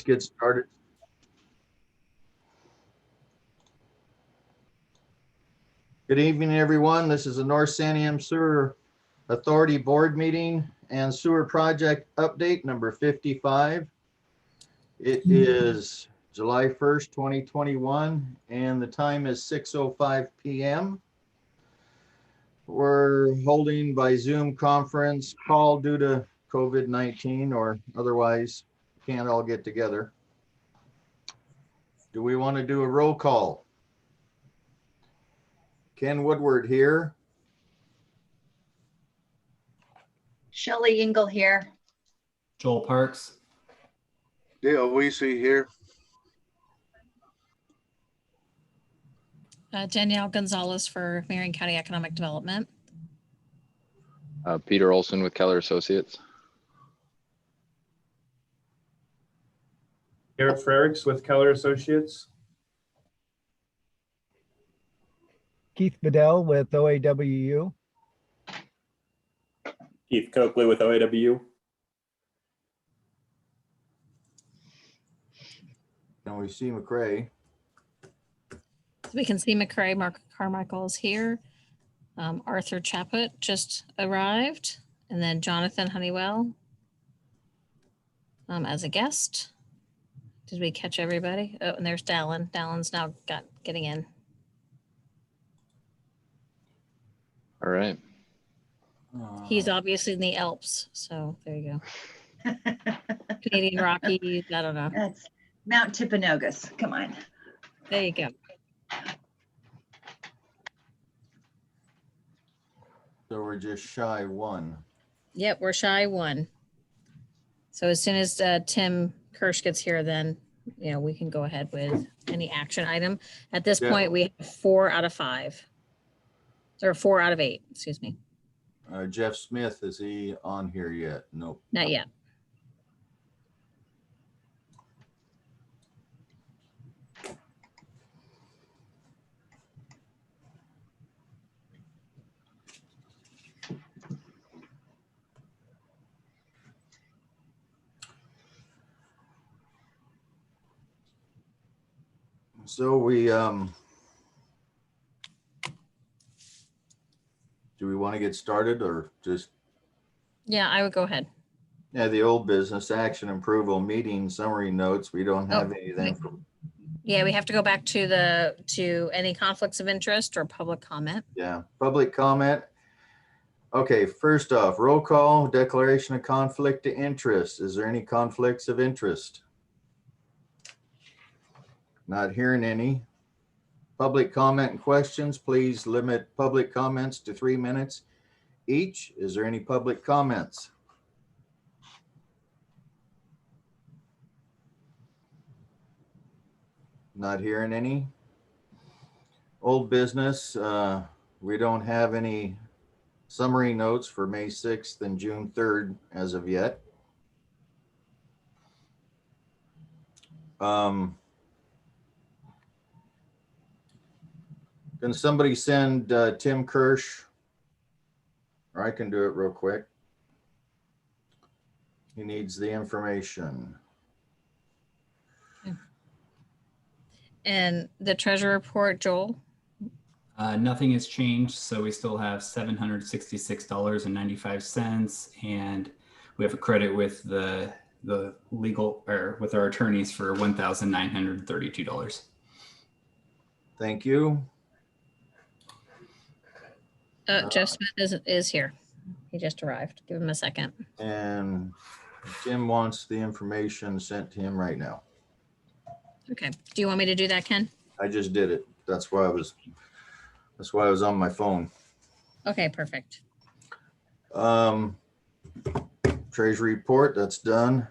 get started. Good evening, everyone. This is the North Santiam Sewer Authority Board meeting and sewer project update number 55. It is July 1st, 2021, and the time is 6:05 p.m. We're holding by Zoom conference call due to COVID-19, or otherwise can't all get together. Do we want to do a roll call? Ken Woodward here. Shelley Engel here. Joel Parks. Dale Weesey here. Danielle Gonzalez for Marion County Economic Development. Peter Olson with Keller Associates. Garrett Frericks with Keller Associates. Keith Bedell with OAWU. Keith Coakley with OAWU. And we see McCray. We can see McCray. Mark Carmichael is here. Arthur Chaput just arrived, and then Jonathan Honeywell as a guest. Did we catch everybody? Oh, and there's Dallin. Dallin's now getting in. All right. He's obviously in the Alps, so there you go. Canadian Rockies, I don't know. That's Mount Timpanogos. Come on. There you go. So we're just shy one. Yep, we're shy one. So as soon as Tim Kirsch gets here, then we can go ahead with any action item. At this point, we have 4 out of 5. Or 4 out of 8, excuse me. Jeff Smith, is he on here yet? Nope. Not yet. So we do we want to get started or just? Yeah, I would go ahead. Yeah, the old business action approval meeting summary notes. We don't have anything. Yeah, we have to go back to any conflicts of interest or public comment. Yeah, public comment. Okay, first off, roll call, declaration of conflict of interest. Is there any conflicts of interest? Not hearing any. Public comment and questions, please limit public comments to 3 minutes each. Is there any public comments? Not hearing any. Old business, we don't have any summary notes for May 6th and June 3rd as of yet. Can somebody send Tim Kirsch? Or I can do it real quick. He needs the information. And the treasurer report, Joel? Nothing has changed, so we still have $766.95, and we have a credit with the legal or with our attorneys for $1,932. Thank you. Jeff Smith is here. He just arrived. Give him a second. And Tim wants the information sent to him right now. Okay. Do you want me to do that, Ken? I just did it. That's why I was on my phone. Okay, perfect. Treasury report, that's done.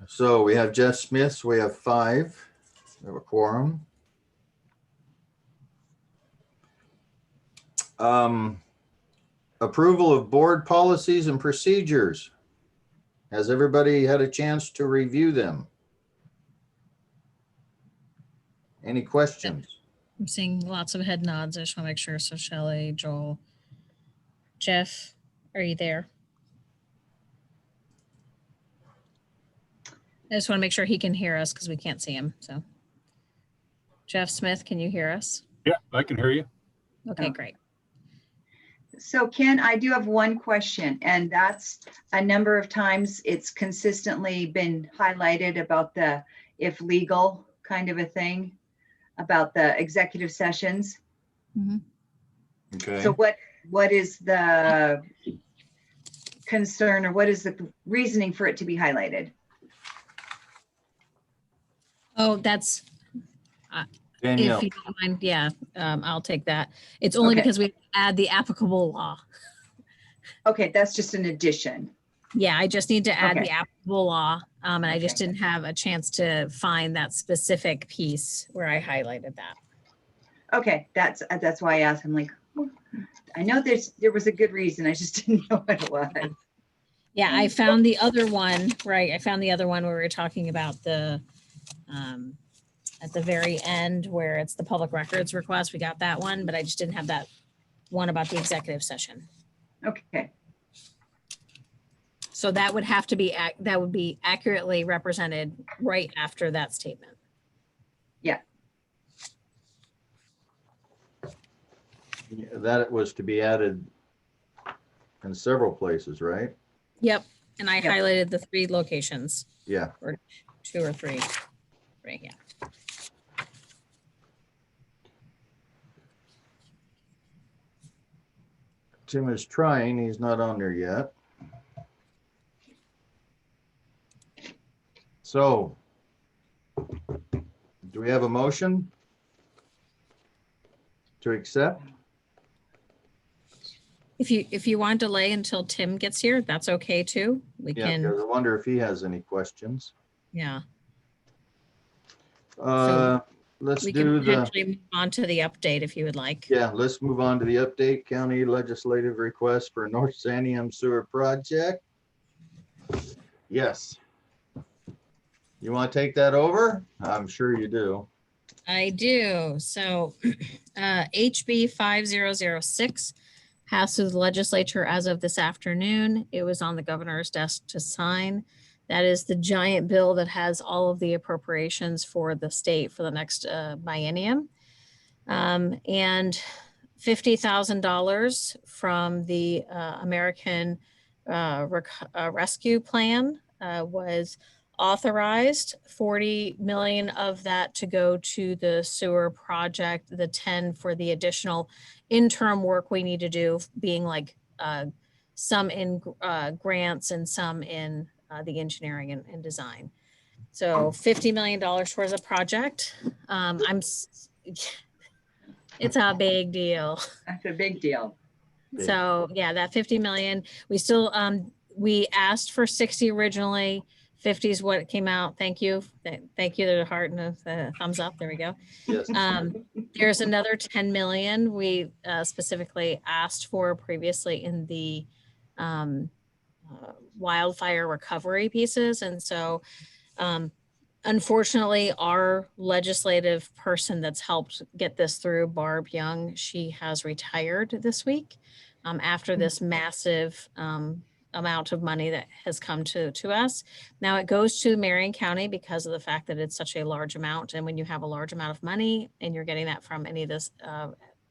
So we have Jeff Smith, so we have 5. We have a quorum. Approval of board policies and procedures. Has everybody had a chance to review them? Any questions? I'm seeing lots of head nods. I just want to make sure. So Shelley, Joel, Jeff, are you there? I just want to make sure he can hear us because we can't see him, so. Jeff Smith, can you hear us? Yeah, I can hear you. Okay, Oh. great. So Ken, I do have one question, and that's a number of times it's consistently been highlighted about the if legal kind of a thing about the executive sessions. Okay. So what is the concern, or what is the reasoning for it to be highlighted? Oh, that's, Danielle, if you don't mind, yeah, I'll take that. It's only Okay. because we add the applicable law. Okay, that's just an addition. Yeah, I just need to add Okay. the applicable law, and I just Okay. didn't have a chance to find that specific piece where I highlighted that. Okay, that's why I asked. I'm like, oh, I know there was a good reason. I just didn't know what it was. Yeah, I found the other one, right, I found the other one where we were talking about the, at the very end where it's the public records request, we got that one, but I just didn't have that one about the executive session. Okay, So that would have to be, that would be accurately represented right after that statement. that was to be added in several places, right? Yep, and I Yep. highlighted the 3 locations, Yeah. or 2 or 3, right, yeah. Tim is trying. He's not on there yet. So, do we have a motion to accept? If you want to delay until Tim gets here, that's okay too. We Yeah, can, because I wonder if he has any questions. yeah, Let's we do can the, potentially move on to the update if you would like. yeah, let's move on to the update. County legislative request for North Santiam Sewer Project. Yes. You want to take that over? I'm sure you do. I do. So HB 5006 passed through the legislature as of this afternoon. It was on the governor's desk to sign. That is the giant bill that has all of the appropriations for the state for the next biennium. And $50,000 from the American Rescue Plan was authorized. 40 million of that to go to the sewer project, the 10 for the additional interim work we need to do, being like some in grants and some in the engineering and design. So $50 million towards a project. It's a big deal. that's a big deal. Big. So yeah, that 50 million, we still, we asked for 60 originally. 50 is what came out. Thank you. Thank you. There's a heart and a thumbs up. There we go. Yes. There's another 10 million we specifically asked for previously in the wildfire recovery pieces. And so unfortunately, our legislative person that's helped get this through, Barb Young, she has retired this week after this massive amount of money that has come to us. Now it goes to Marion County because of the fact that it's such a large amount. And when you have a large amount of money and you're getting that from any of this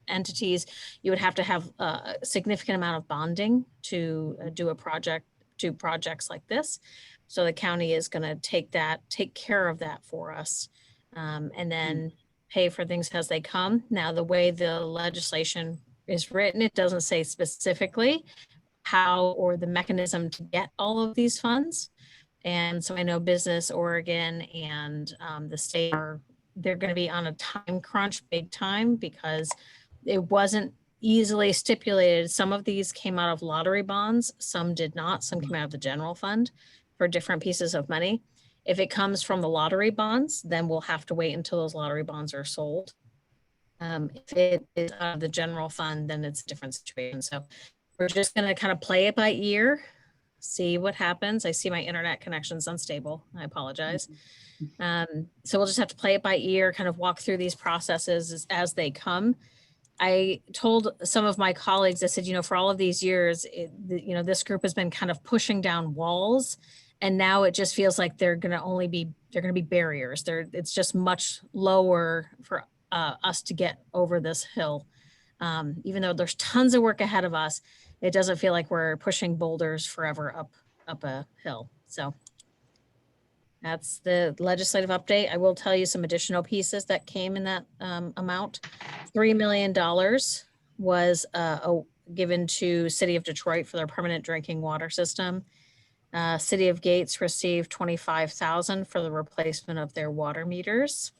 entities, you would have to have a significant amount of bonding to do projects like this. So the county is going to take care of that for us, and then pay for things as they come. Now, the way the legislation is written, it doesn't say specifically how or the mechanism to get all of these funds. And so I know Business Oregon and the state they're going to be on a time crunch big time because it wasn't easily stipulated. Some of these came out of lottery bonds, some did not, some came out of the general fund for different pieces of money. If it comes from the lottery bonds, then we'll have to wait until those lottery bonds are sold. If it is out of the general fund, then it's a different situation. So we're just going to kind of play it by ear, see what happens. I see my internet connection's unstable. I apologize. So we'll just have to play it by ear, kind of walk through these processes as they come. I told some of my colleagues, I said, for all of these years, this group has been kind of pushing down walls And now it just feels like they're going to be barriers. It's just much lower for us to get over this hill. Even though there's tons of work ahead of us, it doesn't feel like we're pushing boulders forever up a hill. So that's the legislative update. I will tell you some additional pieces that came in that amount. $3 million was given to City of Detroit for their permanent drinking water system. City of Gates received $25,000 for the replacement of their water meters.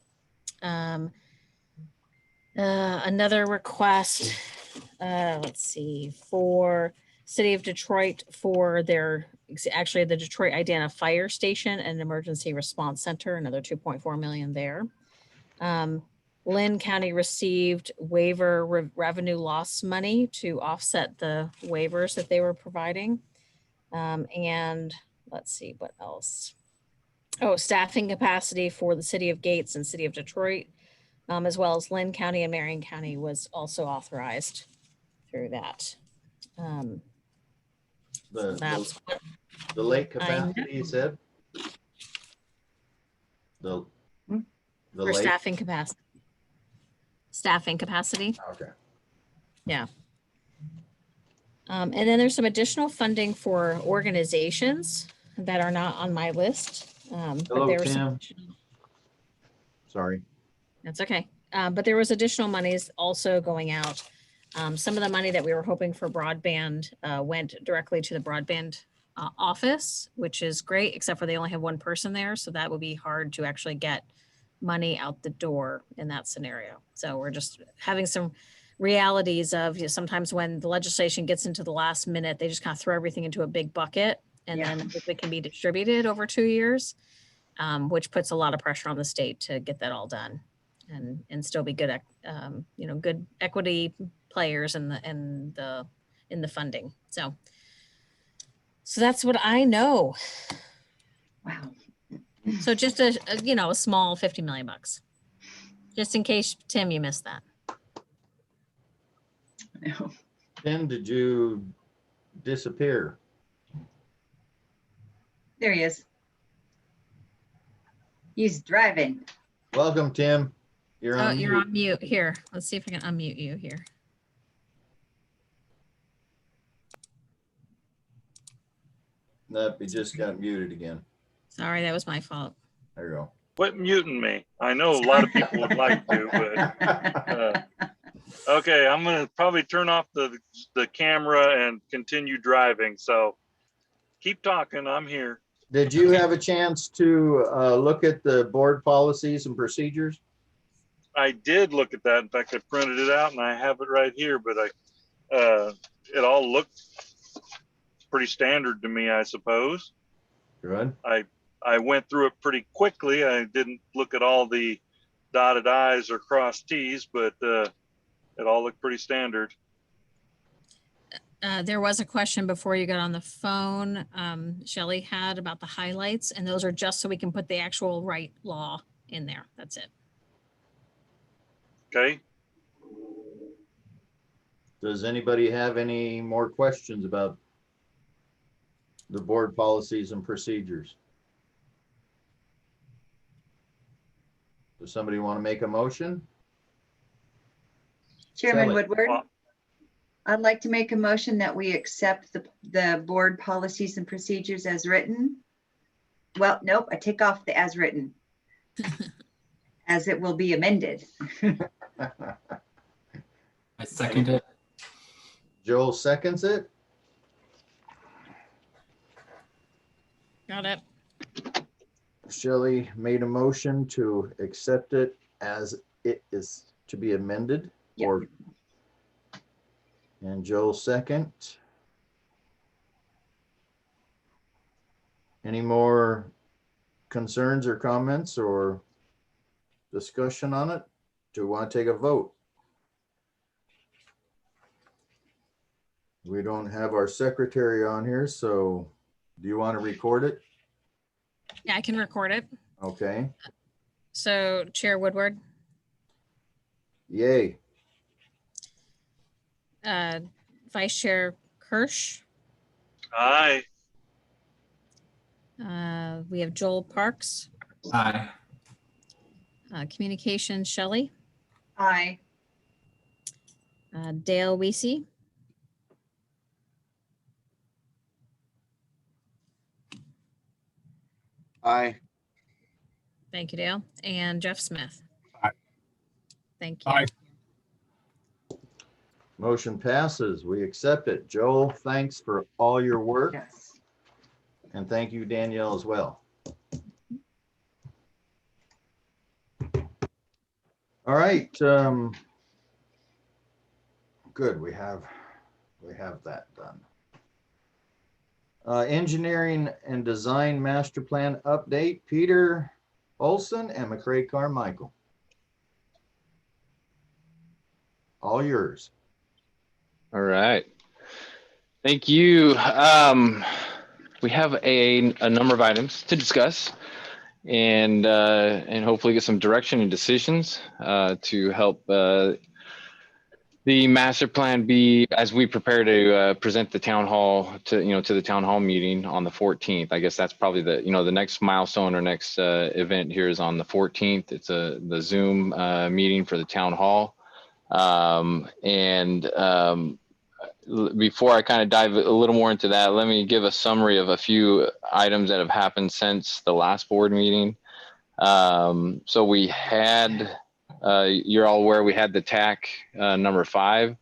Another request, let's see, for City of Detroit for actually the Detroit Idanha Fire Station and Emergency Response Center, another 2.4 million there. Lynn County received waiver revenue loss money to offset the waivers that they were providing. And let's see what else. Oh, staffing capacity for the City of Gates and City of Detroit, as well as Lynn County and Marion County was also authorized through that. That's what The lake I know. capacity, you said? The For lake? staffing capacity. Staffing capacity. Okay. Yeah. And then there's some additional funding for organizations that are not on my list. Hello, there was Tim. Sorry. That's okay. But there was additional monies also going out. Some of the money that we were hoping for broadband went directly to the broadband office, which is great, except for they only have one person there. So that would be hard to actually get money out the door in that scenario. So we're just having some realities of, sometimes when the legislation gets into the last minute, they just kind of throw everything into a big bucket and Yeah. then if it can be distributed over 2 years, which puts a lot of pressure on the state to get that all done and still be good, good equity players in the funding. So that's what I know. Wow. So just a small 50 million bucks, just in case, Tim, you missed that. Tim, did you disappear? There he is. He's driving. Welcome, Tim. You're on You're mute. on mute. Here, let's see if I can unmute you here. Nope, you just got muted again. Sorry, that was my fault. There you go. Quit muting me. I know a lot of people would like to, but okay, I'm gonna probably turn off the camera and continue driving. So keep talking. I'm here. Did you Okay. have a chance to look at the board policies and procedures? I did look at that. In fact, I printed it out and I have it right here. But it all looked pretty standard to me, I suppose. Good. I went through it pretty quickly. I didn't look at all the dotted I's or crossed T's, but it all looked pretty standard. There was a question before you got on the phone, Shelley had about the highlights, and those are just so we can put the actual right law in there. That's it. Okay. Does anybody have any more questions about the board policies and procedures? Does somebody want to make a motion? Chairman Shelley. Woodward, I'd like to make a motion that we accept the board policies and procedures as written. Well, nope, I take off the as written. As it will be amended. I second it. Joel seconds it. Got it. Shelley made a motion to accept it as it is to be amended. Yep. And Joel second. Any more concerns or comments or discussion on it? Do we want to take a vote? We don't have our secretary on here, so do you want to record it? Yeah, I can record it. Okay, So Chair Woodward, yay. Vice Chair Kirsch, Aye. We have Joel Parks, Aye. Communications Shelley, Aye. Dale Weesey, Aye. thank you, Dale, and Jeff Smith. Aye. Thank you. Aye. Motion passes. We accept it. Joel, thanks for all your work, Yes. and thank you, Danielle, as well. All right. Good. We have that done. Engineering and design master plan update. Peter Olson and McCray Carmichael. All yours. All right. Thank you. We have a number of items to discuss and hopefully get some direction and decisions to help the master plan be, as we prepare to present the town hall to the town hall meeting on the 14th. I guess that's probably the next milestone or next event here is on the 14th. It's the Zoom meeting for the town hall. Before I kind of dive a little more into that, let me give a summary of a few items that have happened since the last board meeting. So we had, you're all aware, we had the TAC number 5.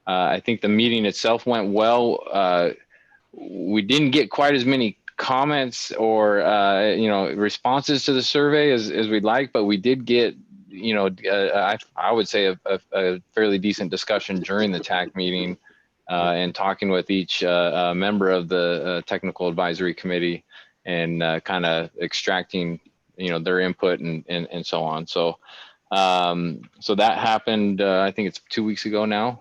I think the meeting itself went well. We didn't get quite as many comments or responses to the survey as we'd like, but we did get I would say a fairly decent discussion during the TAC meeting and talking with each member of the technical advisory committee and kind of extracting their input and so on. So that happened, I think it's 2 weeks ago now.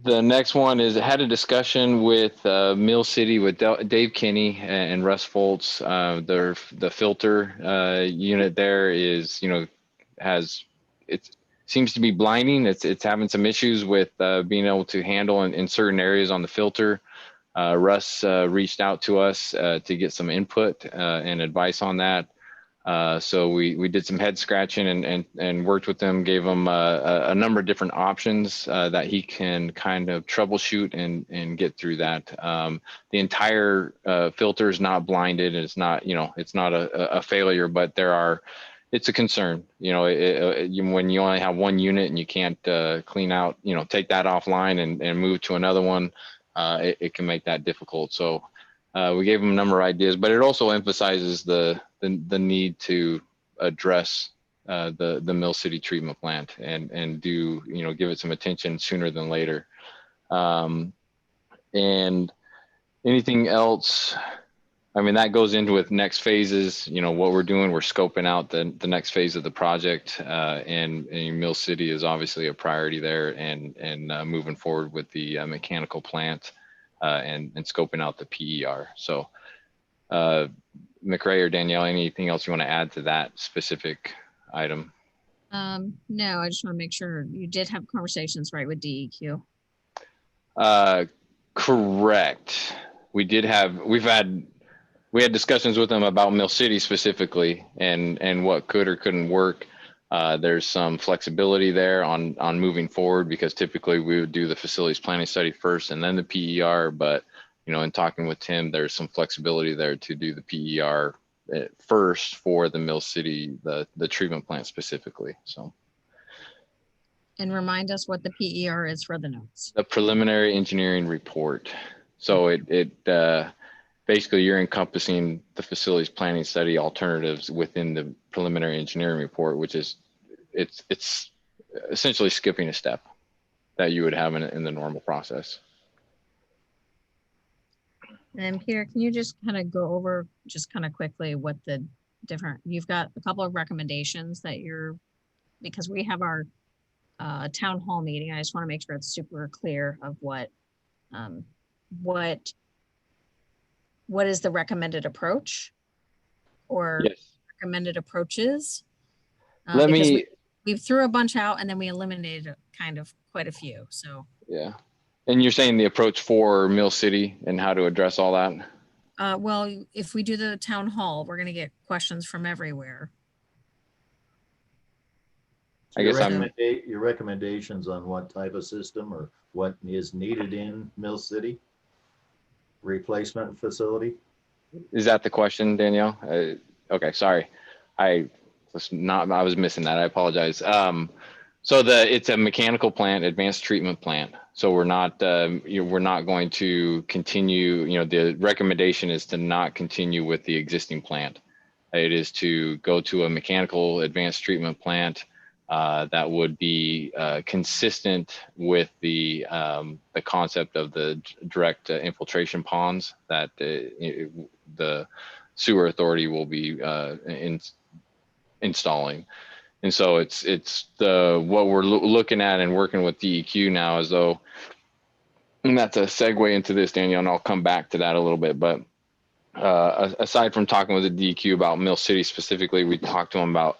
The next one is I had a discussion with Mill City with Dave Kinney and Russ Foltz. The filter unit there is, it seems to be blinding. It's having some issues with being able to handle in certain areas on the filter. Russ reached out to us to get some input and advice on that. So we did some head scratching and worked with them, gave him a number of different options that he can kind of troubleshoot and get through that. The entire filter is not blinded. It's not, it's not a failure, but it's a concern, when you only have one unit and you can't clean out, take that offline and move to another one, it can make that difficult. So we gave them a number of ideas, but it also emphasizes the need to address the Mill City treatment plant and do, give it some attention sooner than later. And anything else, I mean, that goes into with next phases, what we're doing, we're scoping out the next phase of the project, and Mill City is obviously a priority there and moving forward with the mechanical plant and scoping out the PER. So McRae or Danielle, anything else you want to add to that specific item? No, I just want to make sure you did have conversations, right, with DEQ. Correct. We had discussions with them about Mill City specifically and what could or couldn't work. There's some flexibility there on moving forward because typically we would do the facilities planning study first and then the PER, but in talking with Tim, there's some flexibility there to do the PER first for the Mill City, the treatment plant specifically. So. And remind us what the PER is for the notes. The preliminary engineering report. So it basically you're encompassing the facilities planning study alternatives within the preliminary engineering report, which is it's essentially skipping a step that you would have in the normal process. And Peter, can you just kind of go over just kind of quickly what the you've got a couple of recommendations that because we have our town hall meeting. I just want to make sure it's super clear of what is the recommended approach or yes. recommended approaches. We threw a bunch out and then we eliminated kind of quite a few. So yeah. And you're saying the approach for Mill City and how to address all that? Well, if we do the town hall, we're gonna get questions from everywhere. So I your guess I'm- your recommendations on what type of system or what is needed in Mill City? Replacement facility? Is that the question, Danielle? Okay, sorry. I was missing that. I apologize. So it's a mechanical plant, advanced treatment plant. So we're not going to continue, the recommendation is to not continue with the existing plant. It is to go to a mechanical advanced treatment plant that would be consistent with the concept of the direct infiltration ponds that the sewer authority will be installing. And so it's what we're looking at and working with DEQ now, as though, and that's a segue into this, Danielle, and I'll come back to that a little bit. But aside from talking with the DEQ about Mill City specifically, we talked to them about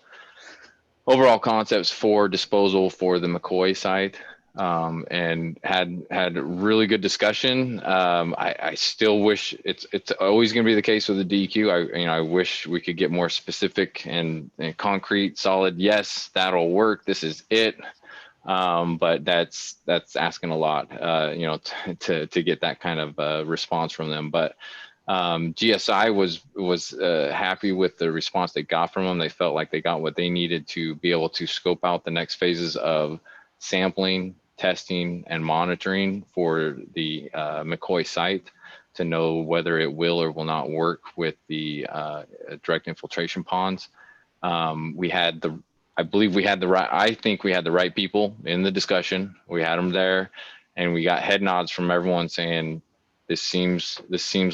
overall concepts for disposal for the McCoy site, and had a really good discussion. I still wish it's always going to be the case with the DEQ. I wish we could get more specific and concrete, solid. Yes, that'll work. This is it. But that's asking a lot, to get that kind of response from them. But GSI was happy with the response they got from them. They felt like they got what they needed to be able to scope out the next phases of sampling, testing, and monitoring for the McCoy site to know whether it will or will not work with the direct infiltration ponds. I think we had the right people in the discussion. We had them there, and we got head nods from everyone saying, this seems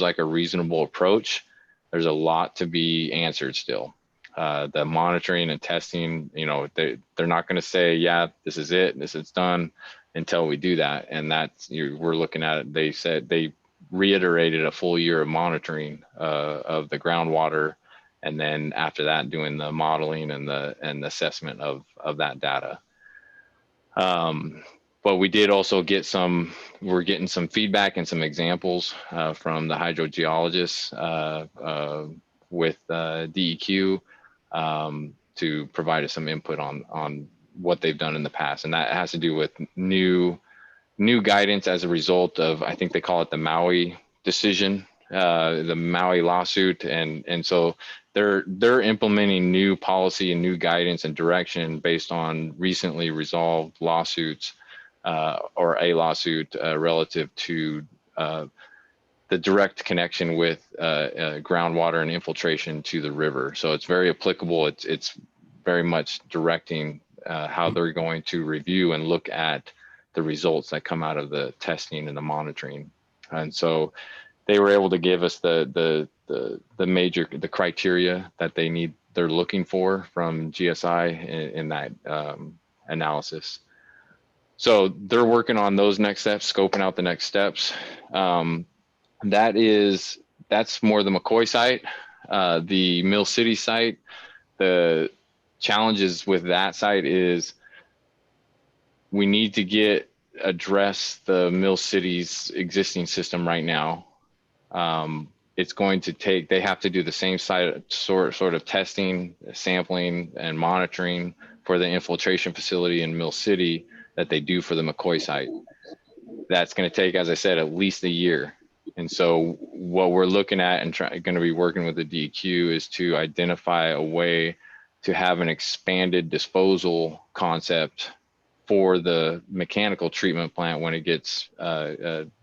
like a reasonable approach. There's a lot to be answered still. The monitoring and testing, they're not going to say, yeah, this is it, this is done, until we do that. And we're looking at it. They said they reiterated a full year of monitoring of the groundwater, and then after that, doing the modeling and the assessment of that data. But we did also we're getting some feedback and some examples from the hydrogeologists with DEQ to provide us some input on what they've done in the past. And that has to do with new guidance as a result of, I think they call it the Maui decision, the Maui lawsuit. And so they're implementing new policy and new guidance and direction based on recently resolved lawsuits, or a lawsuit relative to the direct connection with groundwater and infiltration to the river. So it's very applicable. It's very much directing how they're going to review and look at the results that come out of the testing and the monitoring. And so they were able to give us the criteria that they're looking for from GSI in that analysis. So they're working on those next steps, scoping out the next steps. That's more the McCoy site. The Mill City site, the challenges with that site is we need to address the Mill City's existing system right now. It's going to take, they have to do the same sort of testing, sampling, and monitoring for the infiltration facility in Mill City that they do for the McCoy site. That's going to take, as I said, at least a year. And so what we're looking at and going to be working with the DEQ is to identify a way to have an expanded disposal concept for the mechanical treatment plant when it gets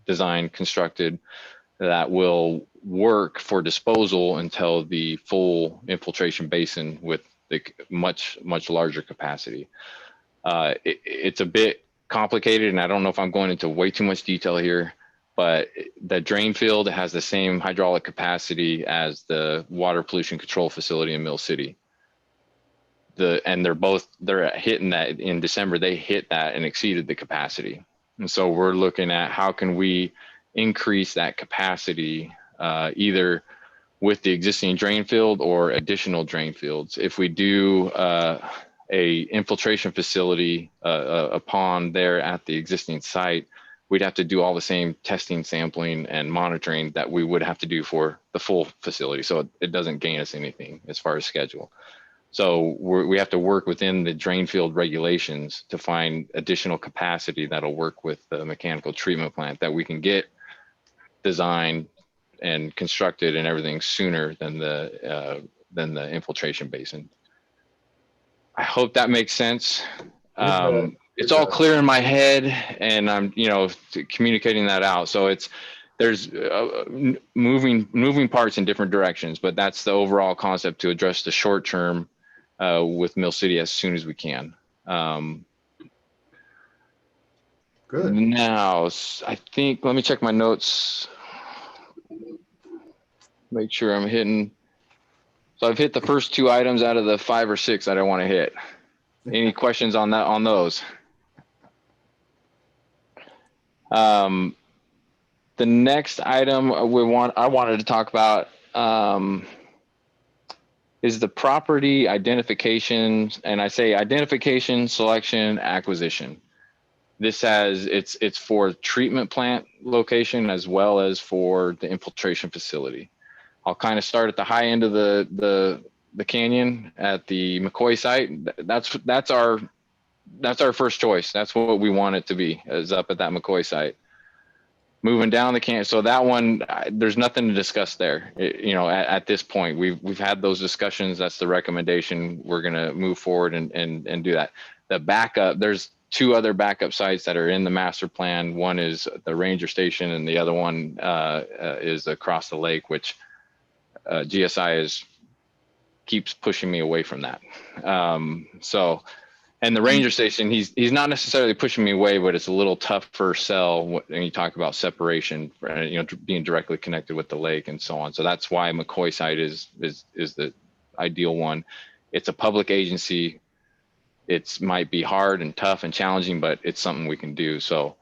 designed, constructed, that will work for disposal until the full infiltration basin with the much larger capacity. It's a bit complicated, and I don't know if I'm going into way too much detail here, but the drain field has the same hydraulic capacity as the water pollution control facility in Mill City. And they're hitting that in December. They hit that and exceeded the capacity. And so we're looking at how can we increase that capacity, either with the existing drain field or additional drain fields. If we do a infiltration facility, a pond there at the existing site, we'd have to do all the same testing, sampling, and monitoring that we would have to do for the full facility. So it doesn't gain us anything as far as schedule. So we have to work within the drain field regulations to find additional capacity that'll work with the mechanical treatment plant that we can get designed and constructed and everything sooner than the infiltration basin. I hope that makes sense. It's all clear in my head, and I'm, communicating that out. So there's moving parts in different directions, but that's the overall concept, to address the short term with Mill City as soon as we can. Good. Now, I think, let me check my notes. Make sure I'm hitting. So I've hit the first 2 items out of the 5 or 6 that I want to hit. Any questions on those? The next item I wanted to talk about is the property identification, and I say identification, selection, acquisition. It's for treatment plant location as well as for the infiltration facility. I'll kind of start at the high end of the canyon at the McCoy site. That's our first choice. That's what we want it to be, is up at that McCoy site. Moving down the canyon, so that one, there's nothing to discuss there. At this point, we've had those discussions. That's the recommendation. We're gonna move forward and do that. The backup, there's 2 other backup sites that are in the master plan. One is the ranger station, and the other one is across the lake, which GSI keeps pushing me away from that. And the ranger station, he's not necessarily pushing me away, but it's a little tougher sell when you talk about separation, being directly connected with the lake and so on. So that's why McCoy site is the ideal one. It's a public agency. It might be hard and tough and challenging, but it's something we can do. So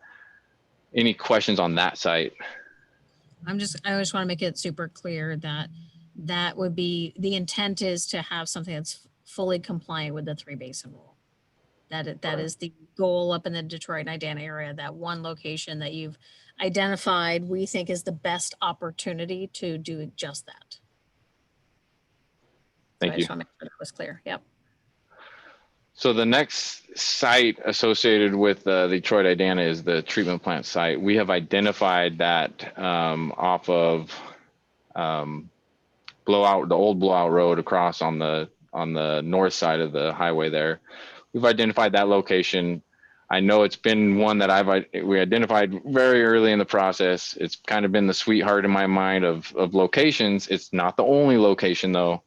any questions on that site? I just want to make it super clear that would be, the intent is to have something that's fully compliant with the 3 basin rule. That is the goal up in the Detroit and Idanha area. That one location that you've identified, we think is the best opportunity to do just that. Thank you. I just want to make sure that was clear. Yep. So the next site associated with the Detroit Idanha is the treatment plant site. We have identified that off of the old blowout road across on the north side of the highway there. We've identified that location. I know it's been one that we identified very early in the process. It's kind of been the sweetheart in my mind of locations. It's not the only location though,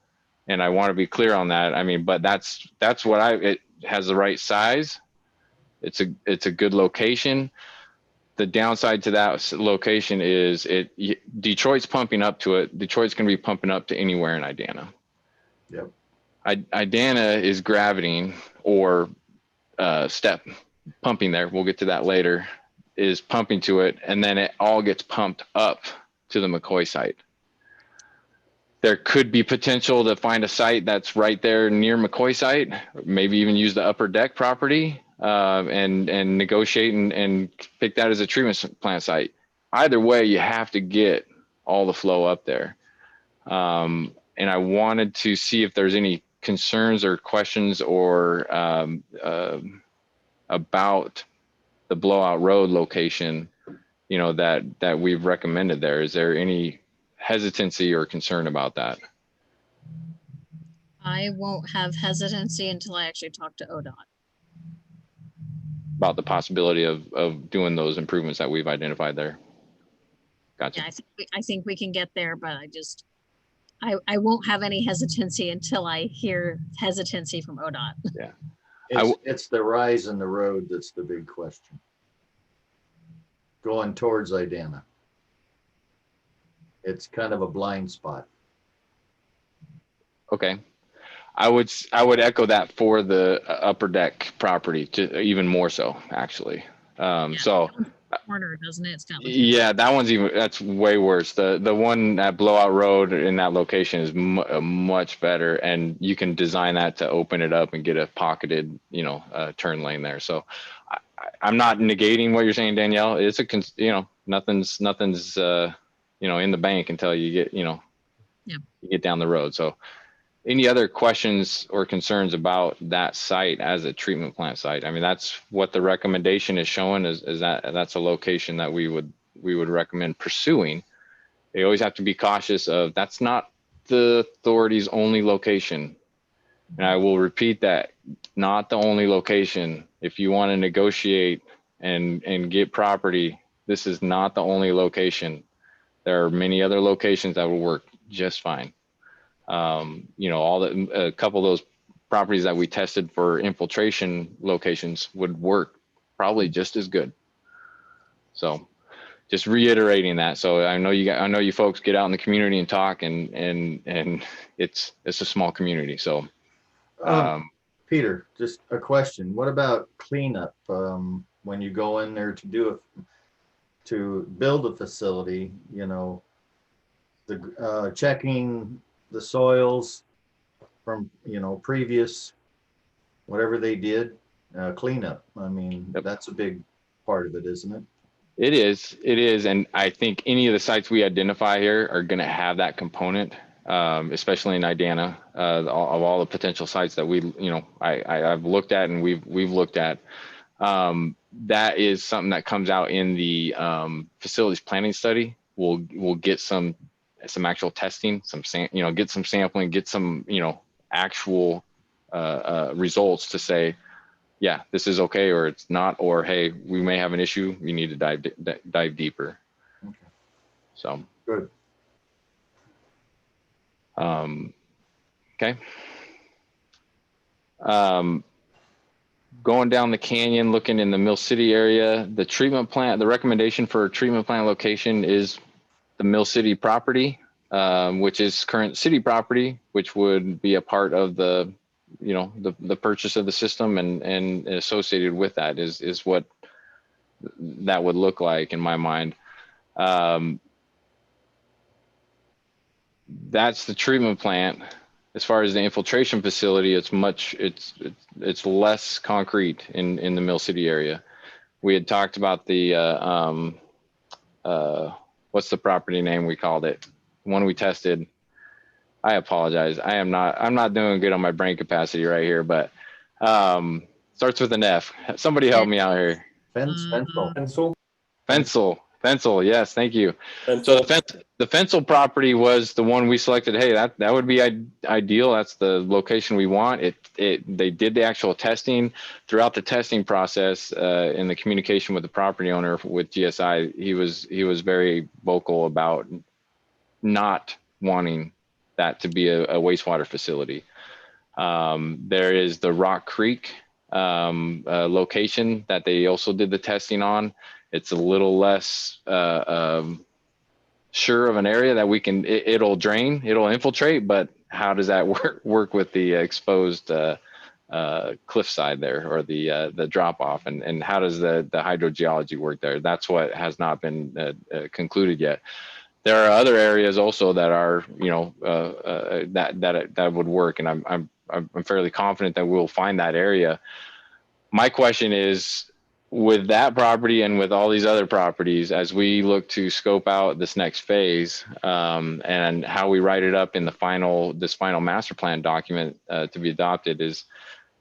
and I want to be clear on that. I mean, but that's what it has the right size. It's a good location. The downside to that location is Detroit's pumping up to it. Detroit's going to be pumping up to anywhere in Idanha. Yep. Idanha is gravitating or step pumping there. We'll get to that later. Is pumping to it, and then it all gets pumped up to the McCoy site. There could be potential to find a site that's right there near McCoy site, maybe even use the upper deck property and negotiate and pick that as a treatment plant site. Either way, you have to get all the flow up there. And I wanted to see if there's any concerns or questions or about the blowout road location, that we've recommended there. Is there any hesitancy or concern about that? I won't have hesitancy until I actually talk to ODOT. About the possibility of doing those improvements that we've identified there. Gotcha. Yeah, I think we can get there, but I won't have any hesitancy until I hear hesitancy from ODOT. Yeah. It's the rise in the road that's the big question. Going towards Idanha. It's kind of a blind spot. Okay. I would echo that for the upper deck property, even more so, actually. So corner, doesn't it? It's kind of yeah, that's way worse. The one at blowout road in that location is much better, and you can design that to open it up and get a pocketed turn lane there. So I'm not negating what you're saying, Danielle. It's nothing's in the bank until you get, you get down the road. So any other questions or concerns about that site as a treatment plant site? I mean, that's what the recommendation is showing is that that's a location that we would recommend pursuing. They always have to be cautious of that's not the authority's only location. And I will repeat that, not the only location. If you want to negotiate and get property, this is not the only location. There are many other locations that will work just fine. A couple of those properties that we tested for infiltration locations would work probably just as good. So just reiterating that. So I know you folks get out in the community and talk and it's a small community. So Peter, just a question. What about cleanup? When you go in there to build a facility, checking the soils from, previous, whatever they did, cleanup. I mean, that's a big part of it, isn't it? It is. And I think any of the sites we identify here are going to have that component, especially in Idanha, of all the potential sites that I've looked at and we've looked at. That is something that comes out in the facilities planning study. We'll get some actual testing, get some sampling, get some, actual results to say, yeah, this is okay, or it's not, or hey, we may have an issue. We need to dive deeper. Okay. So good. Okay. Going down the canyon, looking in the Mill City area, the treatment plant, the recommendation for a treatment plant location is the Mill City property, which is current city property, which would be a part of the purchase of the system and associated with that is what that would look like in my mind. That's the treatment plant. As far as the infiltration facility, it's less concrete in the Mill City area. We had talked about the what's the property name we called it? The one we tested. I apologize. I'm not doing good on my brain capacity right here, but starts with an F. Somebody help me out here. Fencel. Yes, thank you. So the Fencel property was the one we selected. Hey, that would be ideal. That's the location we want. They did the actual testing. Throughout the testing process in the communication with the property owner with GSI, he was very vocal about not wanting that to be a wastewater facility. There is the Rock Creek location that they also did the testing on. It's a little less sure of an area that we can, it'll drain, it'll infiltrate, but how does that work with the exposed cliffside there, or the drop off, and how does the hydrogeology work there? That's what has not been concluded yet. There are other areas also that are, that would work, and I'm fairly confident that we'll find that area. My question is, with that property and with all these other properties, as we look to scope out this next phase, and how we write it up in the this final master plan document to be adopted, is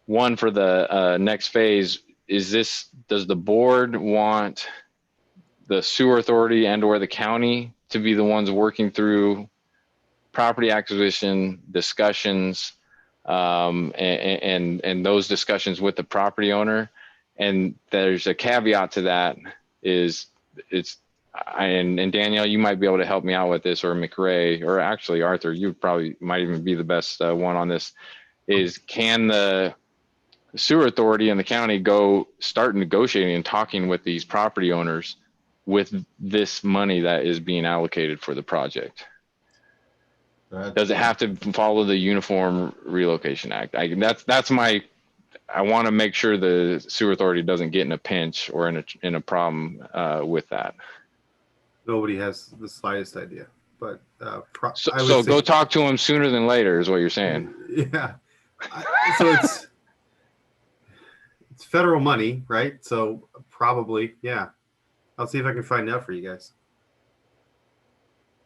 one for the next phase. Does the board want the sewer authority and or the county to be the ones working through property acquisition discussions, and those discussions with the property owner? And there's a caveat to that, and Danielle, you might be able to help me out with this, or McRae, or actually Arthur, you probably might even be the best one on this, is can the sewer authority and the county start negotiating and talking with these property owners with this money that is being allocated for the project? Does it have to follow the Uniform Relocation Act? I want to make sure the sewer authority doesn't get in a pinch or in a problem with that. Nobody has the slightest idea, but so go talk to them sooner than later is what you're saying. Yeah. So it's it's federal money, right? So probably, yeah. I'll see if I can find out for you guys.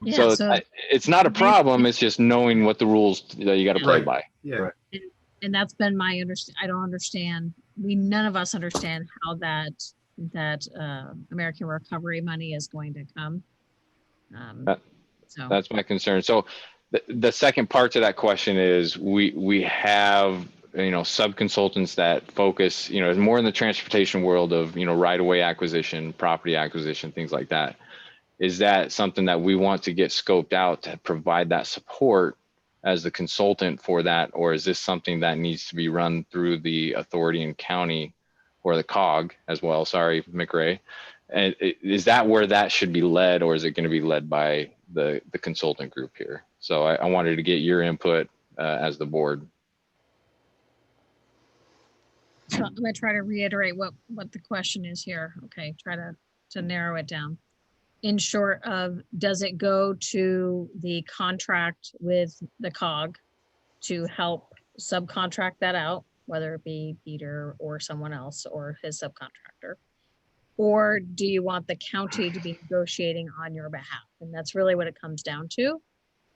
Yeah, So so it's not a problem. It's just knowing what the rules that you got to play Right. by. Yeah. Right. and that's been my I don't understand. None of us understand how that American Recovery money is going to come. That- So That's my concern. So the second part to that question is we have, sub-consultants that focus, more in the transportation world of, right-of-way acquisition, property acquisition, things like that. Is that something that we want to get scoped out to provide that support as the consultant for that? Or is this something that needs to be run through the authority and county or the COG as well? Sorry, McRae. And is that where that should be led, or is it going to be led by the consultant group here? So I wanted to get your input as the board. So I'm gonna try to reiterate what the question is here. Okay, try to narrow it down. In short of, does it go to the contract with the COG to help subcontract that out, whether it be Peter or someone else or his subcontractor? Or do you want the county to be negotiating on your behalf? And that's really what it comes down to.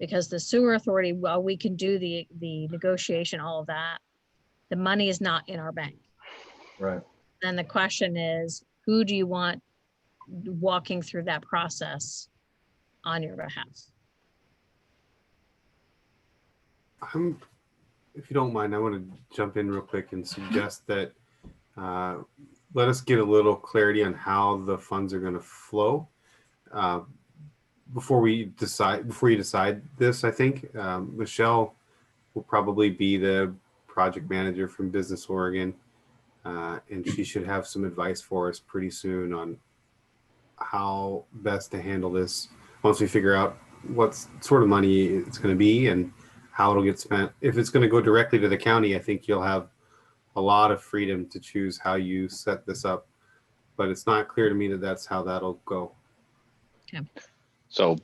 Because the sewer authority, while we can do the negotiation, all of that, the money is not in our bank. Right. Then the question is, who do you want walking through that process on your behalf? If you don't mind, I want to jump in real quick and suggest that let us get a little clarity on how the funds are going to flow before you decide this. I think Michelle will probably be the project manager from Business Oregon, and she should have some advice for us pretty soon on how best to handle this once we figure out what sort of money it's going to be and how it'll get spent. If it's going to go directly to the county, I think you'll have a lot of freedom to choose how you set this up, but it's not clear to me that that's how that'll go. Okay. So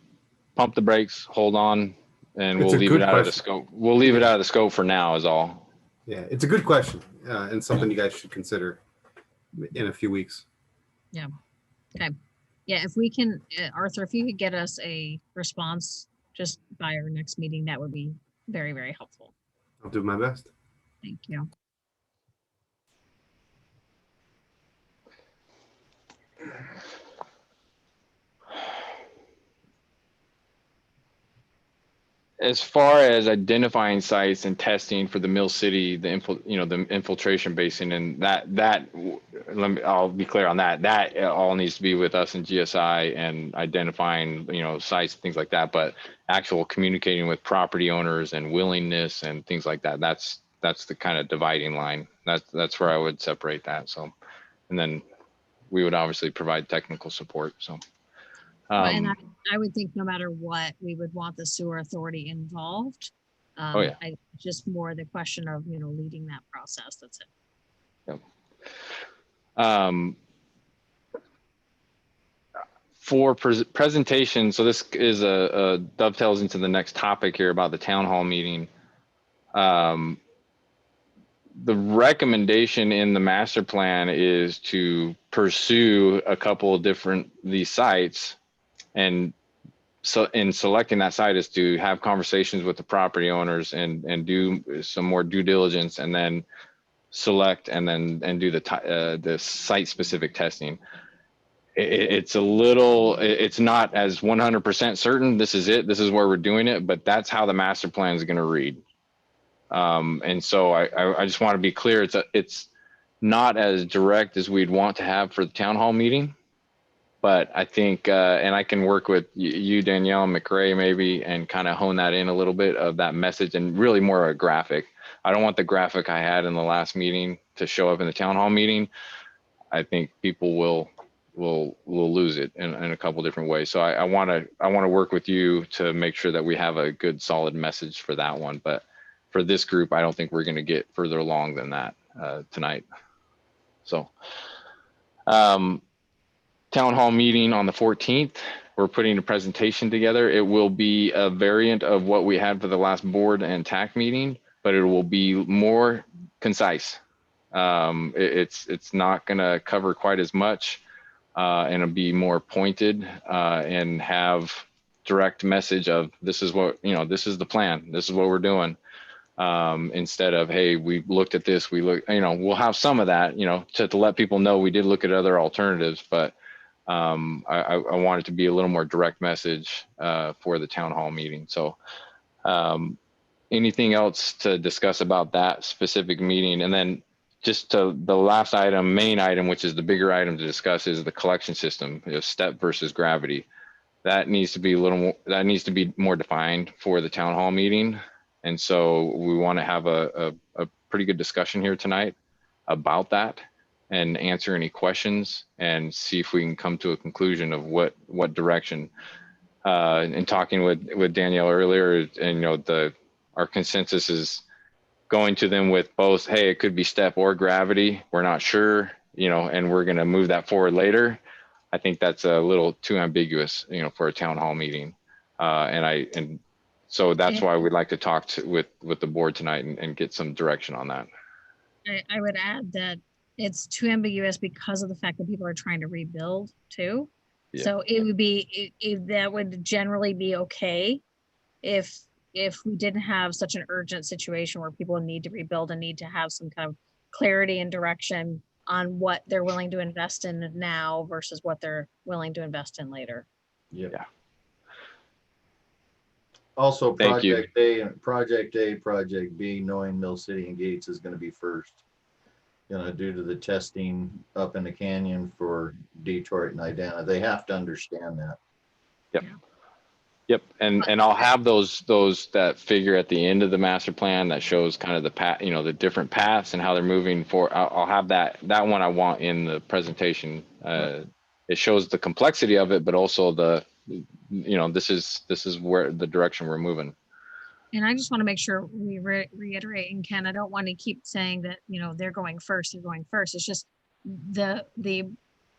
pump the brakes, hold on, and It's we'll a leave good it out of the question. scope. We'll leave it out of the scope for now is all. Yeah, it's a good question and something you guys should consider in a few weeks. Yeah. Okay. Yeah, if we can, Arthur, if you could get us a response just by our next meeting, that would be very, very helpful. I'll do my best. Thank you. As far as identifying sites and testing for the Mill City, the infiltration basin, and I'll be clear on that. That all needs to be with us in GSI and identifying, sites, things like that. But actual communicating with property owners and willingness and things like that. That's the kind of dividing line. That's where I would separate that. So, and then we would obviously provide technical support. So. And I would think no matter what, we would want the sewer authority involved. Oh yeah. Just more the question of, leading that process. That's it. Yep. For presentation, so this is a dovetails into the next topic here about the town hall meeting. The recommendation in the master plan is to pursue a couple of these sites. And so in selecting that site is to have conversations with the property owners and do some more due diligence, and then select and do the site specific testing. It's not as 100% certain this is it, this is where we're doing it, but that's how the master plan is going to read. And so I just want to be clear, it's not as direct as we'd want to have for the town hall meeting. But I think, and I can work with you, Danielle, and McRae maybe, and kind of hone that in a little bit of that message, and really more a graphic. I don't want the graphic I had in the last meeting to show up in the town hall meeting. I think people will lose it in a couple different ways. So I want to work with you to make sure that we have a good solid message for that one. But for this group, I don't think we're going to get further along than that tonight. So. Town hall meeting on the 14th. We're putting a presentation together. It will be a variant of what we had for the last board and TAC meeting, but it will be more concise. It's not going to cover quite as much, and it'll be more pointed, and have direct message of this is what, this is the plan, this is what we're doing, instead of, hey, we looked at this, we'll have some of that, to let people know we did look at other alternatives, but I want it to be a little more direct message for the town hall meeting. So anything else to discuss about that specific meeting? And then just to the last item, main item, which is the bigger item to discuss, is the collection system, step versus gravity. That needs to be more defined for the town hall meeting. And so we want to have a pretty good discussion here tonight about that and answer any questions and see if we can come to a conclusion of what direction. In talking with Danielle earlier, and our consensus is going to them with both, hey, it could be step or gravity, we're not sure, and we're going to move that forward later. I think that's a little too ambiguous, for a town hall meeting. And so that's why we'd like to talk with the board tonight and get some direction on that. I would add that it's too ambiguous because of the fact that people are trying to rebuild too. Yeah. So it would be, that would generally be okay if we didn't have such an urgent situation where people need to rebuild and need to have some kind of clarity and direction on what they're willing to invest in now versus what they're willing to invest in later. Yeah. Yeah. Also, Thank you. Project A, Project B, knowing Mill City and Gates is going to be first, due to the testing up in the canyon for Detroit and Idanha. They have to understand that. Yep. Yep. And I'll have those that figure at the end of the master plan that shows kind of the path, the different paths and how they're moving forward. I'll have that one I want in the presentation. It shows the complexity of it, but also this is where the direction we're moving. And I just want to make sure we reiterate, and Ken, I don't want to keep saying that, they're going first. It's just the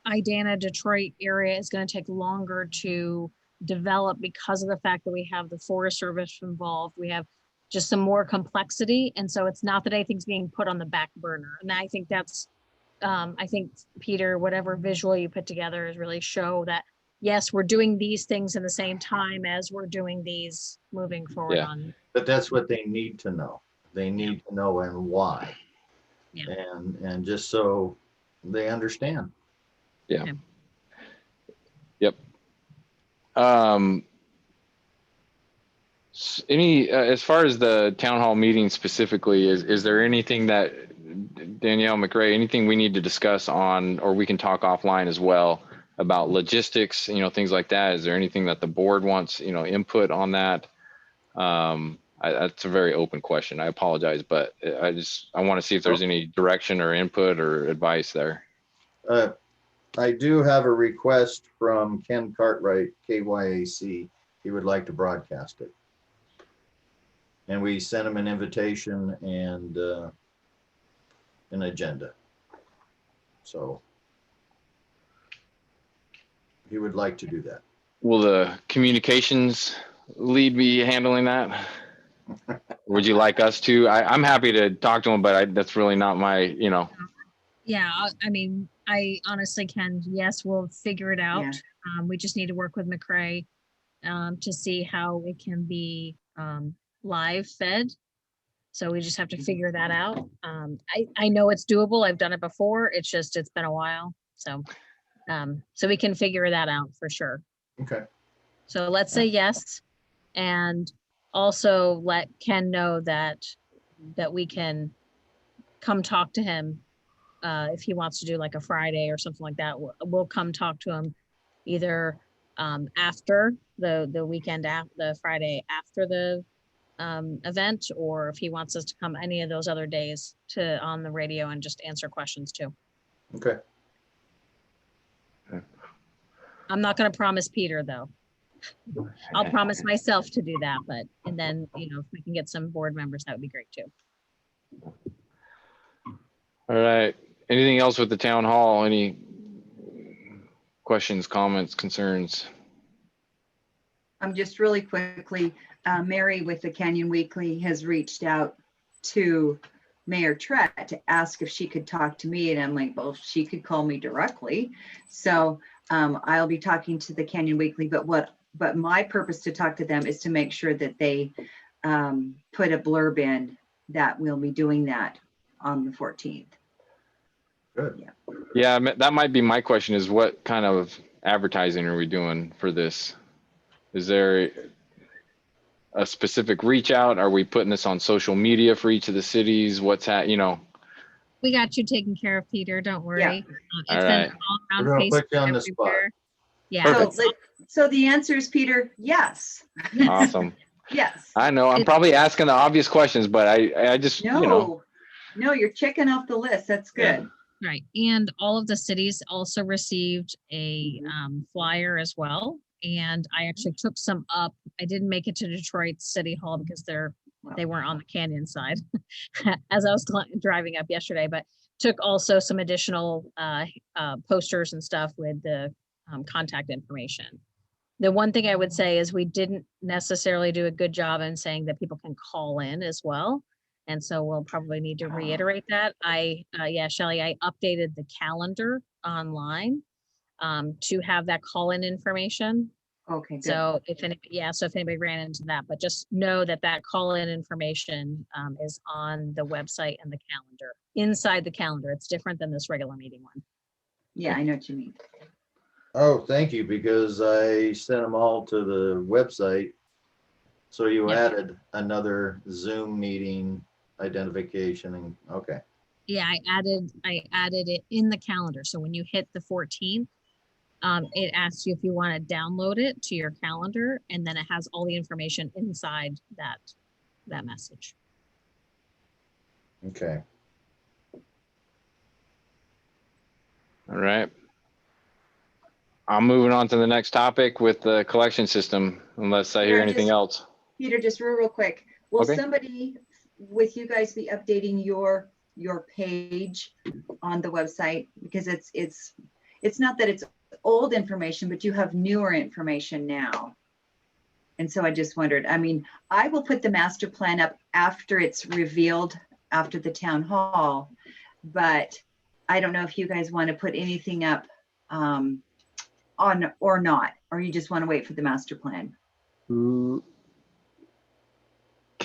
Idanha Detroit area is going to take longer to develop because of the fact that we have the Forest Service involved. We have just some more complexity. And so it's not that anything's being put on the back burner. And I think that's, I think, Peter, whatever visual you put together is really show that, yes, we're doing these things in the same time as we're doing these moving forward. Yeah. On. But that's what they need to know. They need to know and why. Yeah. And just so they understand. Yeah. Okay. Yep. Any as far as the town hall meeting specifically, is there anything that Danielle McRae, anything we need to discuss on, or we can talk offline as well about logistics, things like that? Is there anything that the board wants, input on that? That's a very open question. I apologize, but I want to see if there's any direction or input or advice there. I do have a request from Ken Cartwright, KYAC. He would like to broadcast it. And we sent him an invitation and an agenda. So he would like to do that. Will the communications lead be handling that? Would you like us to? I'm happy to talk to him, but that's really not my, Yeah, I mean, I honestly can, yes, we'll figure it out. Yeah. We just need to work with McRae to see how it can be live fed. So we just have to figure that out. I know it's doable. I've done it before. It's been a while. So, so we can figure that out for sure. Okay. So let's say yes. And also let Ken know that we can come talk to him if he wants to do like a Friday or something like that. We'll come talk to him either after the weekend, the Friday after the event, or if he wants us to come any of those other days on the radio and just answer questions too. Okay. I'm not going to promise Peter though. I'll promise myself to do that, and then, if we can get some board members, that would be great too. All right. Anything else with the town hall? Any questions, comments, concerns? Just really quickly, Mary with the Canyon Weekly has reached out to Mayor Trett to ask if she could talk to me. And I'm like, well, she could call me directly. So I'll be talking to the Canyon Weekly, but my purpose to talk to them is to make sure that they put a blurb in that we'll be doing that on the 14th. Good. Yeah, that might be my question, is what kind of advertising are we doing for this? Is there a specific reach out? Are we putting this on social media for each of the cities? What's that, We got you taken care of, Peter. Don't worry. All It's right. been all around We're gonna put you Facebook on the spot. everywhere. Yeah. Perfect. So the answer is, Peter, yes. Awesome. Yes. I know I'm probably asking the obvious questions, but I just, No, you're checking off the list. That's Yeah. good. Right. And all of the cities also received a flyer as well. And I actually took some up. I didn't make it to Detroit City Hall because they weren't on the Canyon side as I was driving up yesterday, but took also some additional posters and stuff with the contact information. The one thing I would say is we didn't necessarily do a good job in saying that people can call in as well. And so we'll probably need to reiterate that. Shelley, I updated the calendar online to have that call-in information. Okay, good. So if anybody ran into that, but just know that call-in information is on the website and the calendar, inside the calendar. It's different than this regular meeting one. Yeah, I know what you mean. Oh, thank you, because I sent them all to the website. So you Yeah. added another Zoom meeting identification and, okay. Yeah, I added it in the calendar. So when you hit the 14th, it asks you if you want to download it to your calendar, and then it has all the information inside that message. Okay. All right. I'm moving on to the next topic with the collection system, unless I hear Yeah, anything else. Peter, just real quick. Will Okay. somebody with you guys be updating your page on the website? Because it's not that it's old information, but you have newer information now. And so I just wondered, I mean, I will put the master plan up after it's revealed after the town hall, but I don't know if you guys want to put anything up on or not, or you just want to wait for the master plan. Can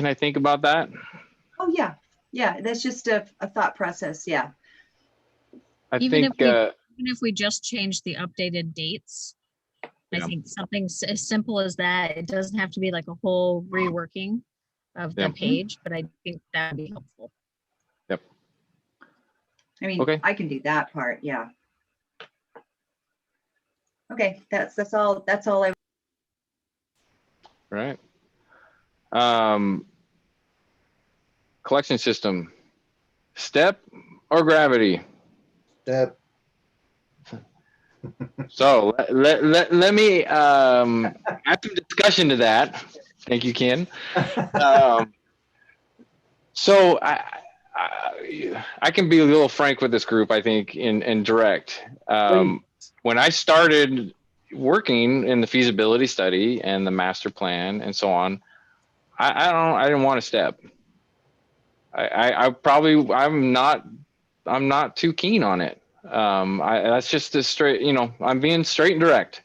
I think about that? Oh yeah. Yeah. That's just a thought process. Yeah. Even if we just change the updated dates, I think something as simple as that, it doesn't have to be like a whole reworking of the page, but I think that would be helpful. Yep. I mean, I can do that part. Yeah. Okay. That's all I. Right. Collection system, step or gravity? Step. So let me add some discussion to that. Thank you, Ken. So I can be a little frank with this group, I think, and direct. When I started working in the feasibility study and the master plan and so on, I didn't want to step. I'm not too keen on it. That's just a straight, I'm being straight and direct.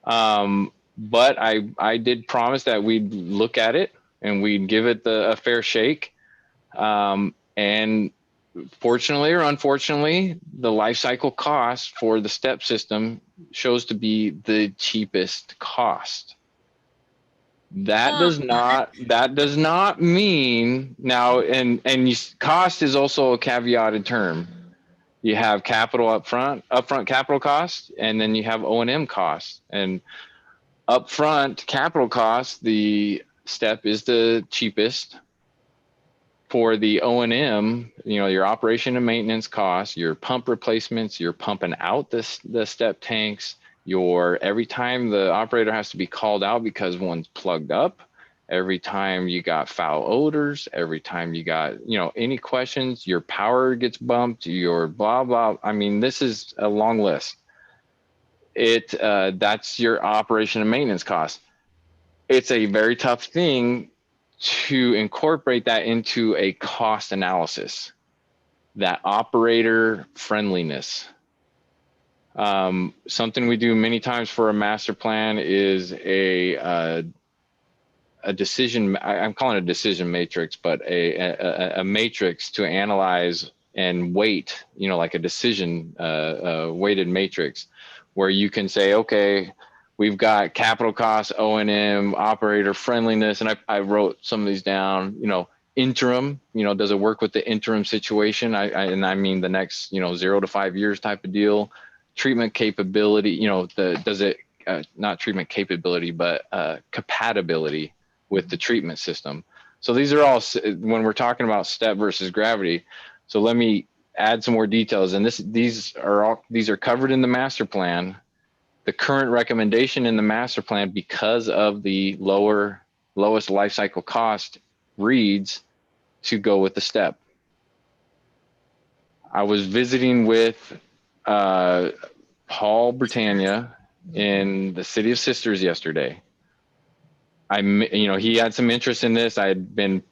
But I did promise that we'd look at it and we'd give it a fair shake. And fortunately or unfortunately, the life cycle cost for the step system shows to be the cheapest cost. That does not mean now, and cost is also a caveated term. You have capital upfront capital cost, and then you have O&M costs. And upfront capital cost, the step is the cheapest. For the O&M, your operation and maintenance costs, your pump replacements, you're pumping out the step tanks, every time the operator has to be called out because one's plugged up, every time you got foul odors, every time you got, any questions, your power gets bumped, your blah, blah. I mean, this is a long list. That's your operation and maintenance cost. It's a very tough thing to incorporate that into a cost analysis, that operator friendliness. Something we do many times for a master plan is a decision, I'm calling it a decision matrix, but a matrix to analyze and weight, you know, like a decision weighted matrix, where you can say, okay, we've got capital costs, O&M, operator friendliness, and I wrote some of these down, you know, interim, you know, does it work with the interim situation? I mean the next, you know, 0 to 5 years type of deal. Treatment capability, you know, does it, not treatment capability, but compatibility with the treatment system. So these are all, when we're talking about step versus gravity. So let me add some more details. And these are covered in the master plan. The current recommendation in the master plan, because of the lowest life cycle cost, reads to go with the step. I was visiting with Paul Britannia in the City of Sisters yesterday. You know, he had some interest in this. I had been,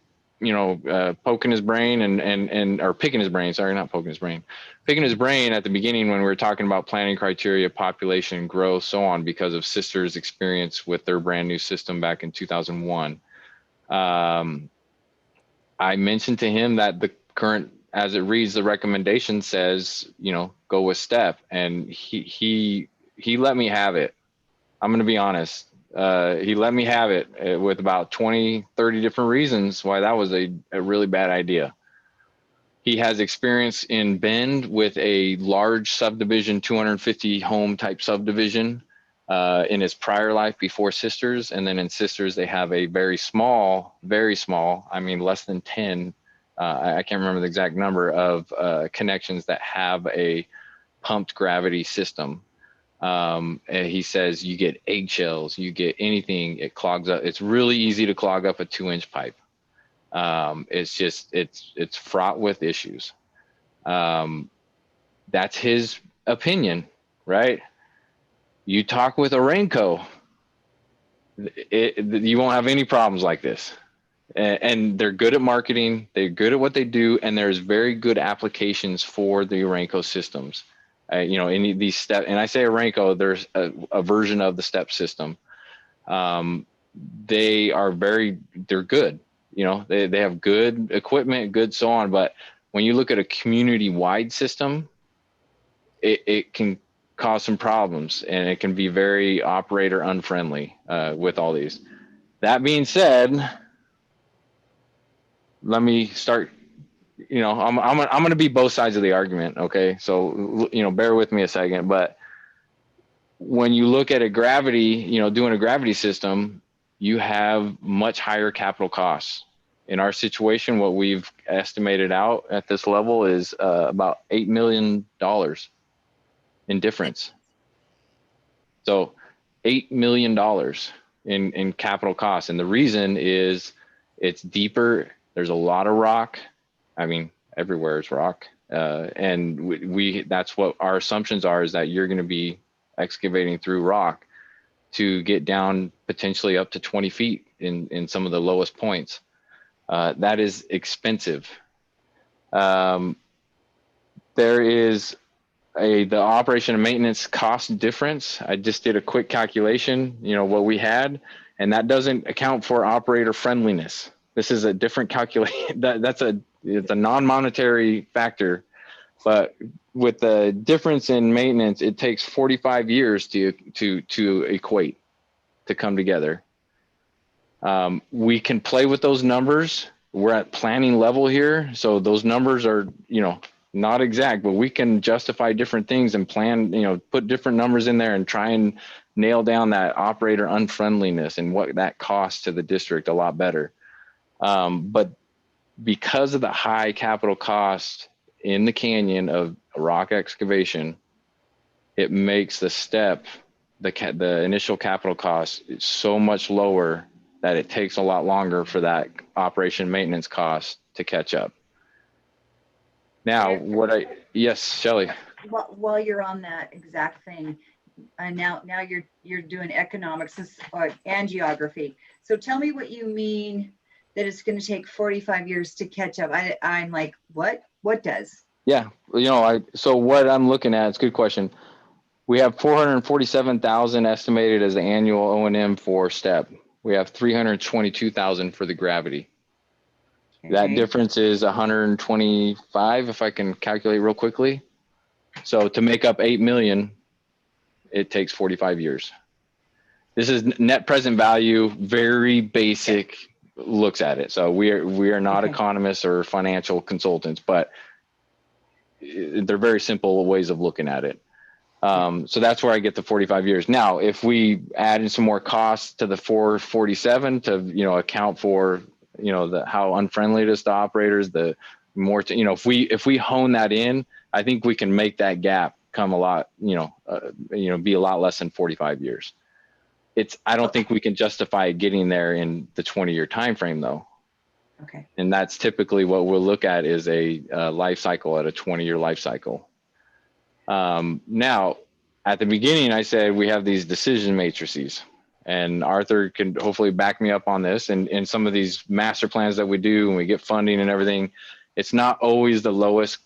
you know, poking his brain or picking his brain. Sorry, not poking his brain. Picking his brain at the beginning when we were talking about planning criteria, population growth, so on, because of Sisters' experience with their brand new system back in 2001. I mentioned to him that the current, as it reads, the recommendation says, you know, go with step, and he let me have it. I'm going to be honest. He let me have it with about 20, 30 different reasons why that was a really bad idea. He has experience in Bend with a large subdivision, 250 home type subdivision in his prior life before Sisters. And then in Sisters, they have a very small, I mean, less than 10, I can't remember the exact number of connections that have a pumped gravity system. And he says you get eggshells, you get anything, it clogs up. It's really easy to clog up a 2-inch pipe. It's just, it's fraught with issues. That's his opinion, right? You talk with Orenco, you won't have any problems like this. And they're good at marketing, they're good at what they do, and there's very good applications for the Orenco systems. You know, any of these steps, and I say Orenco, there's a version of the step system. They're good. You know, they have good equipment, good so on. But when you look at a community-wide system, it can cause some problems, and it can be very operator unfriendly with all these. That being said, let me start. You know, I'm going to be both sides of the argument. Okay, so you know, bear with me a second. But when you look at a gravity, you know, doing a gravity system, you have much higher capital costs. In our situation, what we've estimated out at this level is about $8 million in difference. So $8 million in capital costs. And the reason is it's deeper. There's a lot of rock. I mean, everywhere is rock. And that's what our assumptions are, is that you're going to be excavating through rock to get down potentially up to 20 feet in some of the lowest points. That is expensive. There is the operation and maintenance cost difference. I just did a quick calculation, you know, what we had, and that doesn't account for operator friendliness. This is a different calculation. It's a non-monetary factor, but with the difference in maintenance, it takes 45 years to equate, to come together. We can play with those numbers. We're at planning level here, so those numbers are, you know, not exact, but we can justify different things and plan, you know, put different numbers in there and try and nail down that operator unfriendliness and what that costs to the district a lot better. But because of the high capital cost in the canyon of rock excavation, it makes the step, the initial capital cost so much lower that it takes a lot longer for that operation maintenance cost to catch up. Now, yes, Shelley. While you're on that exact thing, now you're doing economics and geography. So tell me what you mean that it's going to take 45 years to catch up. I'm like, what does? Yeah, so what I'm looking at, it's a good question. We have 447,000 estimated as the annual O&M for STEP. We have 322,000 for the gravity. That Okay. difference is 125, if I can calculate real quickly. So to make up 8 million, it takes 45 years. This is net present value, very basic looks at it. So we are not Okay. economists or financial consultants, but they're very simple ways of looking at it. So that's where I get the 45 years. Now, if we add in some more costs to the 447 to, account for, how unfriendly it is to operators, the more to, if we hone that in, I think we can make that gap come a lot, be a lot less than 45 years. I don't think we can justify getting there in the 20-year time frame though. Okay. And that's typically what we'll look at is a life cycle at a 20-year life cycle. Now, at the beginning, I said we have these decision matrices, and Arthur can hopefully back me up on this. And in some of these master plans that we do and we get funding and everything, it's not always the lowest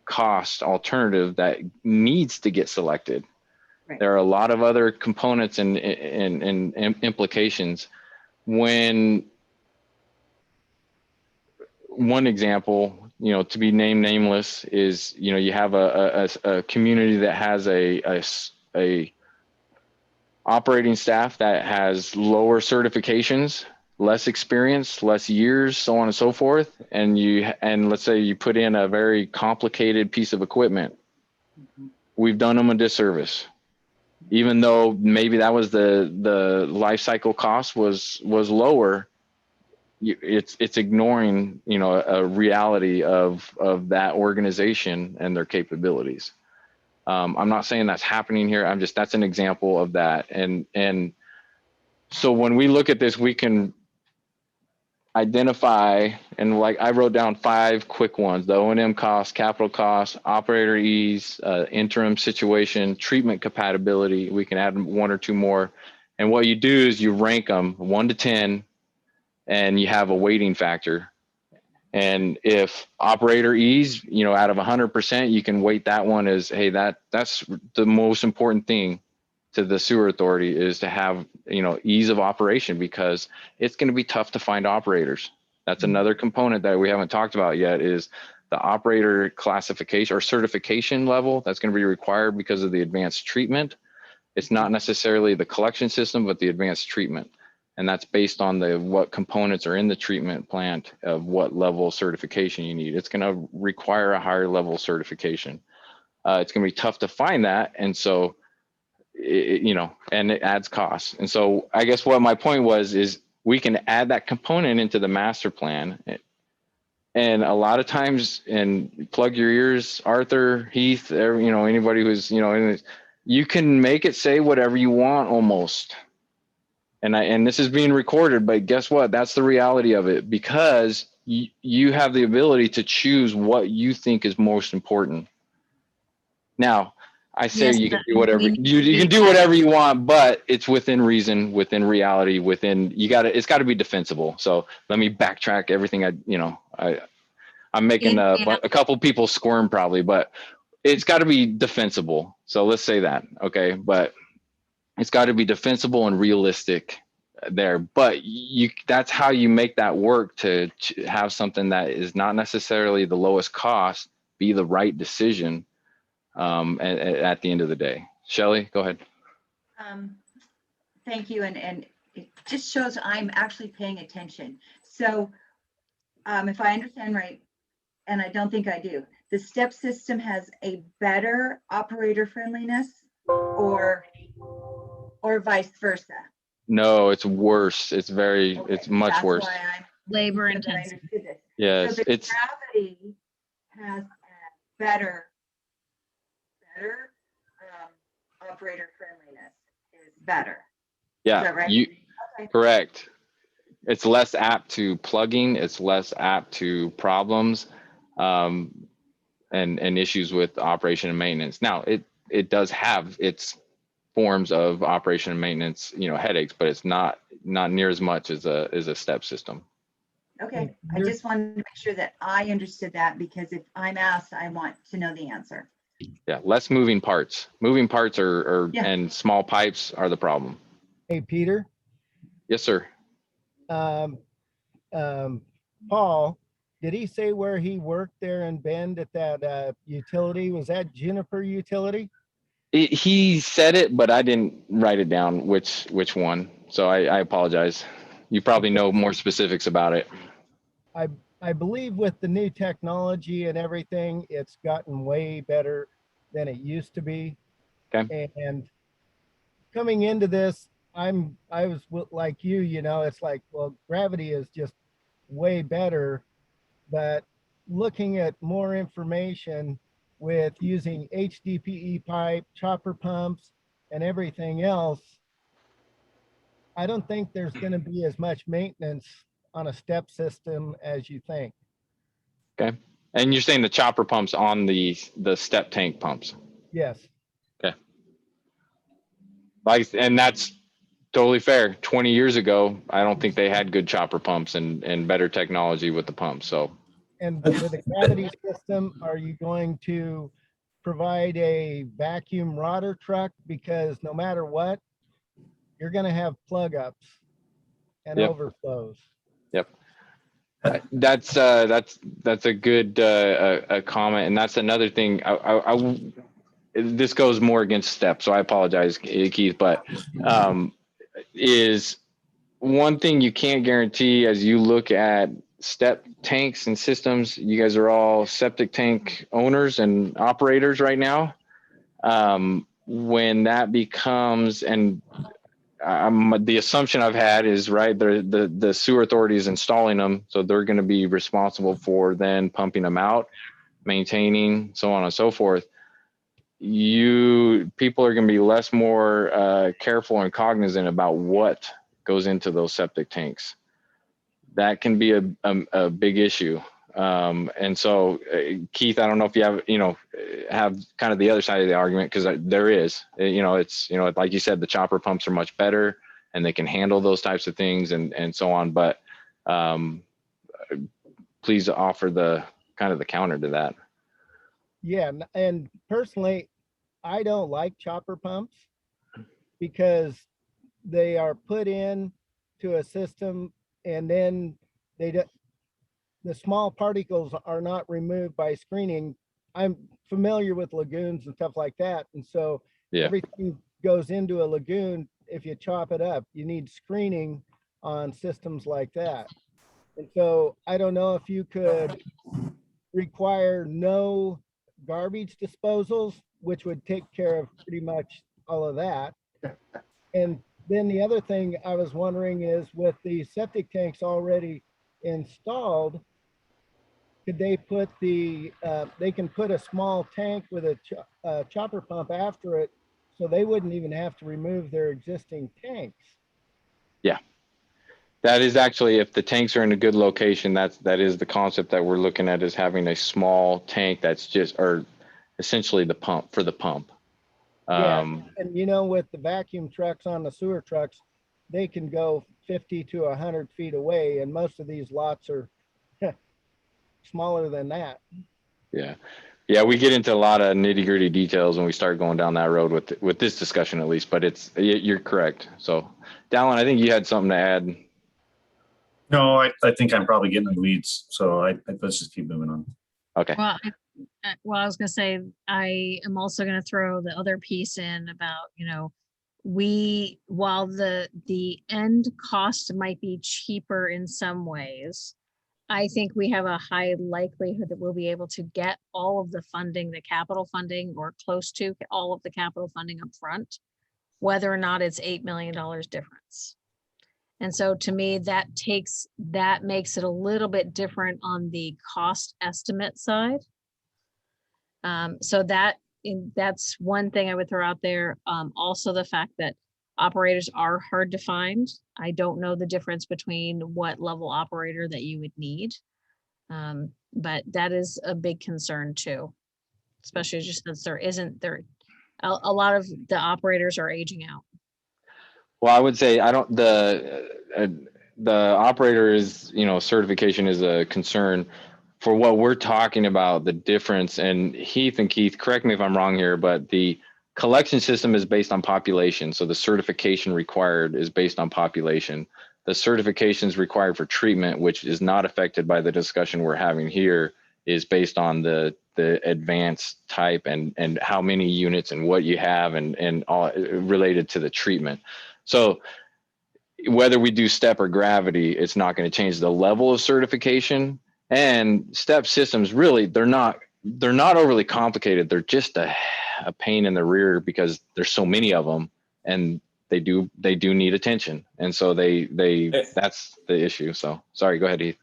cost alternative that needs to get selected. Right. There are a lot of other components and implications. When one example, to be nameless is, you have a community that has a operating staff that has lower certifications, less experience, less years, so on and so forth. And let's say you put in a very complicated piece of equipment. We've done them a disservice, even though maybe that was the life cycle cost was lower. It's ignoring, a reality of that organization and their capabilities. I'm not saying that's happening here. That's an example of that. And so when we look at this, we can identify, and like I wrote down 5 quick ones: the O&M costs, capital costs, operator ease, interim situation, treatment compatibility. We can add 1 or 2 more. And what you do is you rank them 1 to 10, and you have a weighting factor. And if operator ease, out of 100%, you can weight that one as, hey, that's the most important thing to the sewer authority, is to have, ease of operation, because it's going to be tough to find operators. That's another component that we haven't talked about yet, is the operator classification or certification level that's going to be required because of the advanced treatment. It's not necessarily the collection system, but the advanced treatment. And that's based on what components are in the treatment plant of what level of certification you need. It's going to require a higher level of certification. It's going to be tough to find that. And so, and it adds costs. And so I guess what my point was is we can add that component into the master plan. And a lot of times, and plug your ears, Arthur, Heath, anybody who's, you can make it say whatever you want almost. And this is being recorded, but guess what? That's the reality of it, because you have the ability to choose what you think is most important. Now, I say Yes, you can but do whatever we need you can do whatever you want, but it's within reason, within reality, it's got to be defensible. So let me backtrack everything. I'm making a couple people squirm probably, but it's got to be defensible. So let's say that, okay? But it's got to be defensible and realistic there. But that's how you make that work, to have something that is not necessarily the lowest cost be the right decision at the end of the day. Shelley, go ahead. Thank you. And it just shows I'm actually paying attention. So if I understand right, and I don't think I do, the STEP system has a better operator friendliness, or vice versa? No, it's worse. It's much That's worse. why I'm labor making sure that I intensive. understood this. Yes, So the gravity has a better operator friendliness, is better. yeah, Is that right? Okay. Correct. It's less apt to plugging. It's less apt to problems, and issues with operation and maintenance. Now, it does have its forms of operation and maintenance, headaches, but it's not near as much as a STEP system. Okay, I Peter? just wanted to make sure that I understood that because if I'm asked, I want to know the answer. Yeah, less moving parts. Moving parts Yeah. and small pipes are the problem. Hey, Peter, Yes, sir. um, Paul, did he say where he worked there in Bend at that utility? Was that Juniper Utility? He said it, but I didn't write it down which one. So I apologize. You probably know more specifics about it. I believe with the new technology and everything, it's gotten way better than it used to be. Okay. And coming into this, I was like you, it's like, well, gravity is just way better, but looking at more information with using HDPE pipe, chopper pumps, and everything else, I don't think there's going to be as much maintenance on a step system as you think. Okay. And you're saying the chopper pumps on the step tank pumps. Yes. Okay. And that's totally fair. 20 years ago, I don't think they had good chopper pumps and better technology with the pumps. So. And with a gravity system, are you going to provide a vacuum rotor truck? Because no matter what, you're going to have plug ups and Yep. overflows. Yep. That's a good a comment, and that's another thing. This goes more against step, so I apologize, Keith. But is one thing you can't guarantee as you look at step tanks and systems. You guys are all septic tank owners and operators right now. When that becomes and the assumption I've had is right. The sewer authority is installing them, so they're going to be responsible for then pumping them out, maintaining, so on and so forth. People are going to be more careful and cognizant about what goes into those septic tanks. That can be a big issue. And so, Keith, I don't know if you have kind of the other side of the argument, because there is, it's, like you said, the chopper pumps are much better and they can handle those types of things and so on. But please offer the kind of the counter to that. Yeah. And personally, I don't like chopper pumps because they are put in to a system and then the small particles are not removed by screening. I'm familiar with lagoons and stuff like that. And so everything goes into a lagoon. If you chop it up, you need screening on systems like that. And so I don't know if you could require no garbage disposals, which would take care of pretty much all of that. And then the other thing I was wondering is with the septic tanks already installed, could they put they can put a small tank with a chopper pump after it, so they wouldn't even have to remove their existing tanks. Yeah, that is actually, if the tanks are in a good location, that is the concept that we're looking at, is having a small tank that's just, or essentially the pump for the pump. Yeah, and with the vacuum trucks on the sewer trucks, they can go 50 to 100 feet away, and most of these lots are smaller than that. Yeah, we get into a lot of nitty gritty details when we start going down that road with this discussion, at least, but you're correct. So Dallin, I think you had something to add. No, I think I'm probably getting in the weeds, so let's just keep moving on. Okay. Well, I was going to say, I am also going to throw the other piece in about, while the end cost might be cheaper in some ways, I think we have a high likelihood that we'll be able to get all of the funding, the capital funding, or close to all of the capital funding up front, whether or not it's $8 million difference. And so to me, that makes it a little bit different on the cost estimate side. So that's one thing I would throw out there. Also the fact that operators are hard to find. I don't know the difference between what level operator that you would need. But that is a big concern too, especially just since a lot of the operators are aging out. Well, I would say the operator is, certification is a concern for what we're talking about, the difference. And Heath, correct me if I'm wrong here, but the collection system is based on population. So the certification required is based on population. The certifications required for treatment, which is not affected by the discussion we're having here, is based on the advanced type and how many units and what you have and all related to the treatment. So whether we do step or gravity, it's not going to change the level of certification. And step systems, really, they're not overly complicated. They're just a pain in the rear because there's so many of them, and they do need attention. And so that's the issue. So sorry, go ahead, Heath.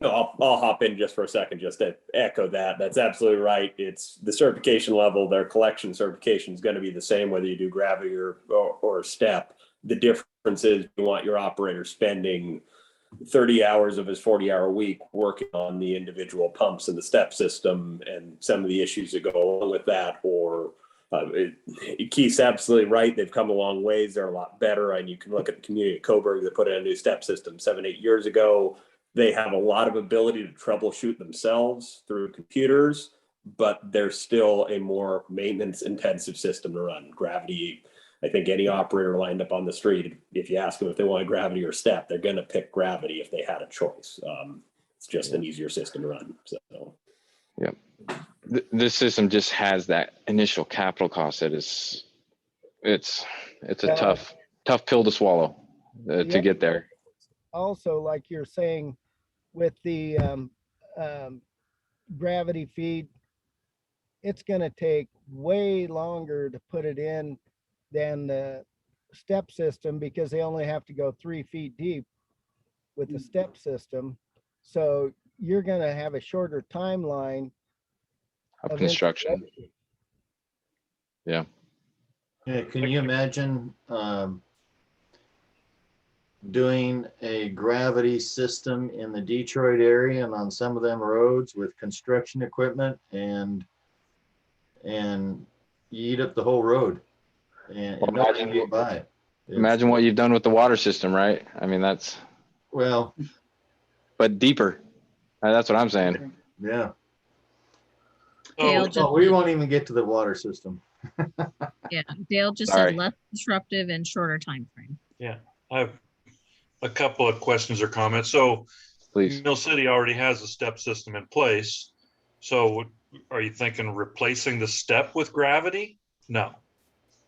No, I'll hop in just for a second, just to echo that. That's absolutely right. It's the certification level, their collection certification is going to be the same whether you do gravity or step. The difference is you want your operator spending 30 hours of his 40-hour week working on the individual pumps in the step system and some of the issues that go along with that. Or Keith's absolutely right. They've come a long ways. They're a lot better. And you can look at the community at Coburg that put in a new step system 7-8 years ago. They have a lot of ability to troubleshoot themselves through computers, but they're still a more maintenance intensive system to run. Gravity, I think any operator lined up on the street, if you ask them if they want gravity or step, they're going to pick gravity if they had a choice. It's just an easier system to run. So, yeah, this system just has that initial capital cost that it's a tough pill to swallow to get there. Also, like you're saying, with the gravity feed, it's going to take way longer to put it in than the step system because they only have to go 3 feet deep with the step system. So you're going to have a shorter timeline of construction. Yeah. Yeah, can you imagine doing a gravity system in the Detroit area and on some of them roads with construction equipment and you eat up the whole road and nobody can get by it. Imagine what you've done with the water system, right? I mean, but deeper. That's what I'm saying. Yeah. Dale We won't even get to the water system. Yeah, Dale just Sorry. said less disruptive and shorter time frame. Yeah, I have a couple of questions or comments. So Please. Mill City already has a step system in place. So are you thinking replacing the step with gravity? No.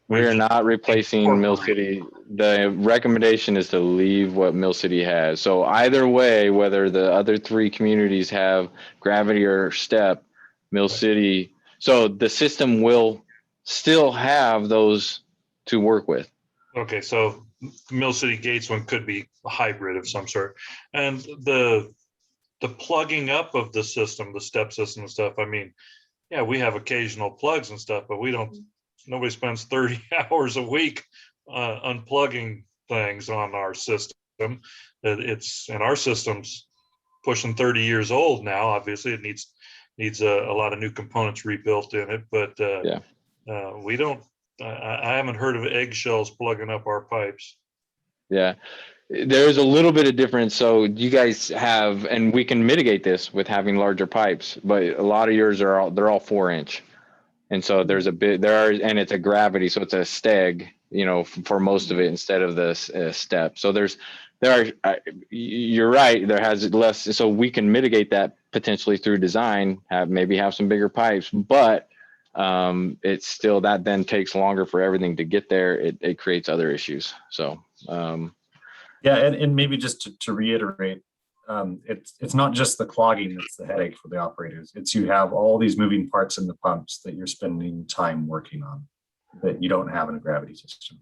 We are not replacing Mill City. The recommendation is to leave what Mill City has. So either way, whether the other 3 communities have gravity or step, Mill City. So the system will still have those to work with. Okay, so Mill City Gates one could be a hybrid of some sort. And the plugging up of the system, the step system and stuff, I mean, yeah, we have occasional plugs and stuff, but nobody spends 30 hours a week unplugging things on our system. And our system's pushing 30 years old now. Obviously, it needs a lot of new components rebuilt in it, but we don't. I haven't heard of eggshells plugging up our pipes. Yeah, there's a little bit of difference. So you guys have, and we can mitigate this with having larger pipes, but a lot of yours they're all 4-inch. And so there's and it's a gravity, so it's a steg, for most of it instead of the step. So you're right, there has less, so we can mitigate that potentially through design, have some bigger pipes, but it's still, that then takes longer for everything to get there. It creates other issues. So, Yeah, and maybe just to reiterate, it's not just the clogging that's the headache for the operators. It's you have all these moving parts in the pumps that you're spending time working on that you don't have in a gravity system.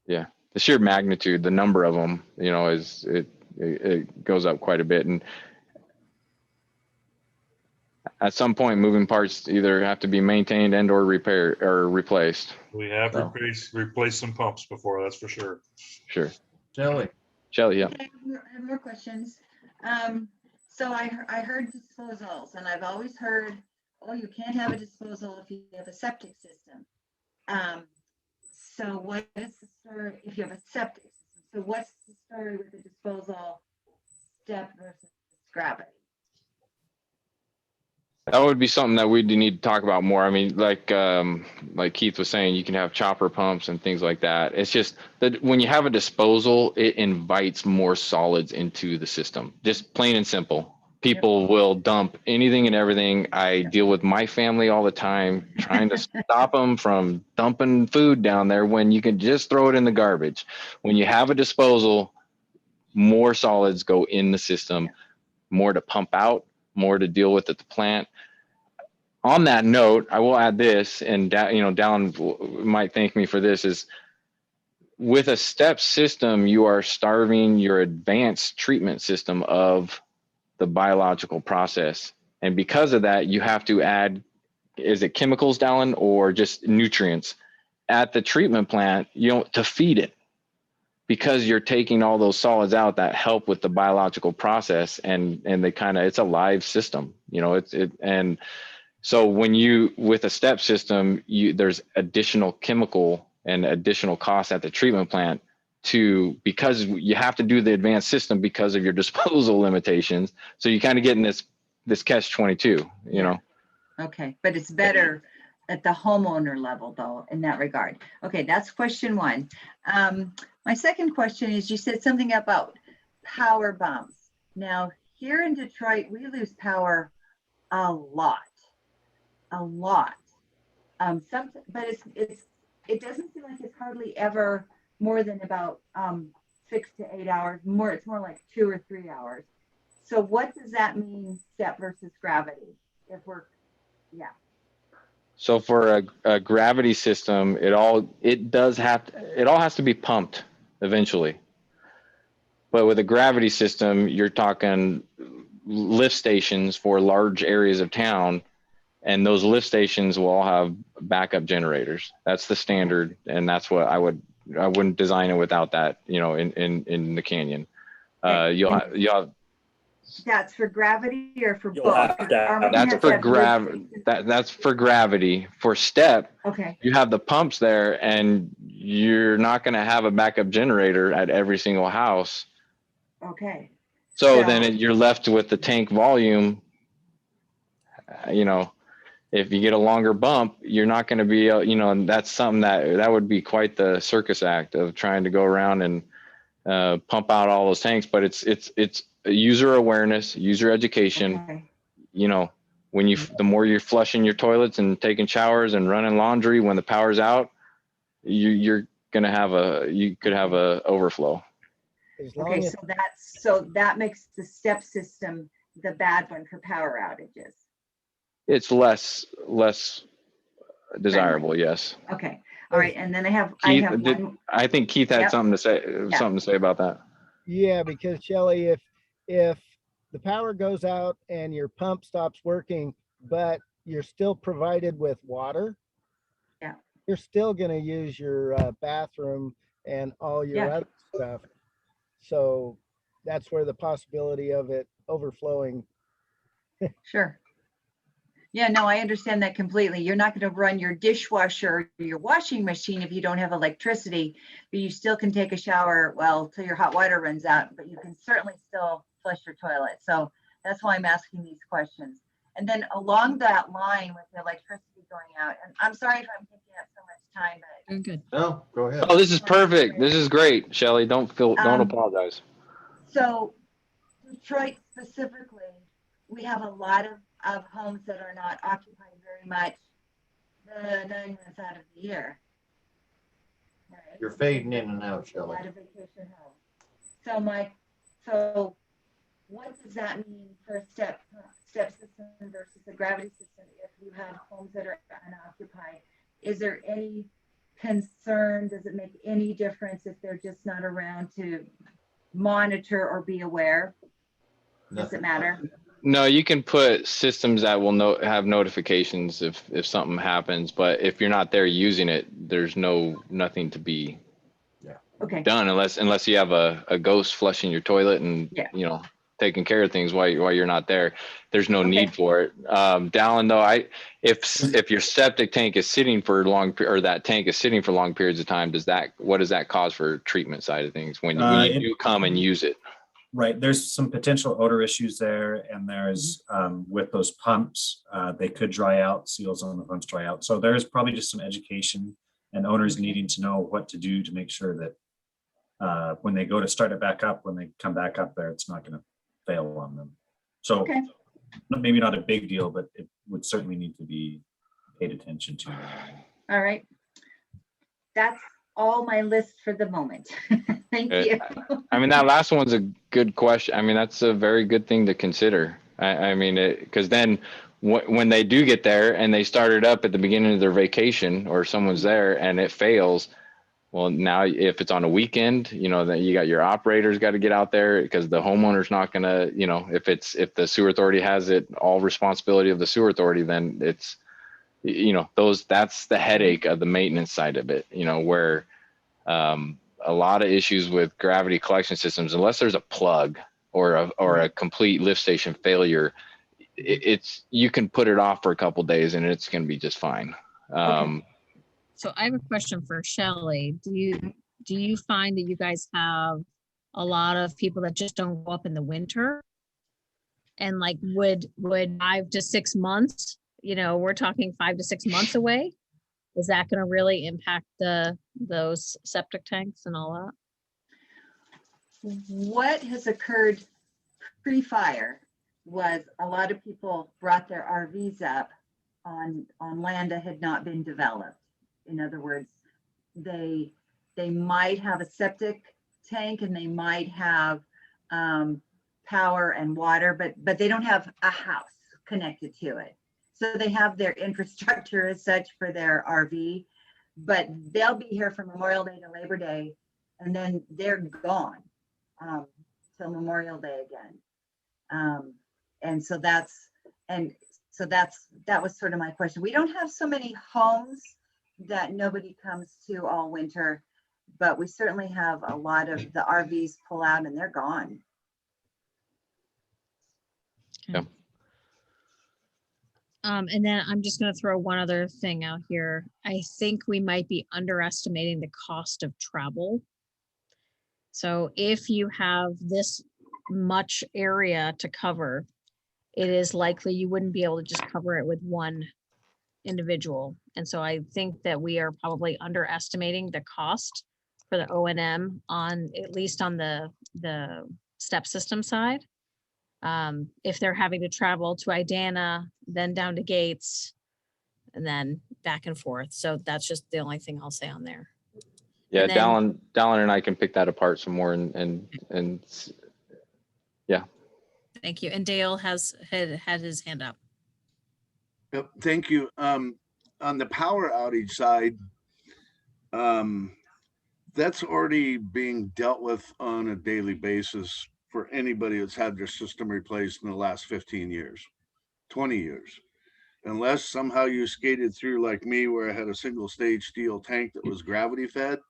Yeah, the sheer magnitude, the number of them, it goes up quite a bit. And at some point, moving parts either have to be maintained and or repaired or replaced. We have replaced some pumps before, that's for sure. Sure. Shelley, yeah. I have more questions. So I heard disposals, and I've always heard, oh, you can't have a disposal if you have a septic system. So what is the story if you have a septic system? So what's the story with the step versus gravity? That would be something that we do need to talk about more. I mean, like Keith was saying, you can have chopper pumps and things like that. It's just that when you have a disposal, it invites more solids into the system. Just plain and simple. People will dump anything and everything. I deal with my family all the time, trying to stop them from dumping food down there when you can just throw it in the garbage. When you have a disposal, more solids go in the system, more to pump out, more to deal with at the plant. On that note, I will add this, and Dallin might thank me for this, is with a step system, you are starving your advanced treatment system of the biological process. And because of that, you have to add, is it chemicals, Dallin, or just nutrients at the treatment plant, to feed it, because you're taking all those solids out that help with the biological process, and they it's a live system, and so when with a step system, there's additional chemical and additional costs at the treatment plant because you have to do the advanced system because of your disposal limitations. So you kind of get in this catch-22, you know? Okay, but it's better at the homeowner level though, in that regard. Okay, that's question one. My second question is, you said something about power bumps. Now here in Detroit, we lose power a lot. But it doesn't seem like it's hardly ever more than about 6 to 8 hours. It's more like 2 or 3 hours. So what does that mean, step versus gravity? So for a gravity system, it all has to be pumped eventually. But with a gravity system, you're talking lift stations for large areas of town. And those lift stations will all have backup generators. That's the standard, and that's what I wouldn't design it without that. In the canyon, you'll have. That's for gravity or for both? That's for gravity. That's for gravity. For step, okay, you have the pumps there, and you're not going to have a backup generator at every single house. Okay. So then you're left with the tank volume. If you get a longer bump, you're not going to be, and that's something that would be quite the circus act of trying to go around and pump out all those tanks. But it's user awareness, user education. Okay. The more you're flushing your toilets and taking showers and running laundry, when the power's out, you're going to you could have a overflow. Okay, so that makes the step system the bad one for power outages. It's less desirable, yes. Okay, all right, and then I think Keith had something to say about that. Yeah, because Shelley, if the power goes out and your pump stops working, but you're still provided with water, you're still going to use your bathroom and all your other stuff. So that's where the possibility of it overflowing. Sure. Yeah, no, I understand that completely. You're not going to run your dishwasher or your washing machine if you don't have electricity, but you still can take a shower, till your hot water runs out, but you can certainly still flush your toilet. So that's why I'm asking these questions. And then along that line with the electricity going out, and I'm sorry if I'm taking up so much time, but You're good. No, go ahead. Oh, this is perfect. This is great, Shelley. Don't apologize. So Detroit specifically, we have a lot of homes that are not occupied very much the 9 months out of the year. Right? You're fading in and out, A Shelley. lot of vacation homes. So what does that mean for a step system versus a gravity system if you have homes that are unoccupied? Is there any concern? Does it make any difference if they're just not around to monitor or be aware? Does it matter? No, you can put systems that will have notifications if something happens, but if you're not there using it, there's nothing to be done unless you have a ghost flushing your toilet and taking care of things while you're not there. There's no need for it. Dallin, though, if your septic tank is sitting for that tank is sitting for long periods of time, what does that cause for treatment side of things when you do come and use it? Right, there's some potential odor issues there, and there's with those pumps, they could dry out, seals on the pumps dry out. So there's probably just some education and owners needing to know what to do to make sure that when they go to start it back up, when they come back up there, it's not going to fail on them. So Okay. maybe not a big deal, but it would certainly need to be paid attention to. All right. That's all my list for the moment. Thank you. I mean, that last one's a good question. I mean, that's a very good thing to consider. I mean, because then when they do get there and they start it up at the beginning of their vacation, or someone's there and it fails, well, now if it's on a weekend, you know, that you got your operators got to get out there, because the homeowner's not going to, you know, if the sewer authority has it, all responsibility of the sewer authority, then it's, you know, that's the headache of the maintenance side of it, you know, where a lot of issues with gravity collection systems, unless there's a plug or a complete lift station failure, you can put it off for a couple days and it's going to be just fine. So I have a question for Shelley. Do you find that you guys have a lot of people that just don't go up in the winter? And like, would 5 to 6 months, you know, we're talking 5 to 6 months away. Is that going to really impact those septic tanks and all that? What has occurred pre-fire was a lot of people brought their RVs up on land that had not been developed. In other words, they might have a septic tank and they might have power and water, but they don't have a house connected to it. So they have their infrastructure as such for their RV, but they'll be here from Memorial Day to Labor Day, and then they're gone till Memorial Day again. That was sort of my question. We don't have so many homes that nobody comes to all winter, but we certainly have a lot of the RVs pull out and they're gone. Yeah. And then I'm just going to throw one other thing out here. I think we might be underestimating the cost of travel. So if you have this much area to cover, it is likely you wouldn't be able to just cover it with one individual. And so I think that we are probably underestimating the cost for the O&M on, at least on the step system side. If they're having to travel to Idanha, then down to Gates, and then back and forth. So that's just the only thing I'll say on there. Yeah, And then- Dallin and I can pick that apart some more and yeah. Thank you. And Dale had his hand up. Yep, thank you. On the power outage side, that's already being dealt with on a daily basis for anybody that's had their system replaced in the last 15 years, 20 years. Unless somehow you skated through like me, where I had a single stage steel tank that was gravity fed,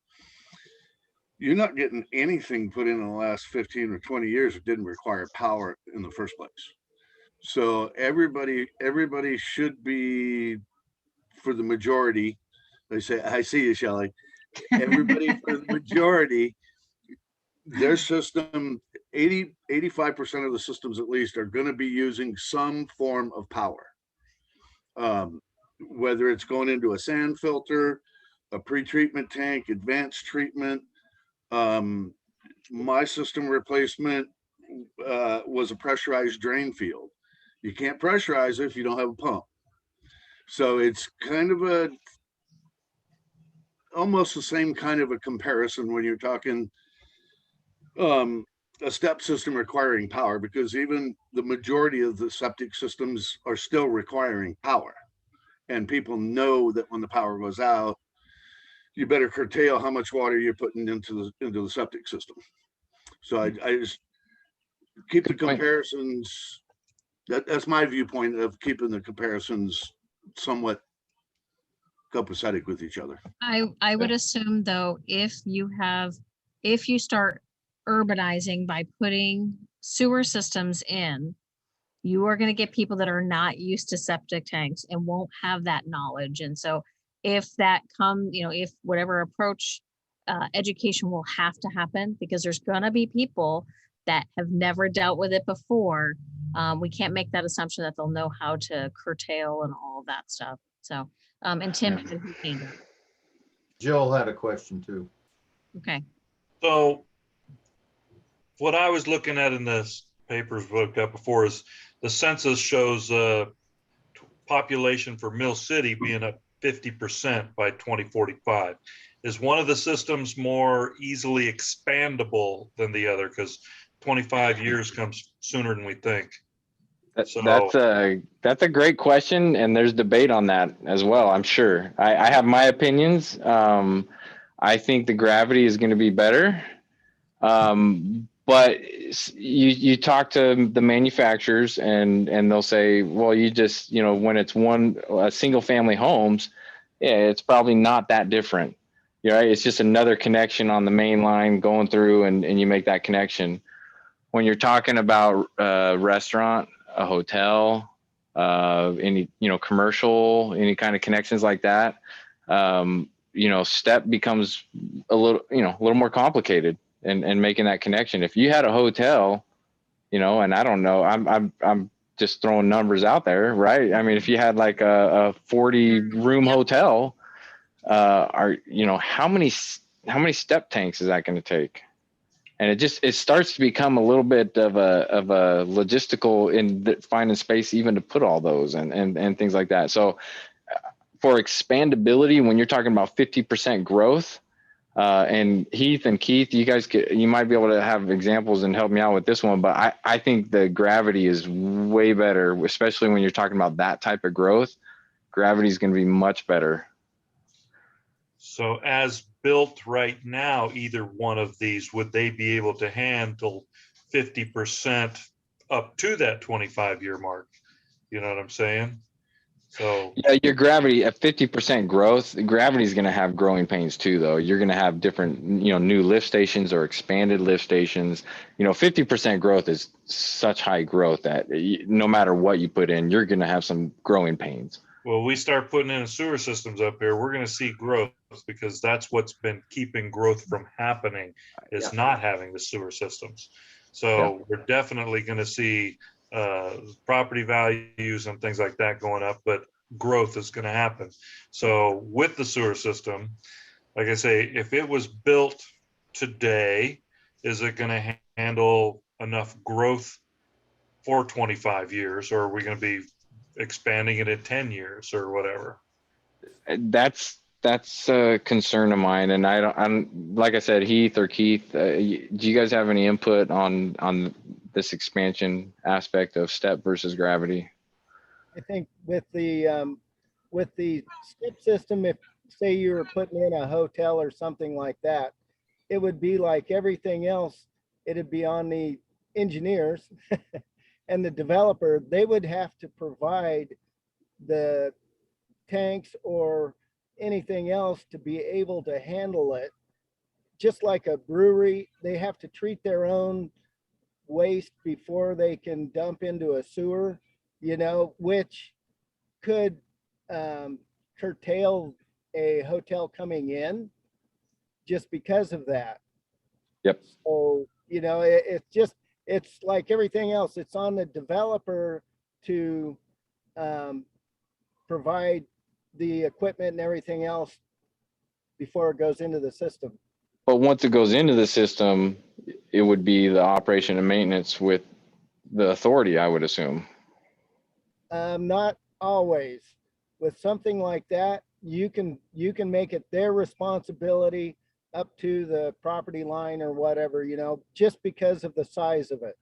you're not getting anything put in the last 15 or 20 years that didn't require power in the first place. So everybody should be, for the majority, I see you, Shelley. Everybody for the majority, their system, 85% of the systems at least are going to be using some form of power. Whether it's going into a sand filter, a pre-treatment tank, advanced treatment. My system replacement was a pressurized drain field. You can't pressurize it if you don't have a pump. So it's kind of almost the same kind of a comparison when you're talking a step system requiring power, because even the majority of the septic systems are still requiring power. And people know that when the power goes out, you better curtail how much water you're putting into the septic system. So I just keep the comparisons. That's my viewpoint of keeping the comparisons somewhat copacetic with each other. I would assume though, if you start urbanizing by putting sewer systems in, you are going to get people that are not used to septic tanks and won't have that knowledge. And so if that if whatever approach, education will have to happen, because there's going to be people that have never dealt with it before, we can't make that assumption that they'll know how to curtail and all of that stuff. So, and Tim had his hand up. Jill had a question too. Okay. So what I was looking at in this papers looked up before is the census shows population for Mill City being up 50% by 2045. Is one of the systems more easily expandable than the other? Because 25 years comes sooner than we think. So That's a great question, and there's debate on that as well. I'm sure. I have my opinions. I think the gravity is going to be better, but you talk to the manufacturers, and they'll say, well, you just when it's a single family homes, yeah, it's probably not that different. Right? It's just another connection on the main line going through, and you make that connection. When you're talking about a restaurant, a hotel, any commercial, any kind of connections like that, step becomes a little more complicated and making that connection. If you had a hotel, and I don't know, I'm just throwing numbers out there, right? I mean, if you had like a 40 room hotel, how many step tanks is that going to take? And it starts to become a little bit of a logistical in finding space even to put all those and things like that. So for expandability, when you're talking about 50% growth, and Heath and Keith, you might be able to have examples and help me out with this one, but I think the gravity is way better, especially when you're talking about that type of growth. Gravity is going to be much better. So as built right now, either one of these, would they be able to handle 50% up to that 25-year mark? You know what I'm saying? So yeah, your gravity at 50% growth, gravity is going to have growing pains too, though. You're going to have different, new lift stations or expanded lift stations. 50% growth is such high growth that no matter what you put in, you're going to have some growing pains. well, we start putting in sewer systems up here, we're going to see growth, because that's what's been keeping growth from happening, is not having the sewer systems. So we're definitely going to see property values and things like that going up, but growth is going to happen. So with the sewer system, like I say, if it was built today, is it going to handle enough growth for 25 years, or are we going to be expanding it in 10 years or whatever? That's a concern of mine, and I'm like I said, Heath or Keith, do you guys have any input on this expansion aspect of step versus gravity? I think with the step system, if say you were putting in a hotel or something like that, it would be like everything else. It'd be on the engineers and the developer. They would have to provide the tanks or anything else to be able to handle it. Just like a brewery, they have to treat their own waste before they can dump into a sewer, which could curtail a hotel coming in just because of that. Yep. So, it's like everything else. It's on the developer to provide the equipment and everything else before it goes into the system. But once it goes into the system, it would be the operation and maintenance with the authority, I would assume. Not always. With something like that, you can make it their responsibility up to the property line or whatever, just because of the size of it.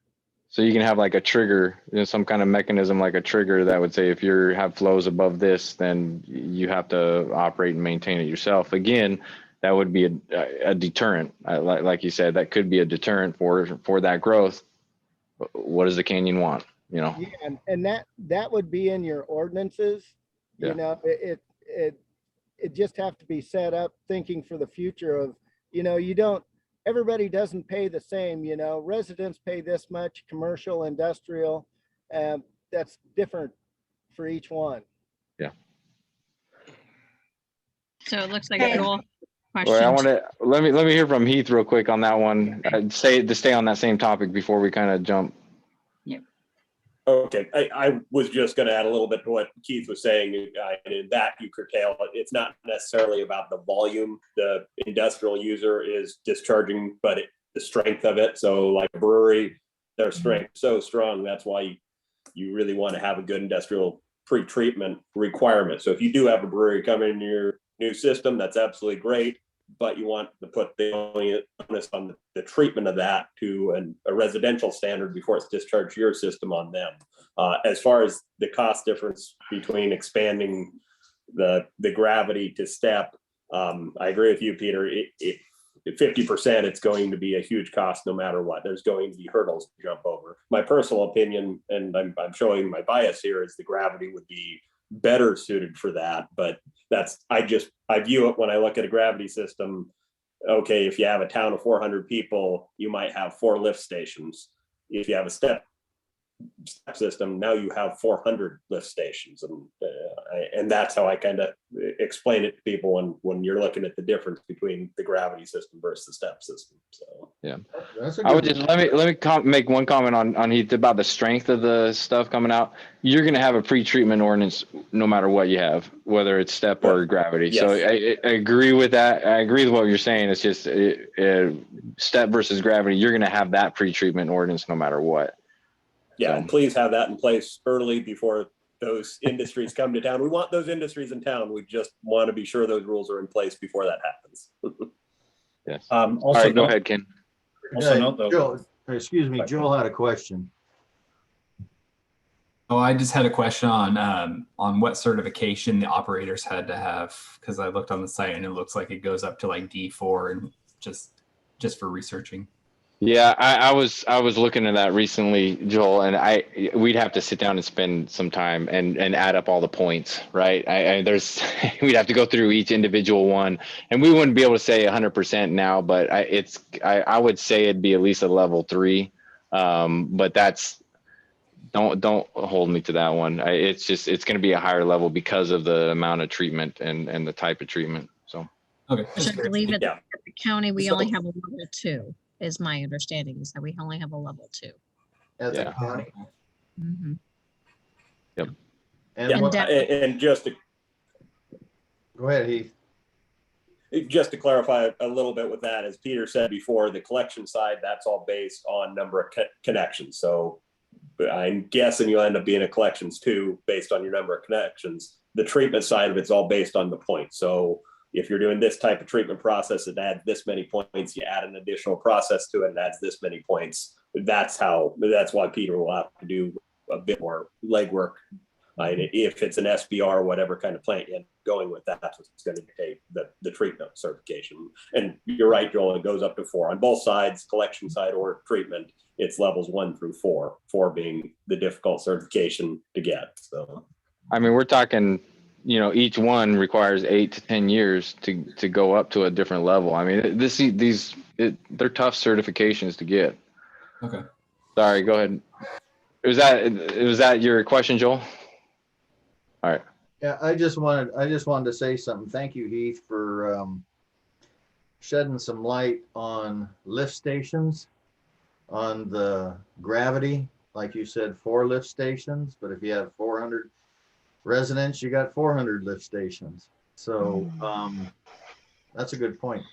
So you can have like a trigger, some kind of mechanism like a trigger that would say if you have flows above this, then you have to operate and maintain it yourself. Again, that would be a deterrent. Like you said, that could be a deterrent for that growth. What does the canyon want? Yeah, and that would be in your ordinances. Yeah. It just have to be set up thinking for the future of, everybody doesn't pay the same, residents pay this much, commercial, industrial, that's different for each one. Yeah. So it looks like Okay. Joel. Well, I question. want to let me hear from Heath real quick on that one. To stay on that same topic before we kind of jump. Okay, I was just going to add a little bit to what Keith was saying. In that you curtail it. It's not necessarily about the volume the industrial user is discharging, but the strength of it. So like a brewery, their strength is so strong. That's why you really want to have a good industrial pre-treatment requirement. So if you do have a brewery come in your new system, that's absolutely great. But you want to put the onus on the treatment of that to a residential standard before it's discharged to your system on them. As far as the cost difference between expanding the gravity to step, I agree with you, Peter. 50%, it's going to be a huge cost no matter what. There's going to be hurdles to jump over. My personal opinion, and I'm showing my bias here, is the gravity would be better suited for that. But I view it when I look at a gravity system. Okay, if you have a town of 400 people, you might have 4 lift stations. If you have a step system, now you have 400 lift stations, and that's how I kind of explain it to people when you're looking at the difference between the gravity system versus the step system. So yeah, That's a I would good just let me make one comment on Heath about the strength of the stuff coming out. You're going to have a pre-treatment ordinance no matter what you have, whether it's step or gravity. Yes. So I agree with that. I agree with what you're saying. It's just step versus gravity. You're going to have that pre-treatment ordinance no matter what. Yeah, and please have that in place early before those industries come to town. We want those industries in town. We just want to be sure those rules are in place before that happens. Yes. Also, All right, go ahead, Ken. Also note though, Joel, excuse me, Joel had a question. Oh, I just had a question on what certification the operators had to have, because I looked on the site and it looks like it goes up to like D4, and just for researching. Yeah, I was looking at that recently, Joel, and we'd have to sit down and spend some time and add up all the points, right? We'd have to go through each individual one, and we wouldn't be able to say 100% now, but I would say it'd be at least a level 3, but don't hold me to that one. It's going to be a higher level because of the amount of treatment and the type of treatment. So Okay. Which I believe at Yeah. the county, we only have a level 2, is my understanding, is that we only have a level 2. At the Yeah. county. Mhm. Yep. And Yeah, what, and just go ahead, Heath. to clarify a little bit with that, as Peter said before, the collection side, that's all based on number of connections. So I'm guessing you'll end up being a collections too, based on your number of connections. The treatment side of it's all based on the points. So if you're doing this type of treatment process, it adds this many points. You add an additional process to it, it adds this many points. That's why Peter will have to do a bit more legwork. If it's an SBR, whatever kind of plant you're going with, that's what's going to take the treatment certification. And you're right, Joel, it goes up to 4 on both sides, collection side or treatment. It's levels 1 through 4, 4 being the difficult certification to get. So, I mean, we're talking, each one requires 8 to 10 years to go up to a different level. I mean, they're tough certifications to get. Okay. Sorry, go ahead. Was that your question, Joel? All right. Yeah, I just wanted to say something. Thank you, Heath, for shedding some light on lift stations, on the gravity. Like you said, 4 lift stations, but if you have 400 residents, you got 400 lift stations. So that's a good point.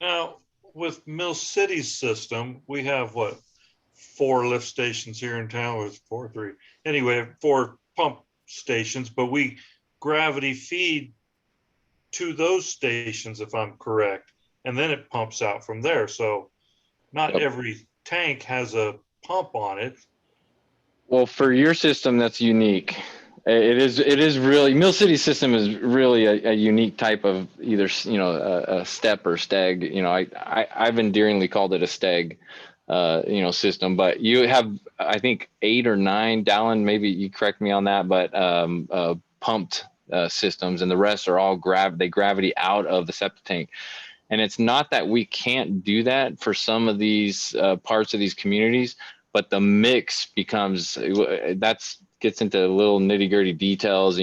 now with Mill City's system, we have what, 4 lift stations here in town, with 4, 3. Anyway, 4 pump stations, but we gravity feed to those stations, if I'm correct, and then it pumps out from there. So not Yep. every tank has a pump on it. Well, for your system, that's unique. It is really, Mill City system is really a unique type of either, a step or steg. I've endearingly called it a steg, system, but you have, I think 8 or 9, Dallin, maybe you correct me on that, but pumped systems, and the rest are all gravity out of the septic tank. And it's not that we can't do that for some of these parts of these communities, but the mix becomes, that's gets into little nitty gritty details,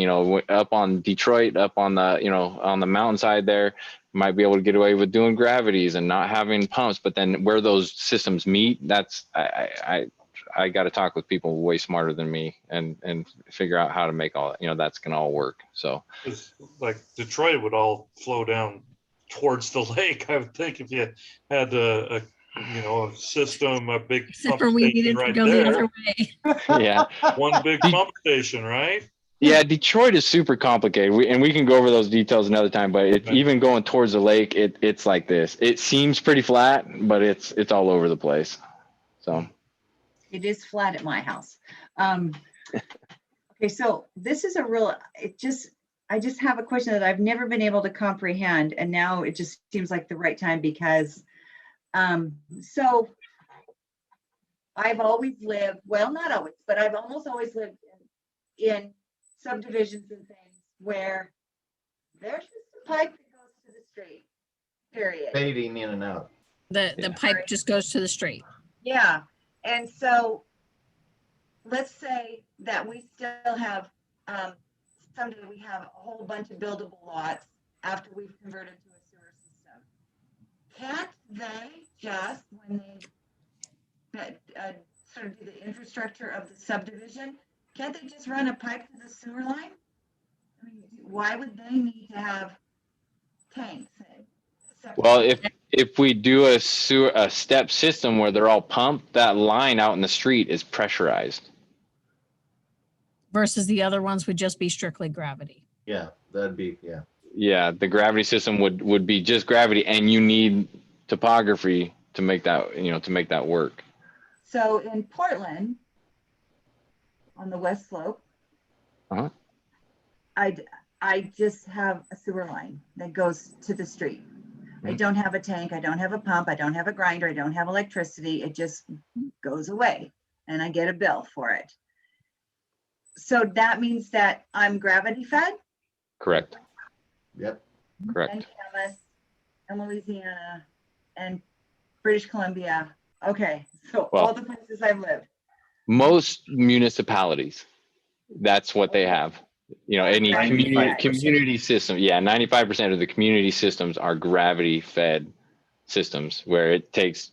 up on Detroit, up on the, on the mountainside there, might be able to get away with doing gravities and not having pumps. But then where those systems meet, that's, I got to talk with people way smarter than me and figure out how to make all, that's going to all work. So It's like Detroit would all flow down towards the lake. I would think if you had a system, a big Except pump for we station needed to right go the there. other way. yeah. One big pump station, right? Yeah, Detroit is super complicated. We can go over those details another time, but Okay. even going towards the lake, it's like this. It seems pretty flat, but it's all over the place. So It is flat at my house. Okay, so this is I just have a question that I've never been able to comprehend, and now it just seems like the right time because, so I've always lived, well, not always, but I've almost always lived in subdivisions and things where there's just a pipe that goes to the street, period. Fading in and out. The pipe just goes to the street. Yeah, and so let's say that we still have, someday we have a whole bunch of buildable lots after we've converted to a sewer system. Can't they just, when they sort of do the infrastructure of the subdivision, can't they just run a pipe to the sewer line? I mean, why would they need to have tanks? well, if we do a step system where they're all pumped, that line out in the street is pressurized. Versus the other ones would just be strictly gravity. Yeah, that'd be, yeah. Yeah, the gravity system would be just gravity, and you need topography to make that, to make that work. So in Portland, on the west slope, Uh-huh. I just have a sewer line that goes to the street. I don't have a tank, I don't have a pump, I don't have a grinder, I don't have electricity. It just goes away and I get a bill for it. So that means that I'm gravity fed? Correct. Yep. Correct. And Kansas and Louisiana and British Columbia. Okay, so Well, all the places I've lived. Most municipalities, that's what they have. Any 95%. community system. Yeah, 95% of the community systems are gravity fed systems where it takes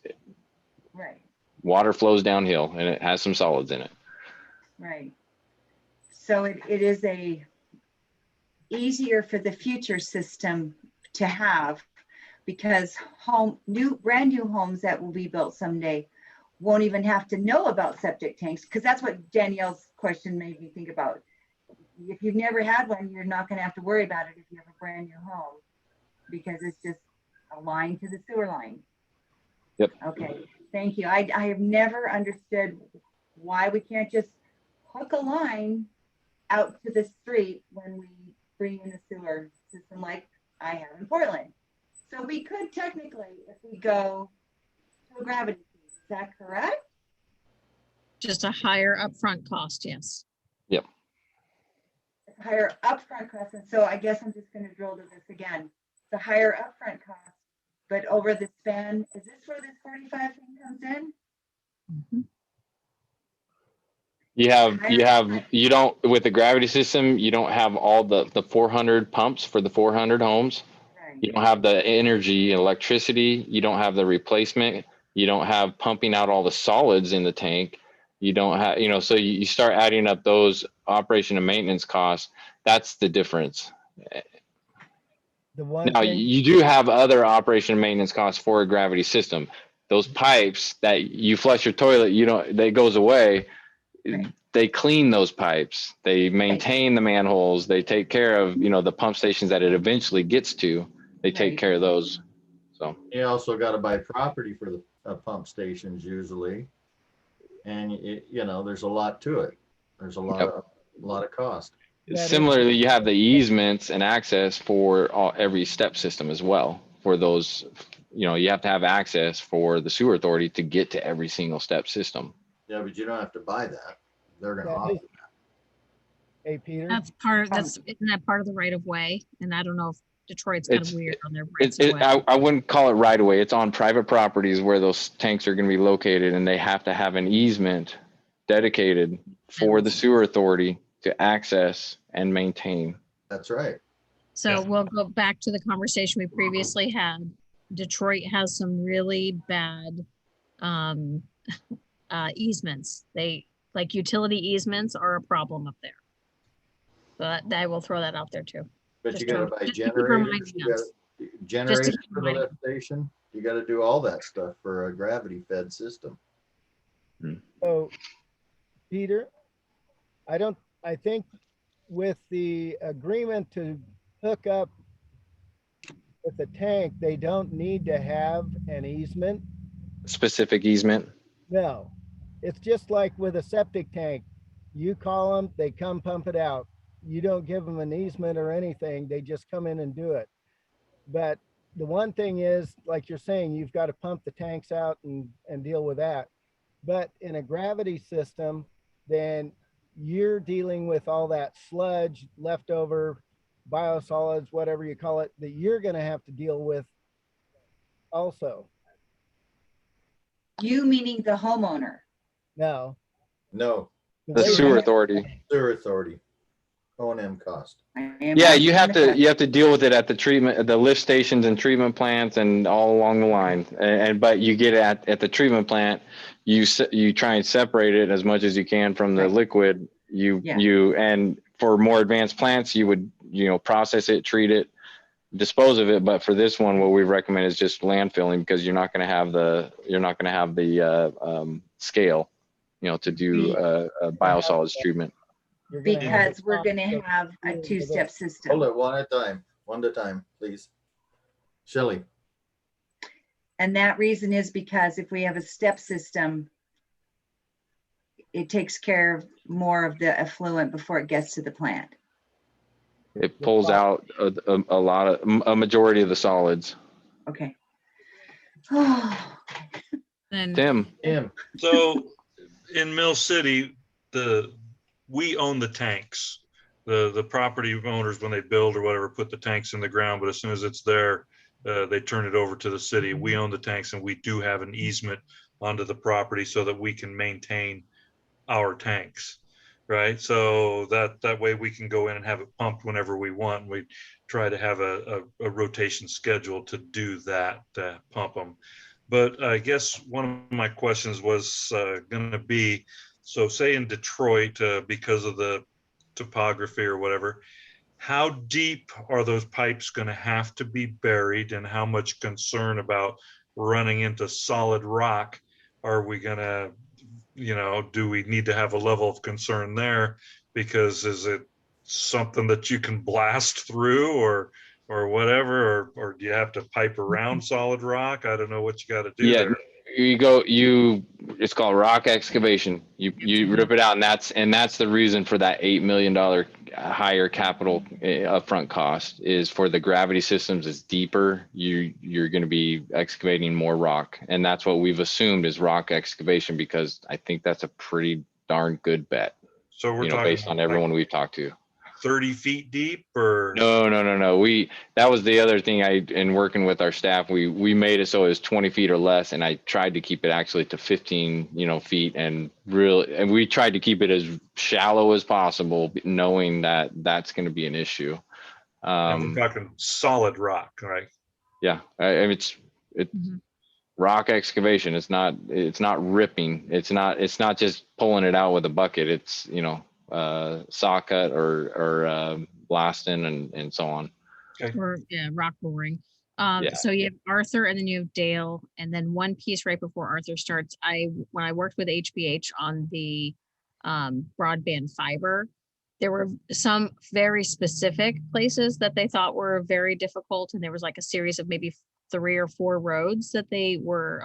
Right, water flows downhill and it has some solids in it. right. So it is easier for the future system to have because brand new homes that will be built someday won't even have to know about septic tanks, because that's what Danielle's question made me think about. If you've never had one, you're not going to have to worry about it if you have a brand new home, because it's just a line to the sewer line. Yep. Okay, thank you. I have never understood why we can't just hook a line out to the street when we bring in the sewer system like I have in Portland. So we could technically, if we go to a gravity feed, is that correct? Just a higher upfront cost, yes. Yep. Higher upfront cost. And so I guess I'm just going to drill to this again. The higher upfront cost, but over the span, is this where this 45 thing comes in? Mhm. You don't, with the gravity system, you don't have all the 400 pumps for the 400 homes. Right. You don't have the energy and electricity. You don't have the replacement. You don't have pumping out all the solids in the tank. You don't have, so you start adding up those operation and maintenance costs. That's the difference. The one Now, thing, you do have other operation and maintenance costs for a gravity system. Those pipes that you flush your toilet, that goes away. Right. They clean those pipes. They maintain the manholes. They take care of, the pump stations that it eventually gets to. They take Right. care of those. So You also got to buy property for the pump stations usually. And there's a lot to it. There's a lot of cost. That is- similarly, you have the easements and access for every step system as well. For those, you have to have access for the sewer authority to get to every single step system. Yeah, but you don't have to buy that. They're going to That offer is- hey, Peter, Isn't that part of the right of way? And I don't know if Detroit's kind of It's- weird on their rights of way. I wouldn't call it right away. It's on private properties where those tanks are going to be located, and they have to have an easement dedicated for the sewer authority to access and maintain. That's right. So we'll go back to the conversation we previously had. Detroit has some really bad easements. Like utility easements are a problem up there. But I will throw that out there too. But Just you gotta to- buy just to keep generators, reminding you us. gotta generators keep for the reminding lift station. You gotta do all that stuff for a gravity fed system. So, Peter, I think with the agreement to hook up with the tank, they don't need to have an easement. Specific easement. No, it's just like with a septic tank. You call them, they come pump it out. You don't give them an easement or anything. They just come in and do it. But the one thing is, like you're saying, you've got to pump the tanks out and deal with that. But in a gravity system, then you're dealing with all that sludge, leftover biosolids, whatever you call it, that you're going to have to deal with also. You meaning the homeowner? No. No, The sewer authority. sewer authority, O&M cost. Yeah, you have to deal with it at the treatment, the lift stations and treatment plants and all along the line. But you get at the treatment plant, you try and separate it as much as you can from the liquid. And for more advanced plants, you would, process it, treat it, dispose of it. But for this one, what we recommend is just landfilling, because you're not going to have the scale, to do a biosolids treatment. Because we're going to have a two-step system. Hold it one at a time, please. Shelley. And that reason is because if we have a step system, it takes care of more of the effluent before it gets to the plant. It pulls out a majority of the solids. Okay. Tim. So in Mill City, we own the tanks. The property owners, when they build or whatever, put the tanks in the ground, but as soon as it's there, they turn it over to the city. We own the tanks, and we do have an easement onto the property so that we can maintain our tanks, right? So that way we can go in and have it pumped whenever we want. We try to have a rotation schedule to do that, to pump them. But I guess one of my questions was going to be, so say in Detroit, because of the topography or whatever, how deep are those pipes going to have to be buried, and how much concern about running into solid rock are we going to, do we need to have a level of concern there? Because is it something that you can blast through or whatever, or do you have to pipe around solid rock? I don't know what you got to do there. It's called rock excavation. You rip it out, and that's the reason for that $8 million higher capital upfront cost, is for the gravity systems is deeper. You're going to be excavating more rock, and that's what we've assumed is rock excavation, because I think that's a pretty darn good bet. So we're talking based on everyone we've talked to. 30 feet deep, or no. That was the other thing. In working with our staff, we made it so it was 20 feet or less, and I tried to keep it actually to 15 feet, and we tried to keep it as shallow as possible, knowing that that's going to be an issue. And we're talking solid rock, right? Yeah, it's rock excavation. It's not ripping. It's not just pulling it out with a bucket. It's saw cut or blasting and so on. Okay. Or rock boring. So you have Arthur, and then you have Dale, and then one piece right before Arthur starts. When I worked with HBH on the broadband fiber, there were some very specific places that they thought were very difficult, and there was like a series of maybe 3 or 4 roads that they were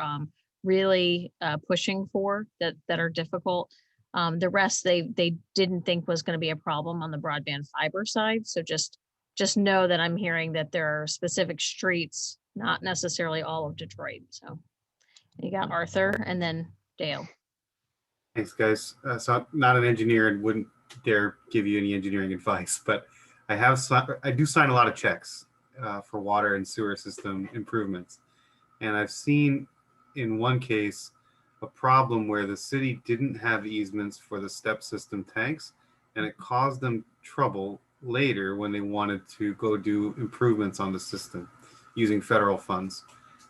really pushing for that are difficult. The rest they didn't think was going to be a problem on the broadband fiber side. So just know that I'm hearing that there are specific streets, not necessarily all of Detroit. So you got Arthur and then Dale. Thanks, guys. So I'm not an engineer and wouldn't dare give you any engineering advice, but I do sign a lot of checks for water and sewer system improvements. And I've seen in one case, a problem where the city didn't have easements for the step system tanks, and it caused them trouble later when they wanted to go do improvements on the system using federal funds.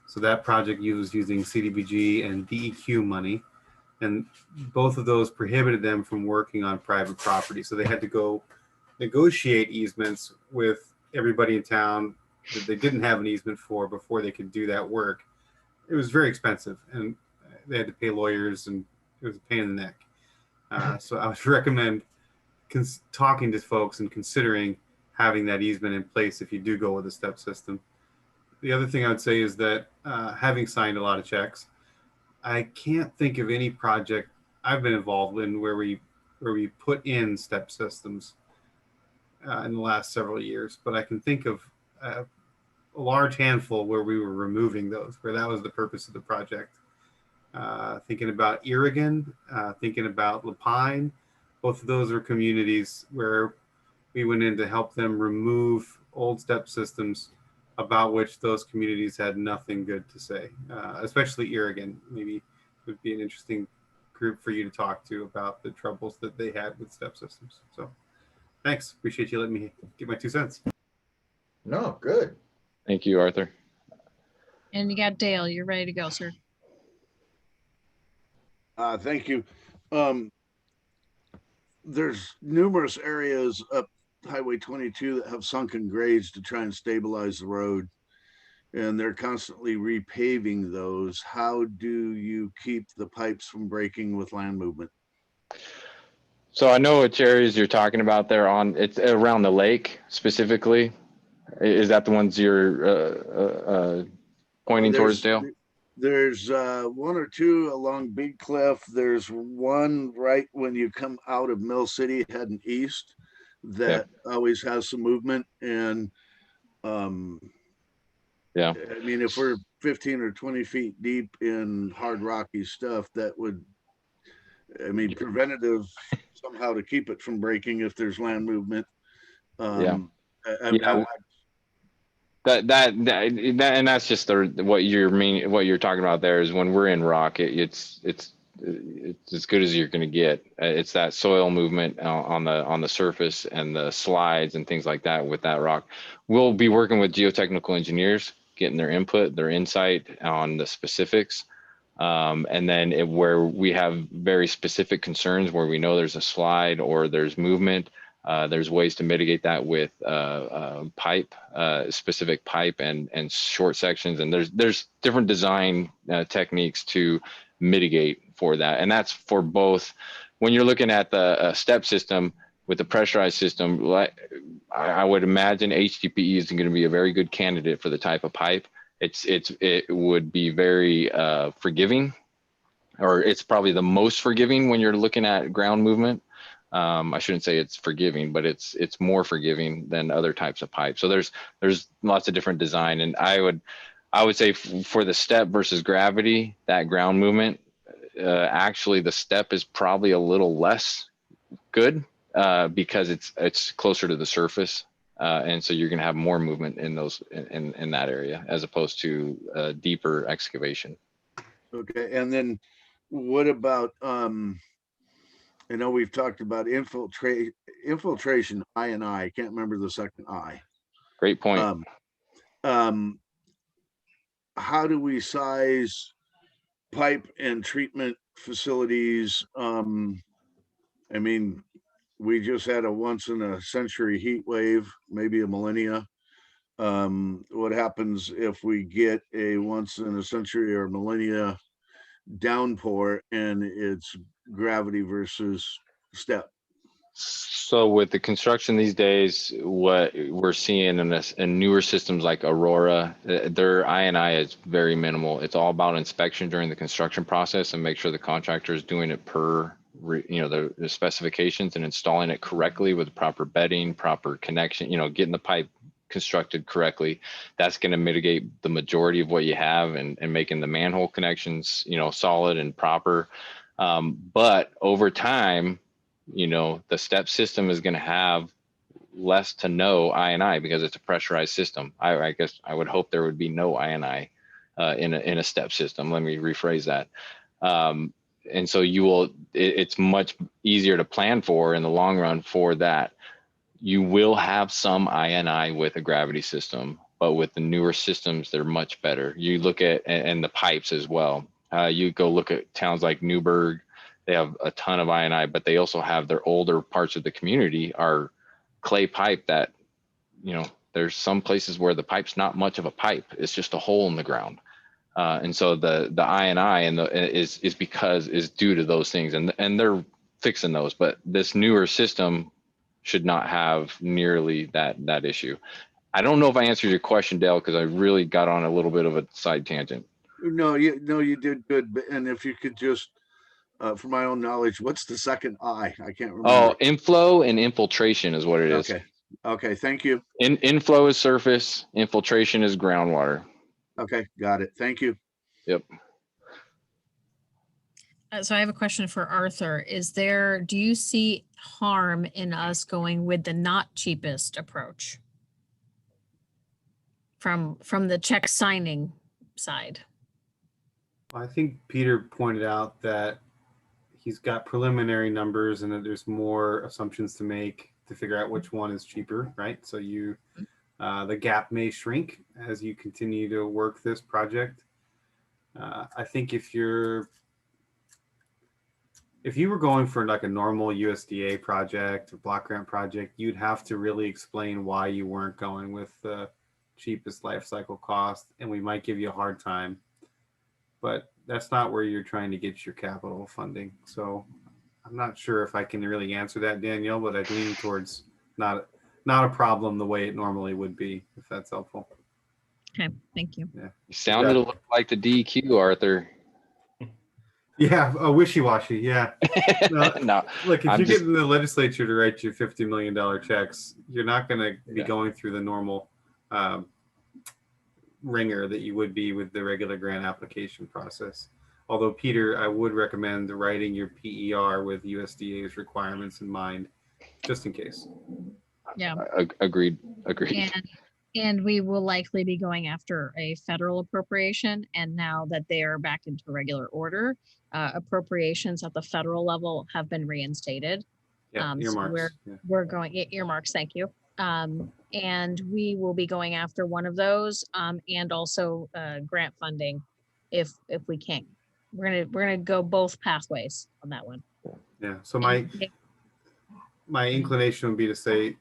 So that project was using CDBG and DEQ money, and both of those prohibited them from working on private property. So they had to go negotiate easements with everybody in town that they didn't have an easement for before they could do that work. It was very expensive, and they had to pay lawyers, and it was a pain in the neck. So I would recommend talking to folks and considering having that easement in place if you do go with a step system. The other thing I would say is that having signed a lot of checks, I can't think of any project I've been involved in where we put in step systems in the last several years, but I can think of a large handful where we were removing those, where that was the purpose of the project. Thinking about Irrigan, thinking about Lapine, both of those are communities where we went in to help them remove old step systems about which those communities had nothing good to say, especially Irrigan. Maybe it would be an interesting group for you to talk to about the troubles that they had with step systems. So thanks. Appreciate you letting me give my 2 cents. No, good. Thank you, Arthur. And you got Dale, you're ready to go, sir. Thank you. There's numerous areas up Highway 22 that have sunken grades to try and stabilize the road, and they're constantly repaving those. How do you keep the pipes from breaking with land movement? So I know which areas you're talking about there it's around the lake specifically. Is that the ones you're pointing towards, Dale? There's 1 or 2 along Big Cliff. There's one right when you come out of Mill City heading east that always has some movement. And I mean, if we're 15 or 20 feet deep in hard rocky stuff, that would, I mean, preventative somehow to keep it from breaking if there's land movement. That and that's just what you're talking about there is when we're in rock, it's as good as you're going to get. It's that soil movement on the surface and the slides and things like that with that rock. We'll be working with geotechnical engineers, getting their input, their insight on the specifics. And then where we have very specific concerns where we know there's a slide or there's movement, there's ways to mitigate that with specific pipe and short sections. And there's different design techniques to mitigate for that. And that's for both. When you're looking at the step system with the pressurized system, I would imagine HDPE is going to be a very good candidate for the type of pipe. It would be very forgiving, or it's probably the most forgiving when you're looking at ground movement. I shouldn't say it's forgiving, but it's more forgiving than other types of pipe. So there's lots of different design, and I would say for the step versus gravity, that ground movement, actually the step is probably a little less good because it's closer to the surface, and so you're going to have more movement in those in that area as opposed to deeper excavation. Okay, and then what about I know we've talked about infiltration, I can't remember the second I. Great point. How do we size pipe and treatment facilities? I mean, we just had a once in a century heat wave, maybe a millennia. What happens if we get a once in a century or millennia downpour and it's gravity versus step? So with the construction these days, what we're seeing in newer systems like Aurora, their I&I is very minimal. It's all about inspection during the construction process and make sure the contractor is doing it per the specifications and installing it correctly with proper bedding, proper connection, getting the pipe constructed correctly. That's going to mitigate the majority of what you have and making the manhole connections, solid and proper. But over time, the step system is going to have less to no I&I because it's a pressurized system. I guess I would hope there would be no I&I in a step system. Let me rephrase that. And so it's much easier to plan for in the long run for that. You will have some INI with a gravity system, but with the newer systems, they're much better. You look at, and the pipes as well. You go look at towns like Newburgh, they have a ton of INI, but they also have their older parts of the community are clay pipe that, there's some places where the pipe's not much of a pipe. It's just a hole in the ground. And so the INI is due to those things, and they're fixing those, but this newer system should not have nearly that issue. I don't know if I answered your question, Dale, because I really got on a little bit of a side tangent. No, you did good. And if you could just, for my own knowledge, what's the second I? I can't remember. Oh, inflow and infiltration is what it is. Okay. Thank you. Inflow is surface, infiltration is groundwater. Okay. Got it. Thank you. Yep. So I have a question for Arthur. Do you see harm in us going with the not cheapest approach from the check signing side? I think Peter pointed out that he's got preliminary numbers and that there's more assumptions to make to figure out which one is cheaper, right? So the gap may shrink as you continue to work this project. I think if you were going for like a normal USDA project or block grant project, you'd have to really explain why you weren't going with the cheapest life cycle cost, and we might give you a hard time. But that's not where you're trying to get your capital funding. So I'm not sure if I can really answer that, Danielle, but I'd lean towards not a problem the way it normally would be, if that's helpful. Okay, thank you. Yeah. You sounded a little like the DEQ, Arthur. Yeah, wishy-washy. Yeah. No, look, if you're getting the legislature to write you $50 million checks, you're not going to be going through the normal ringer that you would be with the regular grant application process. Although, Peter, I would recommend writing your PER with USDA's requirements in mind, just in case. Yeah. Agreed. And we will likely be going after a federal appropriation. And now that they are back into regular order, appropriations at the federal level have been reinstated. Yeah, earmarks. So we're going earmarks. Thank you. And we will be going after one of those, and also grant funding, if we can. We're gonna go both pathways on that one. Yeah. So my inclination would be to say,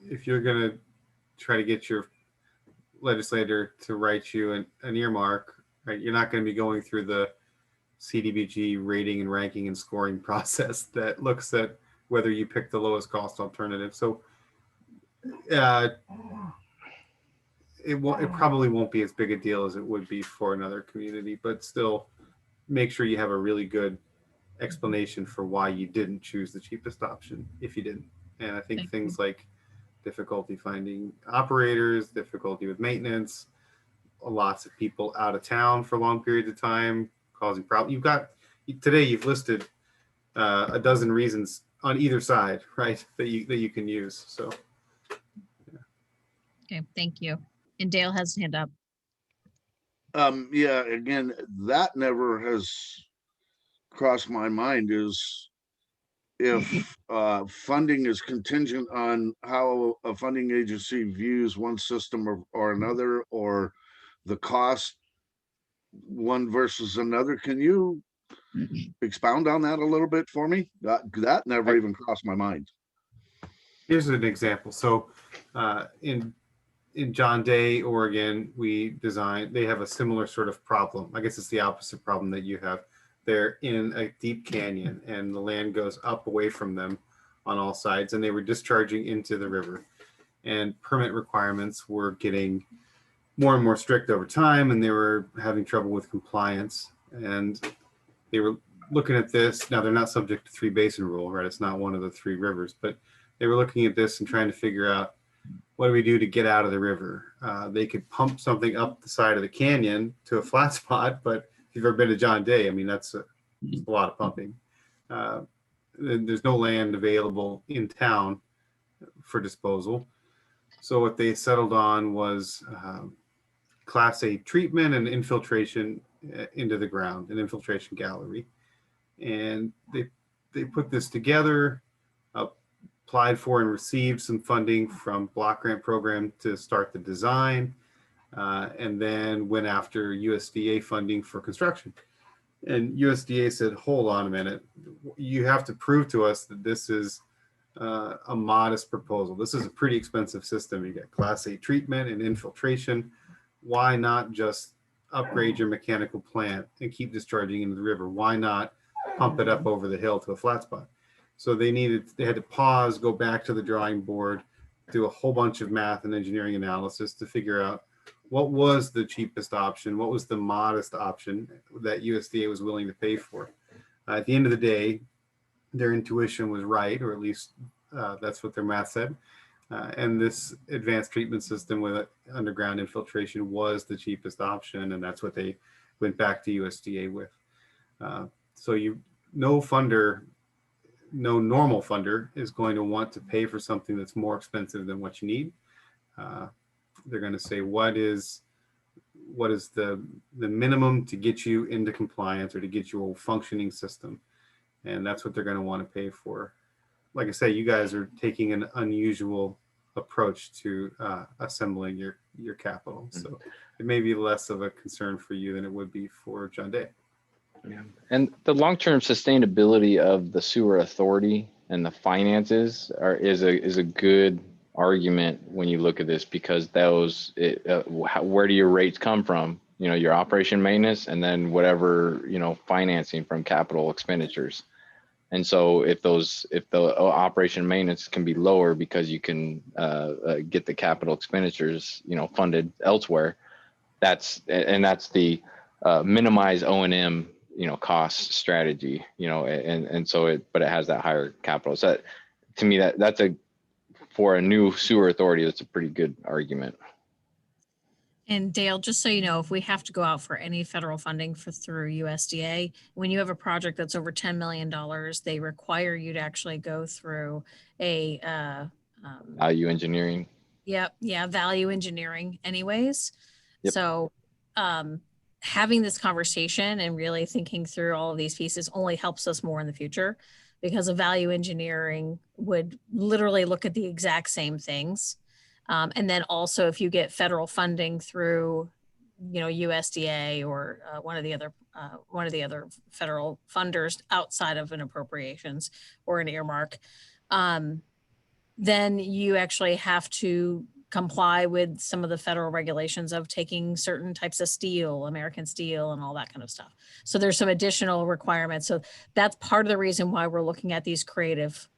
if you're gonna try to get your legislator to write you an earmark, right? You're not going to be going through the CDBG rating and ranking and scoring process that looks at whether you pick the lowest cost alternative. So it probably won't be as big a deal as it would be for another community, but still make sure you have a really good explanation for why you didn't choose the cheapest option if you didn't. And I think things like difficulty finding operators, difficulty with maintenance, lots of people out of town for long periods of time causing problems. You've listed a dozen reasons on either side, right, that you can use. So okay, thank you. And Dale has his hand up. Yeah, again, that never has crossed my mind, is if funding is contingent on how a funding agency views one system or another, or the cost one versus another. Can you expound on that a little bit for me? That never even crossed my mind. Here's an example. So in John Day, Oregon, they have a similar sort of problem. I guess it's the opposite problem that you have. They're in a deep canyon and the land goes up away from them on all sides, and they were discharging into the river, and permit requirements were getting more and more strict over time, and they were having trouble with compliance. And they were looking at this. Now, they're not subject to three basin rule, right? It's not one of the three rivers, but they were looking at this and trying to figure out, what do we do to get out of the river? They could pump something up the side of the canyon to a flat spot, but if you've ever been to John Day, I mean, that's a lot of pumping. There's no land available in town for disposal. So what they settled on was Class A treatment and infiltration into the ground, an infiltration gallery. And they put this together, applied for and received some funding from block grant program to start the design, and then went after USDA funding for construction. And USDA said, hold on a minute, you have to prove to us that this is a modest proposal. This is a pretty expensive system. You get Class A treatment and infiltration. Why not just upgrade your mechanical plant and keep discharging into the river? Why not pump it up over the hill to a flat spot? So they had to pause, go back to the drawing board, do a whole bunch of math and engineering analysis to figure out what was the cheapest option, what was the modest option that USDA was willing to pay for. At the end of the day, their intuition was right, or at least that's what their math said. And this advanced treatment system with underground infiltration was the cheapest option, and that's what they went back to USDA with. So no normal funder is going to want to pay for something that's more expensive than what you need. They're going to say, what is the minimum to get you into compliance or to get your functioning system? And that's what they're going to want to pay for. Like I say, you guys are taking an unusual approach to assembling your capital. So it may be less of a concern for you than it would be for John Day. Yeah. And the long-term sustainability of the sewer authority and the finances is a good argument when you look at this, because where do your rates come from? Your operation maintenance, and then whatever, financing from capital expenditures. And so if the operation maintenance can be lower because you can get the capital expenditures, funded elsewhere, that's the minimize O&M, cost strategy, and so but it has that higher capital. So to me, that's for a new sewer authority, that's a pretty good argument. And Dale, just so you know, if we have to go out for any federal funding through USDA, when you have a project that's over $10 million, they require you to actually go through a Value engineering. Yeah, value engineering anyways. Yep. So having this conversation and really thinking through all of these pieces only helps us more in the future, because a value engineering would literally look at the exact same things. And then also, if you get federal funding through, USDA or one of the other federal funders outside of an appropriations or an earmark, then you actually have to comply with some of the federal regulations of taking certain types of steel, American steel, and all that kind of stuff. So there's some additional requirements. So that's part of the reason why we're looking at these creative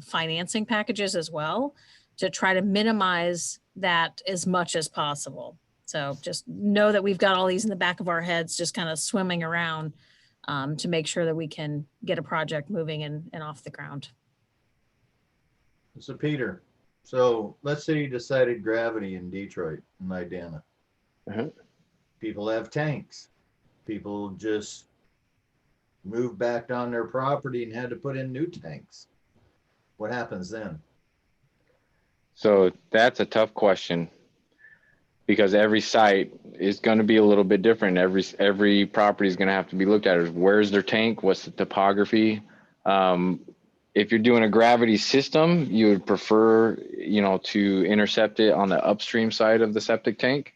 financing packages as well, to try to minimize that as much as possible. So just know that we've got all these in the back of our heads, just kind of swimming around to make sure that we can get a project moving and off the ground. So Peter, let's say you decided gravity in Detroit and Idanha. People have tanks. People just moved back on their property and had to put in new tanks. What happens then? So that's a tough question, because every site is going to be a little bit different. Every property is going to have to be looked at. Where's their tank? What's the topography? If you're doing a gravity system, you would prefer, to intercept it on the upstream side of the septic tank,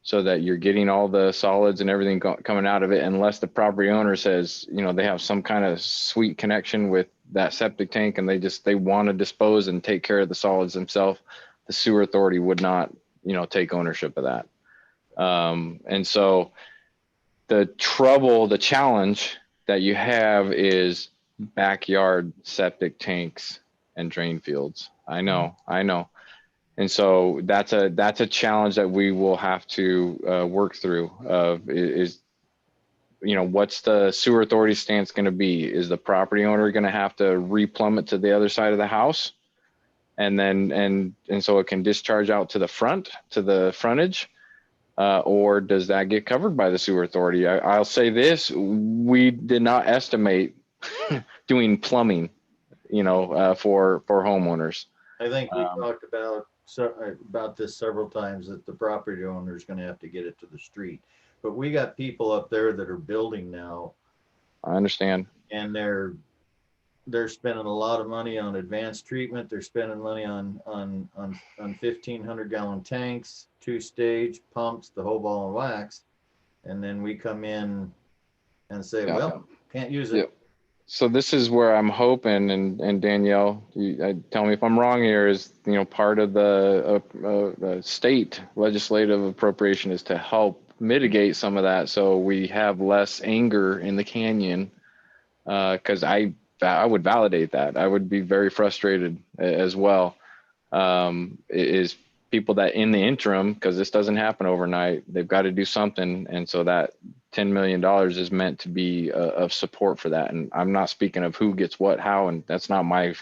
so that you're getting all the solids and everything coming out of it, unless the property owner says, they have some kind of sweet connection with that septic tank and they want to dispose and take care of the solids themselves. The sewer authority would not, take ownership of that. And so the challenge that you have is backyard septic tanks and drain fields. I know. And so that's a challenge that we will have to work through. What's the sewer authority stance going to be? Is the property owner going to have to replumb it to the other side of the house, and so it can discharge out to the frontage, or does that get covered by the sewer authority? I'll say this: we did not estimate doing plumbing, for homeowners. I think we talked about this several times, that the property owner is going to have to get it to the street. but we got people up there that are building now, I understand. and they're spending a lot of money on advanced treatment. They're spending money on 1,500-gallon tanks, 2-stage pumps, the whole ball of wax. And then we come in and say, Yeah. well, can't use it. Yeah. So this is where I'm hoping, and Danielle, tell me if I'm wrong here, is, you know, part of the state legislative appropriation is to help mitigate some of that, so we have less anger in the canyon. Because I would validate that. I would be very frustrated as well. Is people that in the interim, because this doesn't happen overnight, they've got to do something, and so that $10 million is meant to be of support for that. And I'm not speaking of who gets what, how, and that's not my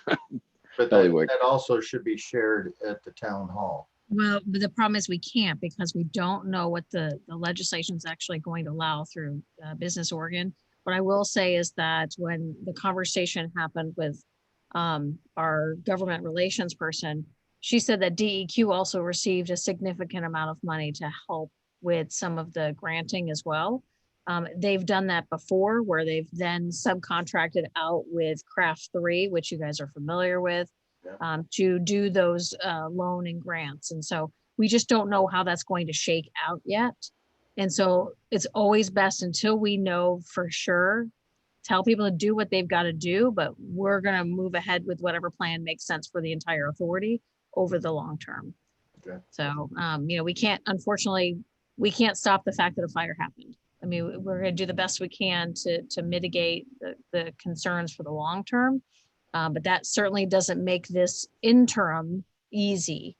But that also should be shared at the town hall. Well, but the problem is we can't, because we don't know what the legislation is actually going to allow through Business Oregon. What I will say is that when the conversation happened with our government relations person, she said that DEQ also received a significant amount of money to help with some of the granting as well. They've done that before, where they've then subcontracted out with Craft 3, which you guys are familiar with, to do those loan and grants. And so we just don't know how that's going to shake out yet. And so it's always best, until we know for sure, tell people to do what they've got to do, but we're going to move ahead with whatever plan makes sense for the entire authority over the long term. Okay. So, you know, we can't, unfortunately, we can't stop the fact that a fire happened. I mean, we're going to do the best we can to mitigate the concerns for the long term. But that certainly doesn't make this interim easy.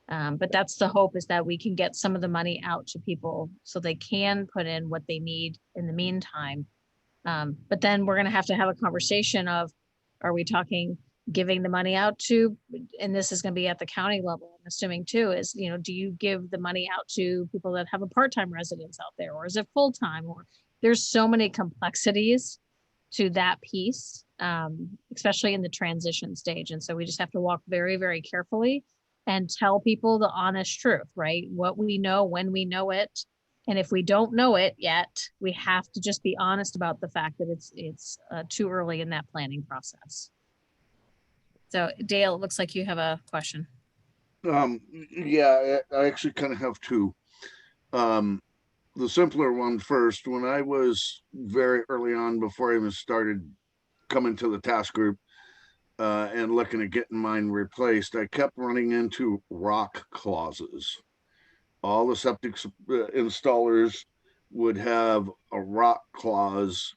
But that's the hope, is that we can get some of the money out to people so they can put in what they need in the meantime. But then we're going to have a conversation of, are we talking giving the money out to, and this is going to be at the county level, I'm assuming too, is, you know, do you give the money out to people that have a part-time residence out there, or is it full-time? Or there's so many complexities to that piece, especially in the transition stage. And so we just have to walk very, very carefully and tell people the honest truth, right? What we know, when we know it. And if we don't know it yet, we have to just be honest about the fact that it's too early in that planning process. So Dale, it looks like you have a question. Yeah, I actually kind of have two. The simpler one first. When I was very early on, before I even started coming to the task group and looking at getting mine replaced, I kept running into rock clauses. All the septic installers would have a rock clause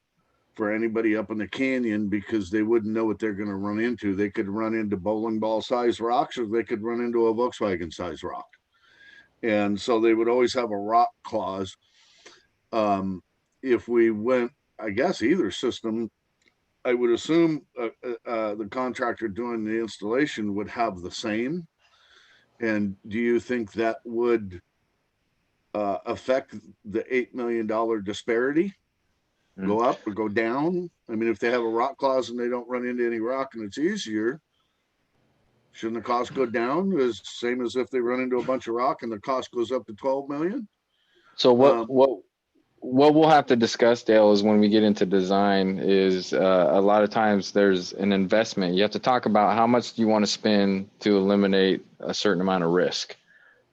for anybody up in the canyon, because they wouldn't know what they're going to run into. They could run into bowling ball sized rocks, or they could run into a Volkswagen sized rock. And so they would always have a rock clause. If we went, I guess, either system, I would assume the contractor doing the installation would have the same. And do you think that would affect the $8 million disparity? Go up or go down? I mean, if they have a rock clause and they don't run into any rock and it's easier, shouldn't the cost go down? As same as if they run into a bunch of rock and the cost goes up to 12 million? So what we'll have to discuss, Dale, is when we get into design, is a lot of times there's an investment. You have to talk about how much do you want to spend to eliminate a certain amount of risk.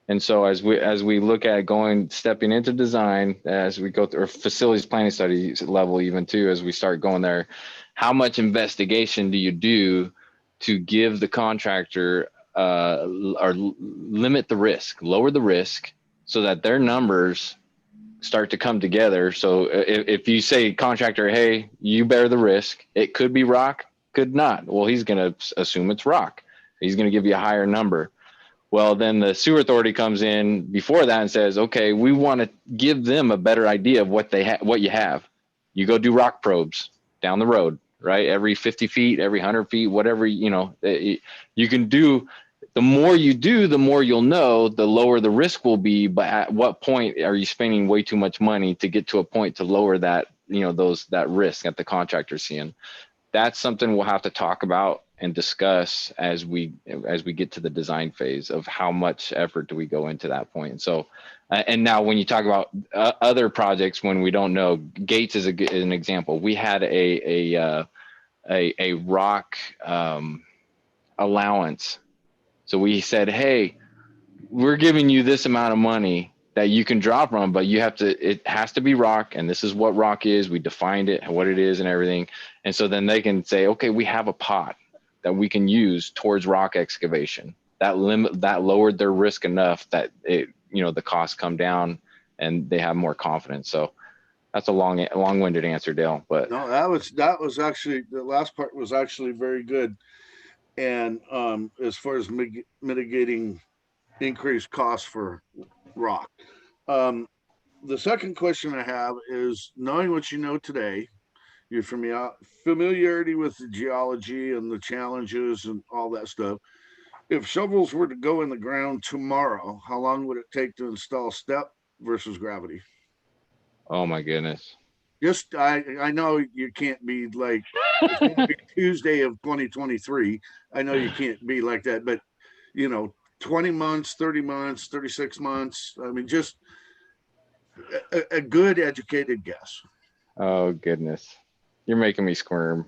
And so as we look at stepping into design, as we go through, or facilities planning studies level even too, as we start going there, how much investigation do you do to give the contractor or limit the risk, lower the risk, so that their numbers start to come together? So if you say contractor, hey, you bear the risk, it could be rock, could not. Well, he's going to assume it's rock. He's going to give you a higher number. Well, then the sewer authority comes in before that and says, okay, we want to give them a better idea of what you have. You go do rock probes down the road, right? Every 50 feet, every 100 feet, whatever, you can do. The more you do, the more you'll know, the lower the risk will be. But at what point are you spending way too much money to get to a point to lower that, that risk that the contractor's seeing? That's something we'll have to talk about and discuss as we get to the design phase of how much effort do we go into that point. So And now when you talk about other projects, when we don't know, Gates is an example. We had a rock allowance. So we said, hey, we're giving you this amount of money that you can draw from, but it has to be rock. And this is what rock is. We defined it, what it is and everything. And so then they can say, okay, we have a pot that we can use towards rock excavation. That lowered their risk enough that the costs come down and they have more confidence. So that's a long-winded answer, Dale, but No, that was actually, the last part was actually very good. And as far as mitigating increased costs for rock. The second question I have is, knowing what you know today, your familiarity with the geology and the challenges and all that stuff. If shovels were to go in the ground tomorrow, how long would it take to install step versus gravity? oh my goodness. Just, I know you can't be like, it's going to be Tuesday of 2023. I know you can't be like that, but 20 months, 30 months, 36 months. I mean, just a good educated guess. Oh goodness. You're making me squirm.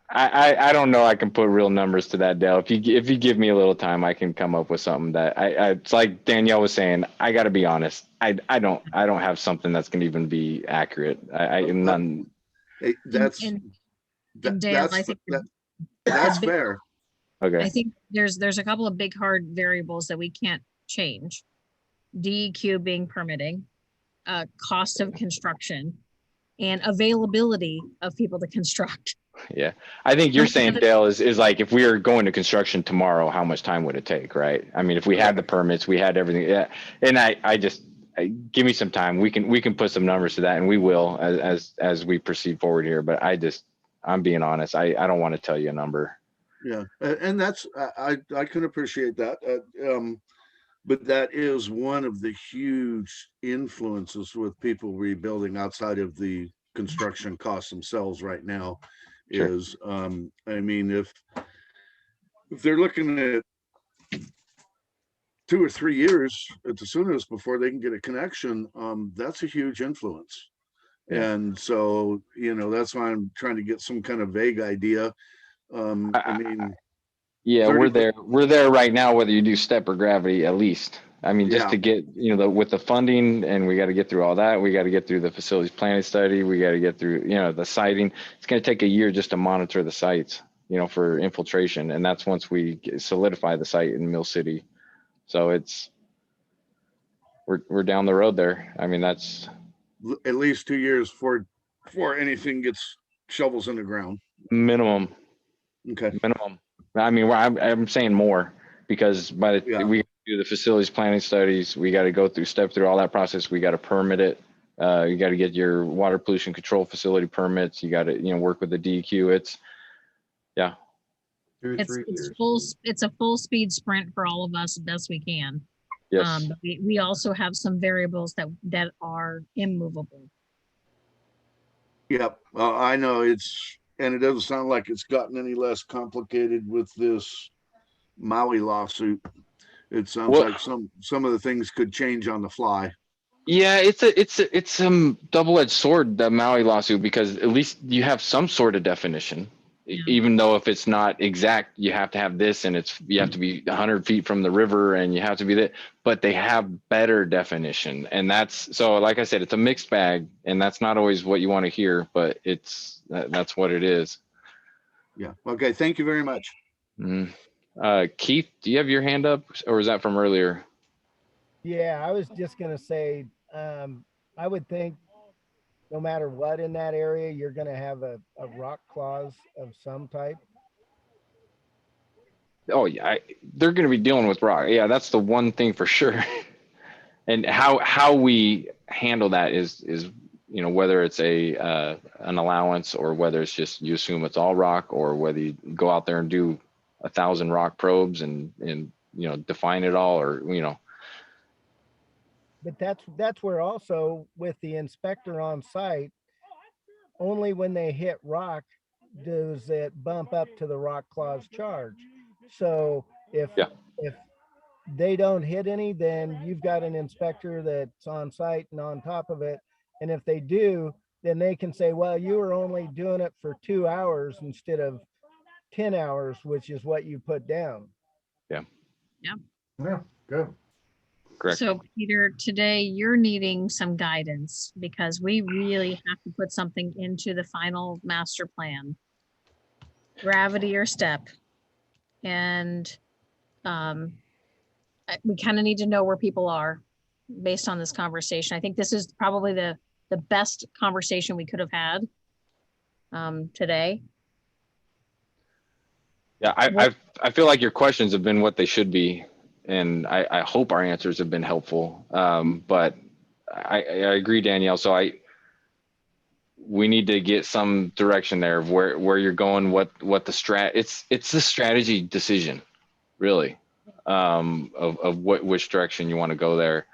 I don't know. I can put real numbers to that, Dale. If you give me a little time, I can come up with something that it's like Danielle was saying. I got to be honest. I don't have something that's going to even be accurate. None. Hey, that's Dale, I think that's fair. Okay. I think there's a couple of big hard variables that we can't change. DEQ being permitting, cost of construction, and availability of people to construct. Yeah, I think you're saying, Dale, is like, if we were going to construction tomorrow, how much time would it take, right? I mean, if we had the permits, we had everything. Yeah, and I just give me some time. We can put some numbers to that, and we will as we proceed forward here. But I'm being honest. I don't want to tell you a number. Yeah, and that's I can appreciate that. But that is one of the huge influences with people rebuilding outside of the construction costs themselves right now. Sure. Is I mean, if they're looking at 2 or 3 years at the soonest before they can get a connection, that's a huge influence. Yeah. And so, that's why I'm trying to get some kind of vague idea. I mean, yeah, 30%. we're there right now, whether you do step or gravity, at least. I mean, just Yeah. to get, with the funding, and we got to get through all that. We got to get through the facilities planning study. We got to get through, the siting. It's going to take a year just to monitor the sites, for infiltration. And that's once we solidify the site in Mill City. So we're down the road there. I mean, that's At least 2 years before anything gets shovels in the ground. minimum. Okay. Minimum. I mean, I'm saying more, because we do the facilities planning studies. We got to step through all that process. We got to permit it. You got to get your water pollution control facility permits. You got to, work with the DEQ. It's 2 or 3 years. It's a full speed sprint for all of us as best we can. yes. We also have some variables that are immovable. Yep. I know and it doesn't sound like it's gotten any less complicated with this Maui lawsuit. It sounds like some of the things could change on the fly. Yeah, it's some double-edged sword, the Maui lawsuit, because at least you have some sort of definition. Yeah. Even though if it's not exact, you have to have this, and you have to be 100 feet from the river, and you have to be that. But they have better definition, and that's so. Like I said, it's a mixed bag, and that's not always what you want to hear, but that's what it is. Yeah. Okay. Thank you very much. Keith, do you have your hand up, or is that from earlier? Yeah, I was just gonna say, I would think no matter what in that area, you're gonna have a rock clause of some type. Oh yeah, they're going to be dealing with rock. Yeah, that's the one thing for sure. And how we handle that is whether it's an allowance, or whether it's just you assume it's all rock, or whether you go out there and do 1,000 rock probes and define it all, or But that's where also with the inspector on site, only when they hit rock does it bump up to the rock clause charge. So if they don't hit any, then you've got an inspector that's on site and on top of it. And if they do, then they can say, well, you were only doing it for 2 hours instead of 10 hours, which is what you put down. Yeah, good. Correct. So Peter, today you're needing some guidance because we really have to put something into the final master plan. Gravity or step. And we kind of need to know where people are based on this conversation. I think this is probably the best conversation we could have had today. Yeah, I feel like your questions have been what they should be, and I hope our answers have been helpful. But I agree, Danielle. So we need to get some direction there of where you're going, what the it's the strategy decision, really, of which direction you want to go there.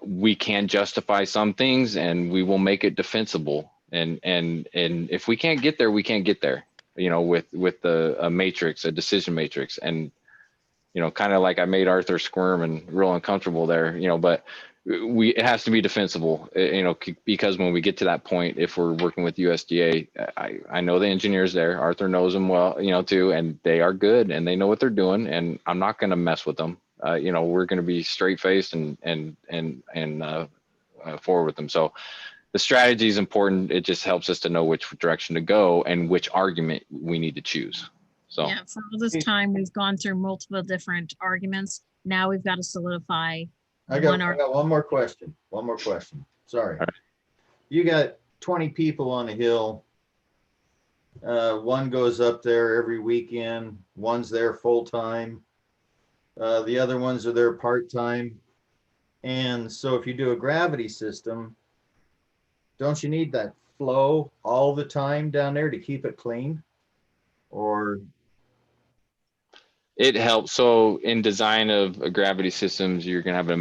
We can justify some things, and we will make it defensible. And if we can't get there, we can't get there. You know, with a matrix, a decision matrix, and you know, kind of like I made Arthur squirm and real uncomfortable there. You know, but it has to be defensible. You know, because when we get to that point, if we're working with USDA, I know the engineers there. Arthur knows them well, you know, too, and they are good and they know what they're doing. And I'm not going to mess with them. You know, we're going to be straight faced and forward with them. So the strategy is important. It just helps us to know which direction to go and which argument we need to choose. So yeah, for all this time, we've gone through multiple different arguments. Now we've got to solidify. I got one more question. One more question. Sorry. Right. You got 20 people on a hill. One goes up there every weekend. One's there full time. The other ones are there part time. And so if you do a gravity system, don't you need that flow all the time down there to keep it clean? Or it helps. So in design of gravity systems, you're going to have a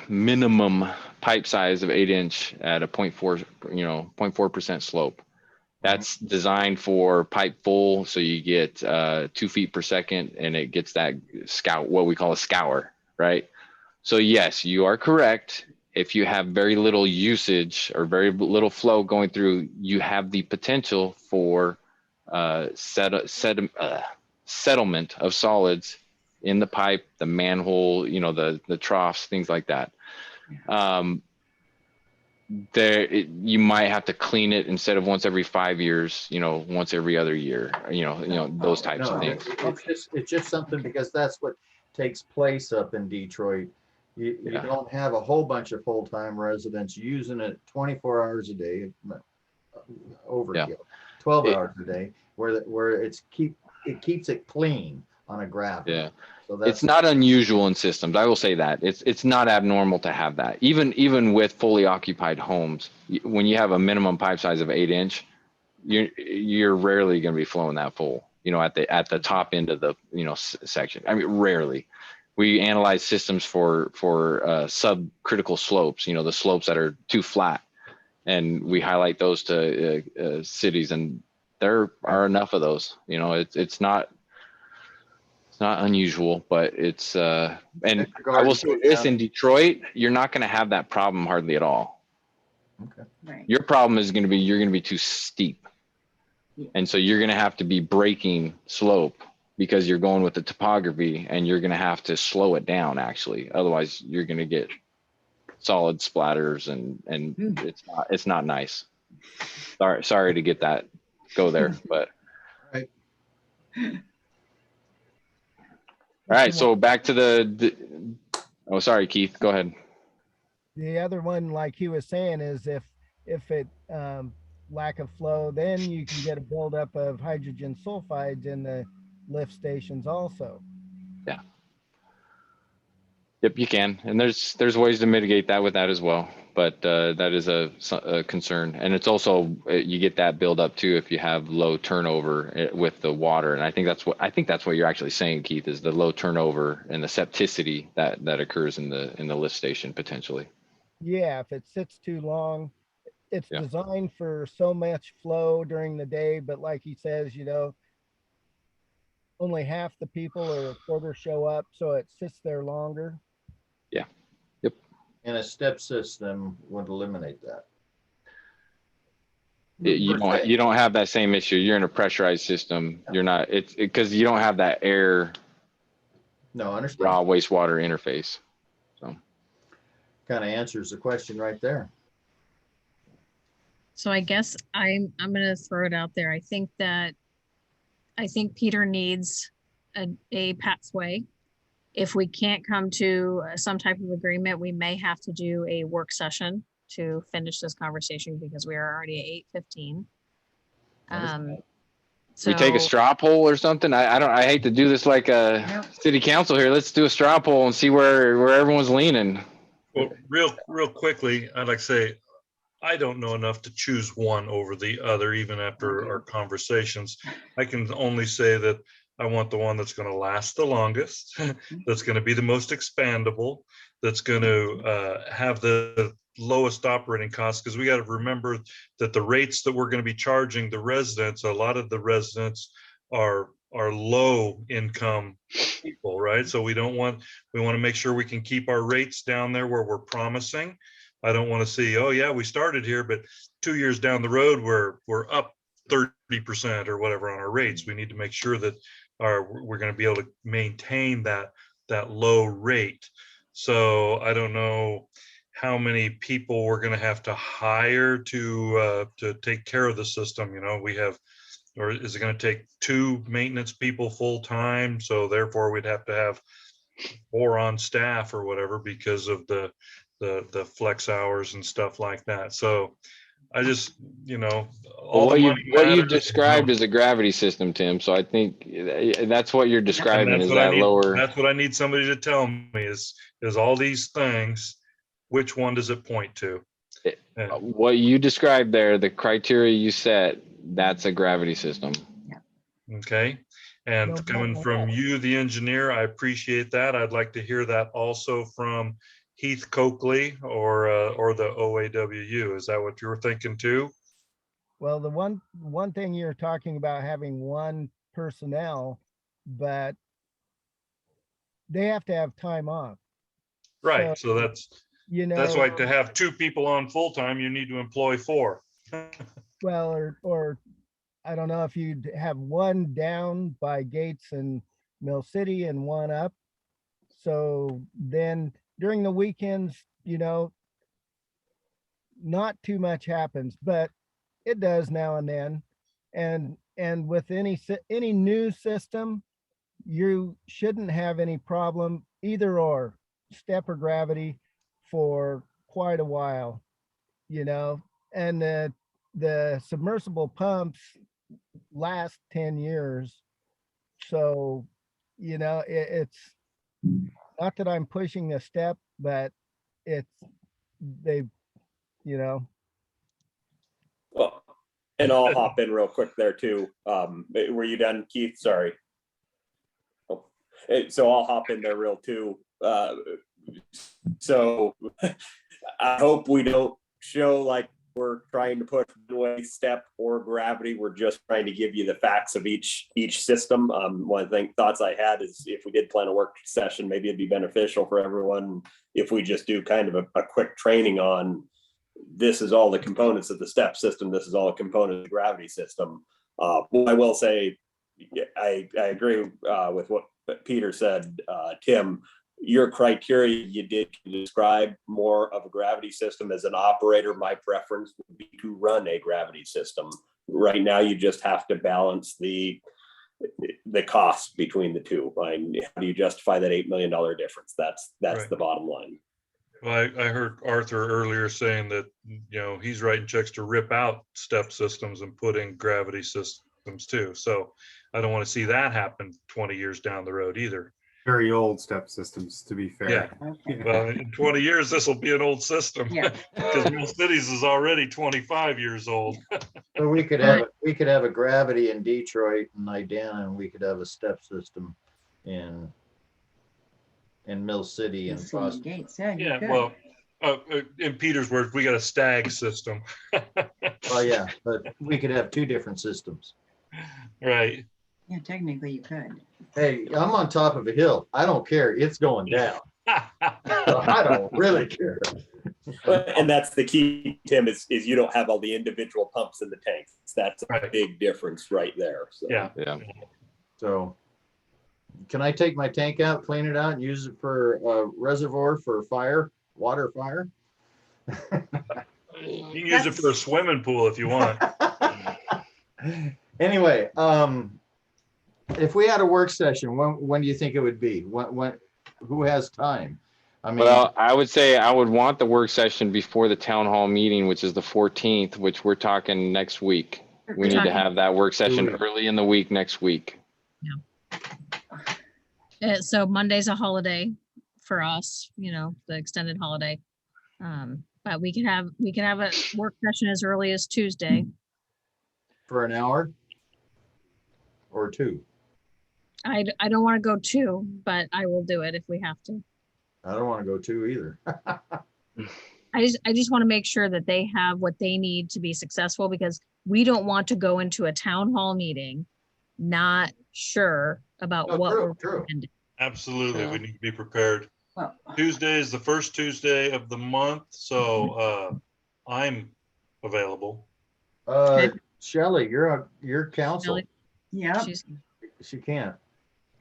minimum pipe size of 8" at a 0.4% slope. That's designed for pipe full, so you get 2 feet per second, and it gets that what we call a scour, right? So yes, you are correct. If you have very little usage or very little flow going through, you have the potential for settlement of solids in the pipe, the manhole, you know, the troughs, things like that. You might have to clean it instead of once every 5 years, you know, once every other year, you know, those types of things. It's just something, because that's what takes place up in Detroit. You don't have a whole bunch of full-time residents using it 24 hours a day, overkill, 12 hours a day, where it keeps it clean on a gravity. Yeah. So it's not unusual in systems. I will say that it's not abnormal to have that. Even with fully occupied homes, when you have a minimum pipe size of 8", you're rarely going to be flowing that full. You know, at the top end of the section. I mean, rarely. We analyze systems for subcritical slopes. You know, the slopes that are too flat, and we highlight those to cities, and there are enough of those. You know, it's not unusual, but it's and I will say this: in Detroit, you're not going to have that problem hardly at all. Okay. Right. Your problem is going to be you're going to be too steep, and so you're going to have to be breaking slope because you're going with the topography, and you're going to have to slow it down. Actually, otherwise you're going to get solid splatters, and it's not nice. Sorry to go there, but. Right. All right, so back to oh, sorry, Keith, go ahead. The other one, like he was saying, is if it lack of flow, then you can get a buildup of hydrogen sulfides in the lift stations also. Yeah. Yep, you can, and there's ways to mitigate that with that as well. But that is a concern, and it's also you get that buildup too if you have low turnover with the water, and I think that's what you're actually saying, Keith, is the low turnover and the septicity that occurs in the lift station potentially. Yeah, if it sits too long, it's designed for so much flow during the day, but like he says, you know, only half the people or a quarter show up, so it sits there longer. And a step system would eliminate that. You don't have that same issue. You're in a pressurized system. You're not, it's because you don't have that air No, I understand. raw wastewater interface. So Kind of answers the question right there. So I guess I'm gonna throw it out there. I think Peter needs a pathway. If we can't come to some type of agreement, we may have to do a work session to finish this conversation because we are already at 8:15. we take a straw poll or something. I hate to do this like a city council here. Let's do a straw poll and see where everyone's leaning. Well, real quickly, I'd like to say, I don't know enough to choose one over the other, even after our conversations. I can only say that I want the one that's going to last the longest, that's going to be the most expandable, that's going to have the lowest operating costs, because we got to remember that the rates that we're going to be charging the residents, a lot of the residents are low income people, right? So we want to make sure we can keep our rates down there where we're promising. I don't want to see, oh yeah, we started here, but 2 years down the road, we're up 30% or whatever on our rates. We need to make sure that we're going to be able to maintain that low rate. So I don't know how many people we're going to have to hire to take care of the system. You know, or is it going to take 2 maintenance people full time? So therefore we'd have to have 4 on staff or whatever because of the flex hours and stuff like that. So I just, What you described is a gravity system, Tim. So I think that's what you're describing is that lower. That's what I need somebody to tell me is all these things, which one does it point to? What you described there, the criteria you set, that's a gravity system. Okay. And coming from you, the engineer, I appreciate that. I'd like to hear that also from Heath Coakley or the OAWU. Is that what you were thinking too? Well, the one thing you're talking about having one personnel, but they have to have time off. Right. So that's like to have 2 people on full time, you need to employ 4. Well, or I don't know if you'd have one down by Gates and Mill City and one up. So then during the weekends, not too much happens, but it does now and then. And with any new system, you shouldn't have any problem either or step or gravity for quite a while, and the submersible pumps last 10 years. So, it's not that I'm pushing a step, but Well, and I'll hop in real quick there too. Were you done, Keith? Sorry. Oh. So I'll hop in there real too. So I hope we don't show like we're trying to push one way step or gravity. We're just trying to give you the facts of each system. One of the thoughts I had is if we did plan a work session, maybe it'd be beneficial for everyone if we just do kind of a quick training on this is all the components of the step system. This is all a component of the gravity system. I will say, I agree with what Peter said, Tim. Your criteria you did describe more of a gravity system as an operator. My preference would be to run a gravity system. Right now, you just have to balance the cost between the two. How do you justify that $8 million difference? That's right. The bottom line. Well, I heard Arthur earlier saying that, he's writing checks to rip out step systems and put in gravity systems too. So I don't want to see that happen 20 years down the road either. Very old step systems, to be fair. Yeah. Okay. Well, in 20 years, this will be an old system because Mill Cities is already 25 years old. So we could have a gravity in Detroit and Idanha, and we could have a step system in Mill City and Boston. Gates. Yeah, well, in Peter's words, we got a stag system. Oh yeah, but we could have 2 different systems. Right. Yeah, technically you could. Hey, I'm on top of a hill. I don't care. It's going down. So I don't really care. And that's the key, Tim, is you don't have all the individual pumps in the tanks. That's a Right. big difference right there. So. Yeah. Yeah. So can I take my tank out, clean it out, and use it for a reservoir for fire, water fire? You can use it for a swimming pool if you want. Anyway, if we had a work session, when do you think it would be? Who has time? I mean, Well, I would say I would want the work session before the town hall meeting, which is the 14th, which we're talking next week. We need to have that work session weeks. early in the week next week. So Monday's a holiday for us, you know, the extended holiday. But we can have a work session as early as Tuesday. for an hour or two. I don't want to go 2, but I will do it if we have to. I don't want to go two either. I just want to make sure that they have what they need to be successful, because we don't want to go into a town hall meeting not sure about No, what true, we're true. recommending. Absolutely. Yeah. We need to be prepared. Well, Tuesday is the first Tuesday of the month, so I'm available. Shelley, you're counsel. Shelley? yeah. She's She can't.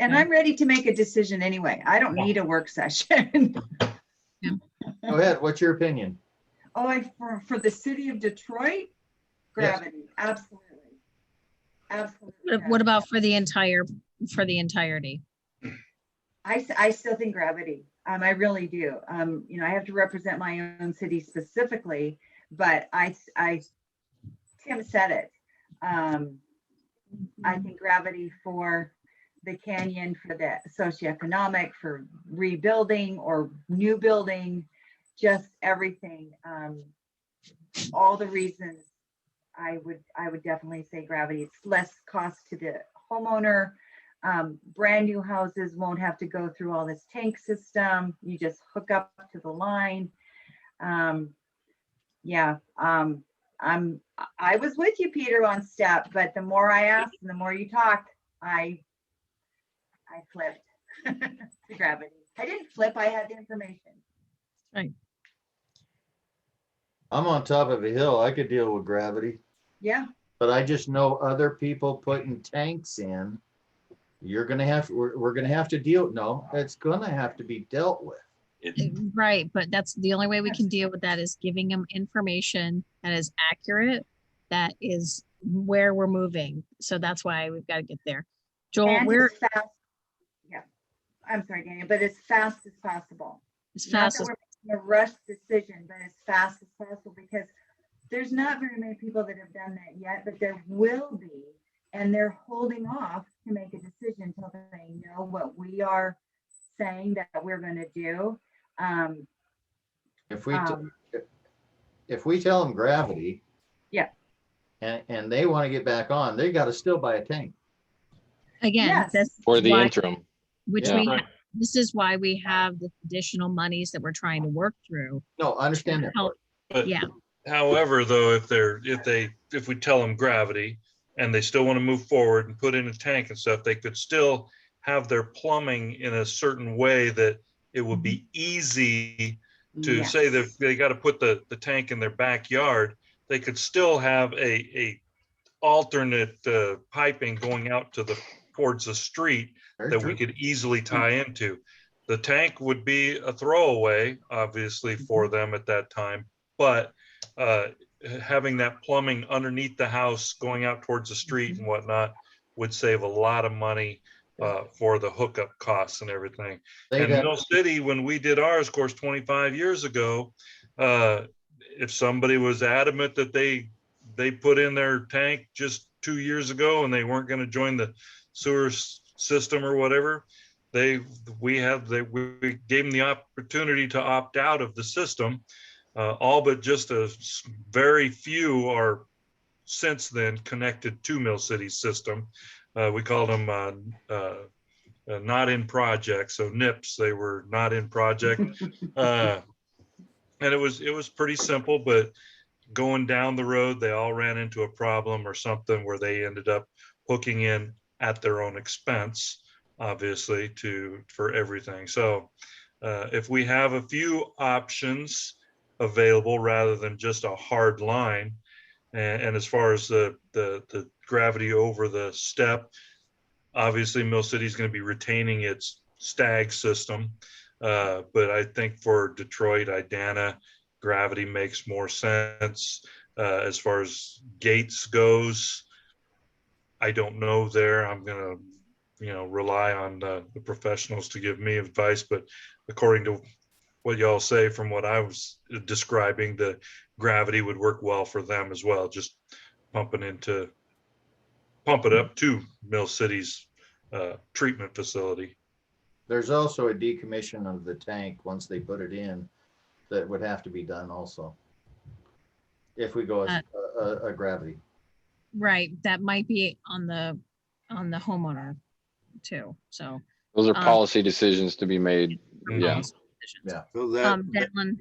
And I'm ready to make a decision anyway. I don't need a work session. Go ahead. What's your opinion? Oh, for the city of Detroit, gravity, absolutely. Absolutely. what about for the entirety? I still think gravity. I really do. You know, I have to represent my own city specifically, but Tim said it. I think gravity for the canyon, for the socioeconomic, for rebuilding or new building, just everything. All the reasons I would definitely say gravity. It's less cost to the homeowner. Brand new houses won't have to go through all this tank system. You just hook up to the line. I was with you, Peter, on step, but the more I asked and the more you talked, I flipped to gravity. I didn't flip, I had the information. Right. I'm on top of a hill. I could deal with gravity, Yeah, but I just know other people putting tanks in. We're gonna have to deal. No, it's gonna have to be dealt with. Right, but that's the only way we can deal with that, is giving them information that is accurate, that is where we're moving. So that's why we've got to get there. Joel, and we're as fast. Yeah, I'm sorry, Daniel, but as fast as possible. as Not fast that as we're making a rush decision, but as fast as possible, because there's not very many people that have done that yet, but there will be, and they're holding off to make a decision until they know what we are saying that we're going to do. If we tell them gravity, Yeah. and they want to get back on, they got to still buy a tank. again, Yes. that's For the why- interim. which Yeah. we Right. this is why we have the additional monies that we're trying to work through. No, I understand that. Help. But Yeah. however, though, if we tell them gravity and they still want to move forward and put in a tank and stuff, they could still have their plumbing in a certain way that it would be easy to Yes. say that they got to put the tank in their backyard. They could still have a alternate piping going out towards the street Very that true. we could easily tie into. The tank would be a throwaway, obviously, for them at that time, but having that plumbing underneath the house going out towards the street and whatnot would save a lot of money for the hookup costs and everything. They'd And have- Mill City, when we did ours, of course, 25 years ago, if somebody was adamant that they put in their tank just 2 years ago and they weren't going to join the sewer system or whatever, we gave them the opportunity to opt out of the system. All but just a very few are since then connected to Mill City's system. We called them not in project, so NIPS. They were not in project, and it was pretty simple. But going down the road, they all ran into a problem or something where they ended up hooking in at their own expense, obviously, for everything. So if we have a few options available rather than just a hard line, and as far as the gravity over the step, obviously Mill City is going to be retaining its stag system, but I think for Detroit, Idanha, gravity makes more sense. As far as gates goes, I don't know there. I'm gonna, rely on the professionals to give me advice, but according to what y'all say, from what I was describing, the gravity would work well for them as well. Just pump it up to Mill City's treatment facility. There's also a decommission of the tank once they put it in that would have to be done also. If we go a gravity. Right, that might be on the homeowner too, so. Those are policy decisions to be made. Yeah. policy decisions. Yeah. So that Dylan,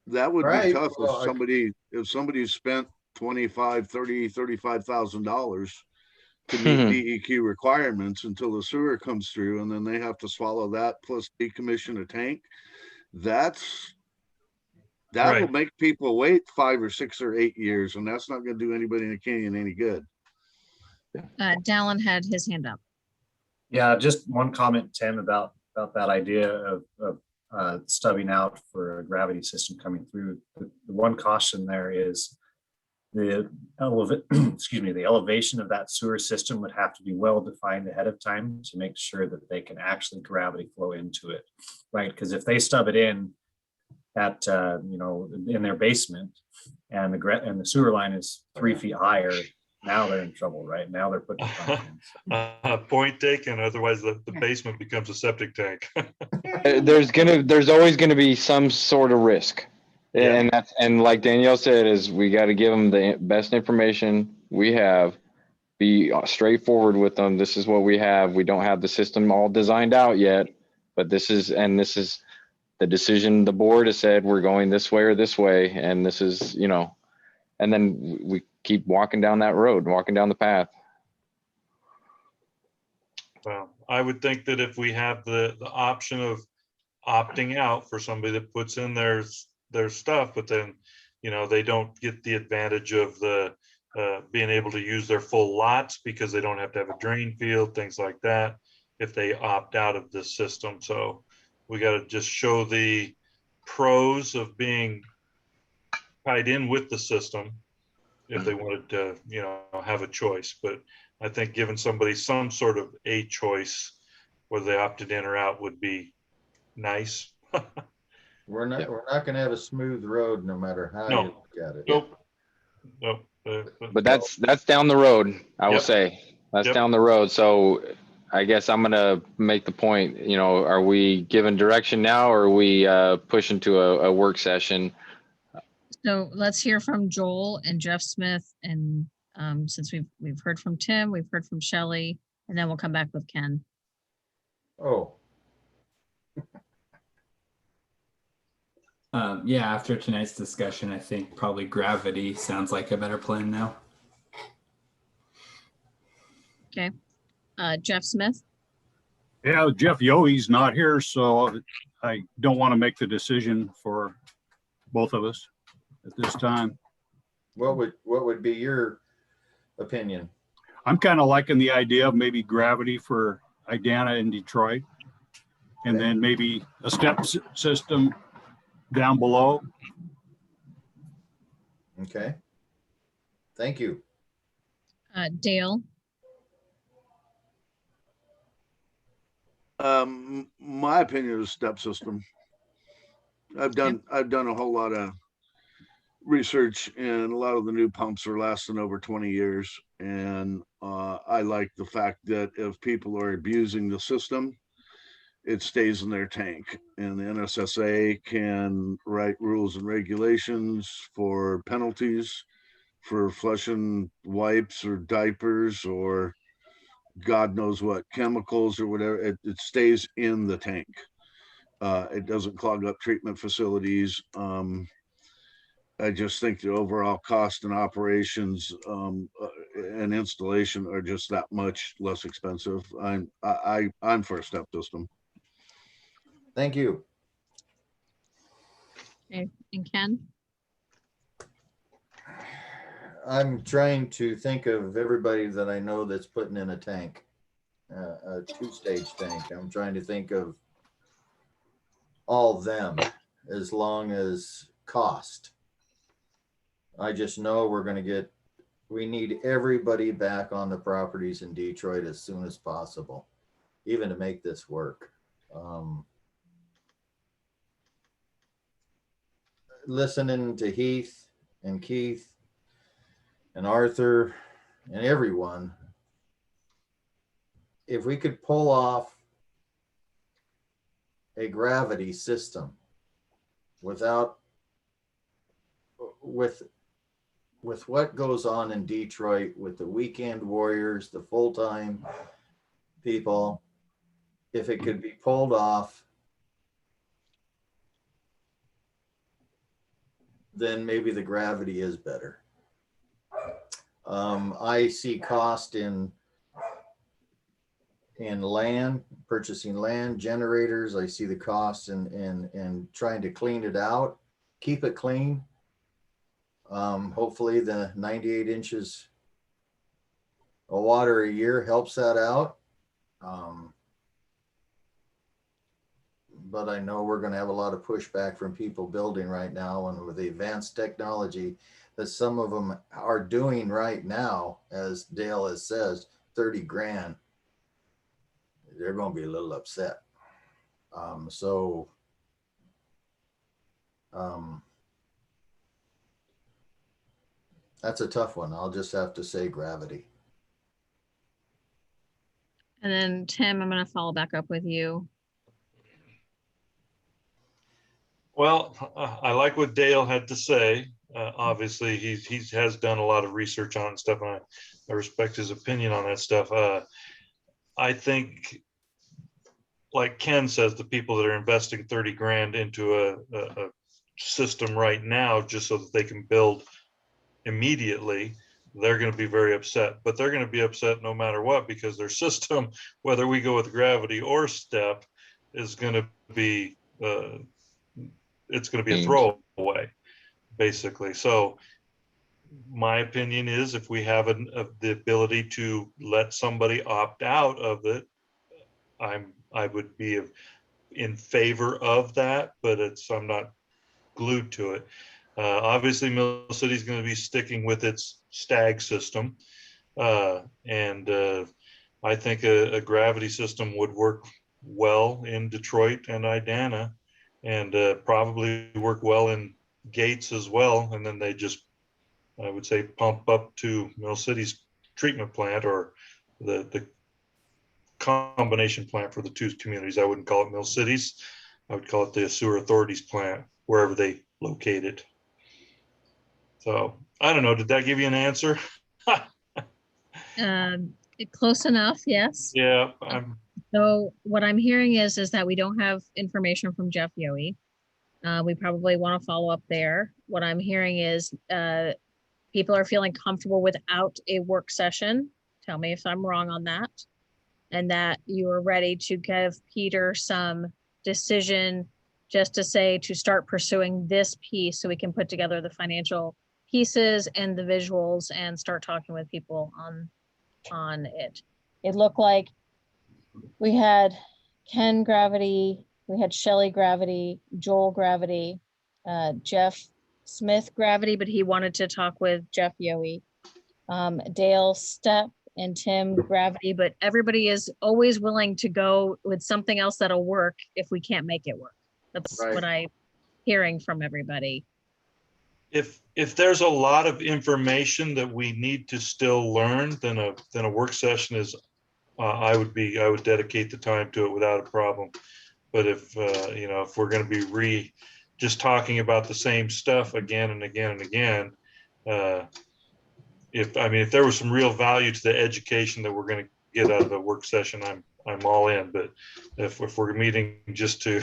that would Right, be tough well, if somebody spent $35,000 to meet DEQ requirements until the sewer comes through, and then they have to swallow that plus decommission a tank. That Right. will make people wait 5 or 6 or 8 years, and that's not going to do anybody in the canyon any good. Dallin had his hand up. Yeah, just one comment, Tim, about that idea of stubbing out for a gravity system coming through. The one caution there is the elevation of that sewer system would have to be well defined ahead of time to make sure that they can actually gravity flow into it, right? Because if they stub it in at in their basement and the sewer line is 3 feet higher, now they're in trouble, right? Now they're putting Point taken. Otherwise, the basement becomes a septic tank. There's always gonna be some sort of risk. Yeah. And like Danielle said, is we got to give them the best information we have, be straightforward with them. This is what we have. We don't have the system all designed out yet, but this is the decision. The board has said we're going this way or this way, and this is, and then we keep walking down that road, walking down the path. Well, I would think that if we have the option of opting out for somebody that puts in their stuff, but then, they don't get the advantage of the being able to use their full lots because they don't have to have a drain field, things like that, if they opt out of this system. So we got to just show the pros of being tied in with the system if they wanted to, have a choice. But I think giving somebody some sort of a choice, whether they opted in or out, would be nice. We're not going to have a smooth road no matter how No. you look at it. Nope. But that's down the road. I will Yep. say that's Yep. down the road. So I guess I'm gonna make the point. Are we giving direction now, or are we pushing to a work session? So let's hear from Joel and Jeff Smith, and since we've heard from Tim, we've heard from Shelley, and then we'll come back with Ken. Oh, Yeah, after tonight's discussion, I think probably gravity sounds like a better plan now. Okay. Jeff Smith? Yeah, Jeff Yohe's not here, so I don't want to make the decision for both of us at this time. what would be your opinion? I'm kind of liking the idea of maybe gravity for Idanha and Detroit, and then maybe a step system down below. Okay. Thank you. Dale? My opinion is step system. I've done a whole lot of research, and a lot of the new pumps are lasting over 20 years. And I like the fact that if people are abusing the system, it stays in their tank, and the NSSA can write rules and regulations for penalties for flushing wipes or diapers or God knows what, chemicals or whatever. It stays in the tank. It doesn't clog up treatment facilities. I just think the overall cost and operations, and and installation are just that much less expensive. I'm for a step system. Thank you. Okay, and Ken? I'm trying to think of everybody that I know that's putting in a tank, a 2-stage tank. I'm trying to think of all of them as long as cost. I just know we need everybody back on the properties in Detroit as soon as possible, even to make this work. Listening to Heath and Keith and Arthur and everyone, if we could pull off a gravity system with what goes on in Detroit with the weekend warriors, the full-time people, if it could be pulled off, then maybe the gravity is better. I see cost in land, purchasing land, generators. I see the cost in trying to clean it out, keep it clean. Hopefully the 98 inches of water a year helps that out. But I know we're going to have a lot of pushback from people building right now, and with the advanced technology that some of them are doing right now, as Dale has says, 30 grand, they're going to be a little upset. That's a tough one. I'll just have to say gravity. And then Tim, I'm going to follow back up with you. Well, I like what Dale had to say. Obviously, he has done a lot of research on it and stuff, and I respect his opinion on that stuff. I think, like Ken says, the people that are investing 30 grand into a system right now just so that they can build immediately, they're going to be very upset. But they're going to be upset no matter what, because their system, whether we go with gravity or step, is going to be it's going to be a throwaway, basically. So my opinion is, if we have the ability to let somebody opt out of it, I would be in favor of that, but I'm not glued to it. Obviously, Mill City is going to be sticking with its stag system, and I think a gravity system would work well in Detroit and Idanha, and probably work well in Gates as well. And then they just, I would say, pump up to Mill City's treatment plant, or the combination plant for the two communities. I wouldn't call it Mill City's. I would call it the sewer authorities plant, wherever they locate it. So I don't know. Did that give you an answer? Close enough, yes. Yeah. So what I'm hearing is that we don't have information from Jeff Yohe. We probably want to follow up there. What I'm hearing is people are feeling comfortable without a work session. Tell me if I'm wrong on that. And that you are ready to give Peter some decision just to say to start pursuing this piece so we can put together the financial pieces and the visuals and start talking with people on it. It looked like we had Ken Gravity, we had Shelley Gravity, Joel Gravity, Jeff Smith Gravity, but he wanted to talk with Jeff Yohe, Dale Step, and Tim Gravity, but everybody is always willing to go with something else that'll work if we can't make it work. That's right. What I'm hearing from everybody. If there's a lot of information that we need to still learn, then a work session is, I would dedicate the time to it without a problem. But if if we're going to be just talking about the same stuff again and again and again, if there was some real value to the education that we're going to get out of a work session, I'm all in. But if we're meeting just to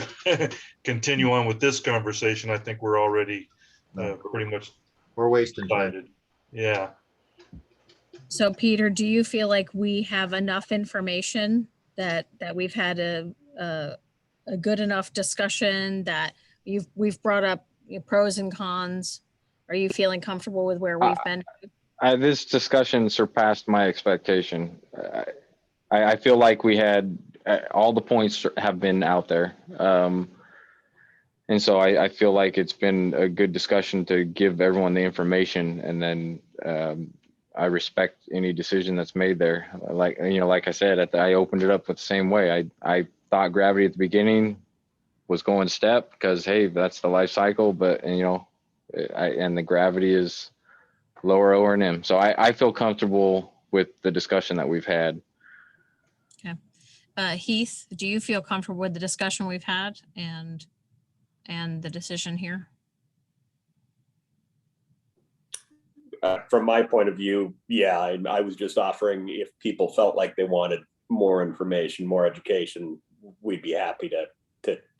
continue on with this conversation, I think we're already pretty much we're wasting time. Yeah. So Peter, do you feel like we have enough information that we've had a good enough discussion, that we've brought up pros and cons? Are you feeling comfortable with where we've been? This discussion surpassed my expectation. I feel like we had all the points have been out there. And so I feel like it's been a good discussion to give everyone the information, and then I respect any decision that's made there. Like I said, I opened it up with the same way. I thought gravity at the beginning was going step because, hey, that's the life cycle, but and the gravity is lower O&M. So I feel comfortable with the discussion that we've had. Okay. Heath, do you feel comfortable with the discussion we've had and the decision here? From my point of view, yeah, I was just offering if people felt like they wanted more information, more education, we'd be happy to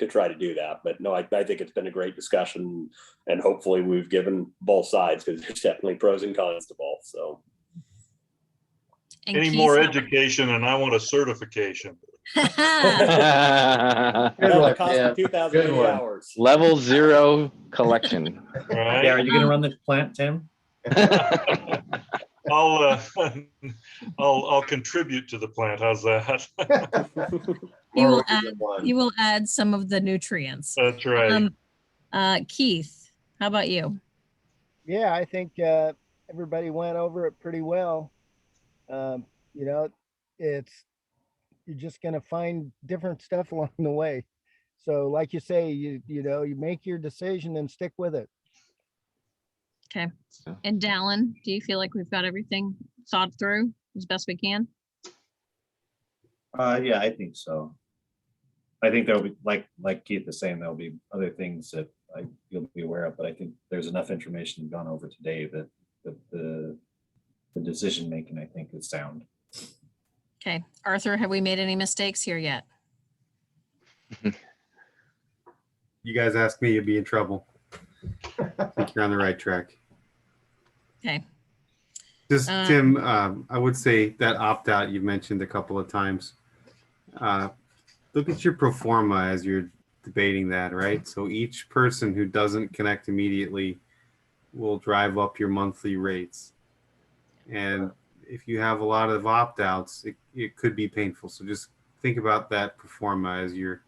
try to do that. But no, I think it's been a great discussion, and hopefully we've given both sides, because there's definitely pros and cons to both. So Any more education and I want a certification. that'll cost 2,000 hours. Level 0 collection. Right? Yeah, are you gonna run the plant, Tim? I'll contribute to the plant. How's that? He will add some of the nutrients. That's right. Keith, how about you? Yeah, I think everybody went over it pretty well. You're just going to find different stuff along the way. So like you say, you make your decision and stick with it. Okay. And Dallin, do you feel like we've got everything thought through as best we can? Yeah, I think so. I think there'll be, like Keith is saying, there'll be other things that you'll be aware of, but I think there's enough information gone over today that the decision making, I think, is sound. Okay. Arthur, have we made any mistakes here yet? You guys ask me, you'd be in trouble. I think you're on the right track. Okay. Just Tim, I would say that opt-out you mentioned a couple of times. Look at your pro forma as you're debating that, right? So each person who doesn't connect immediately will drive up your monthly rates. And if you have a lot of opt-outs, it could be painful. So just think about that pro forma as you're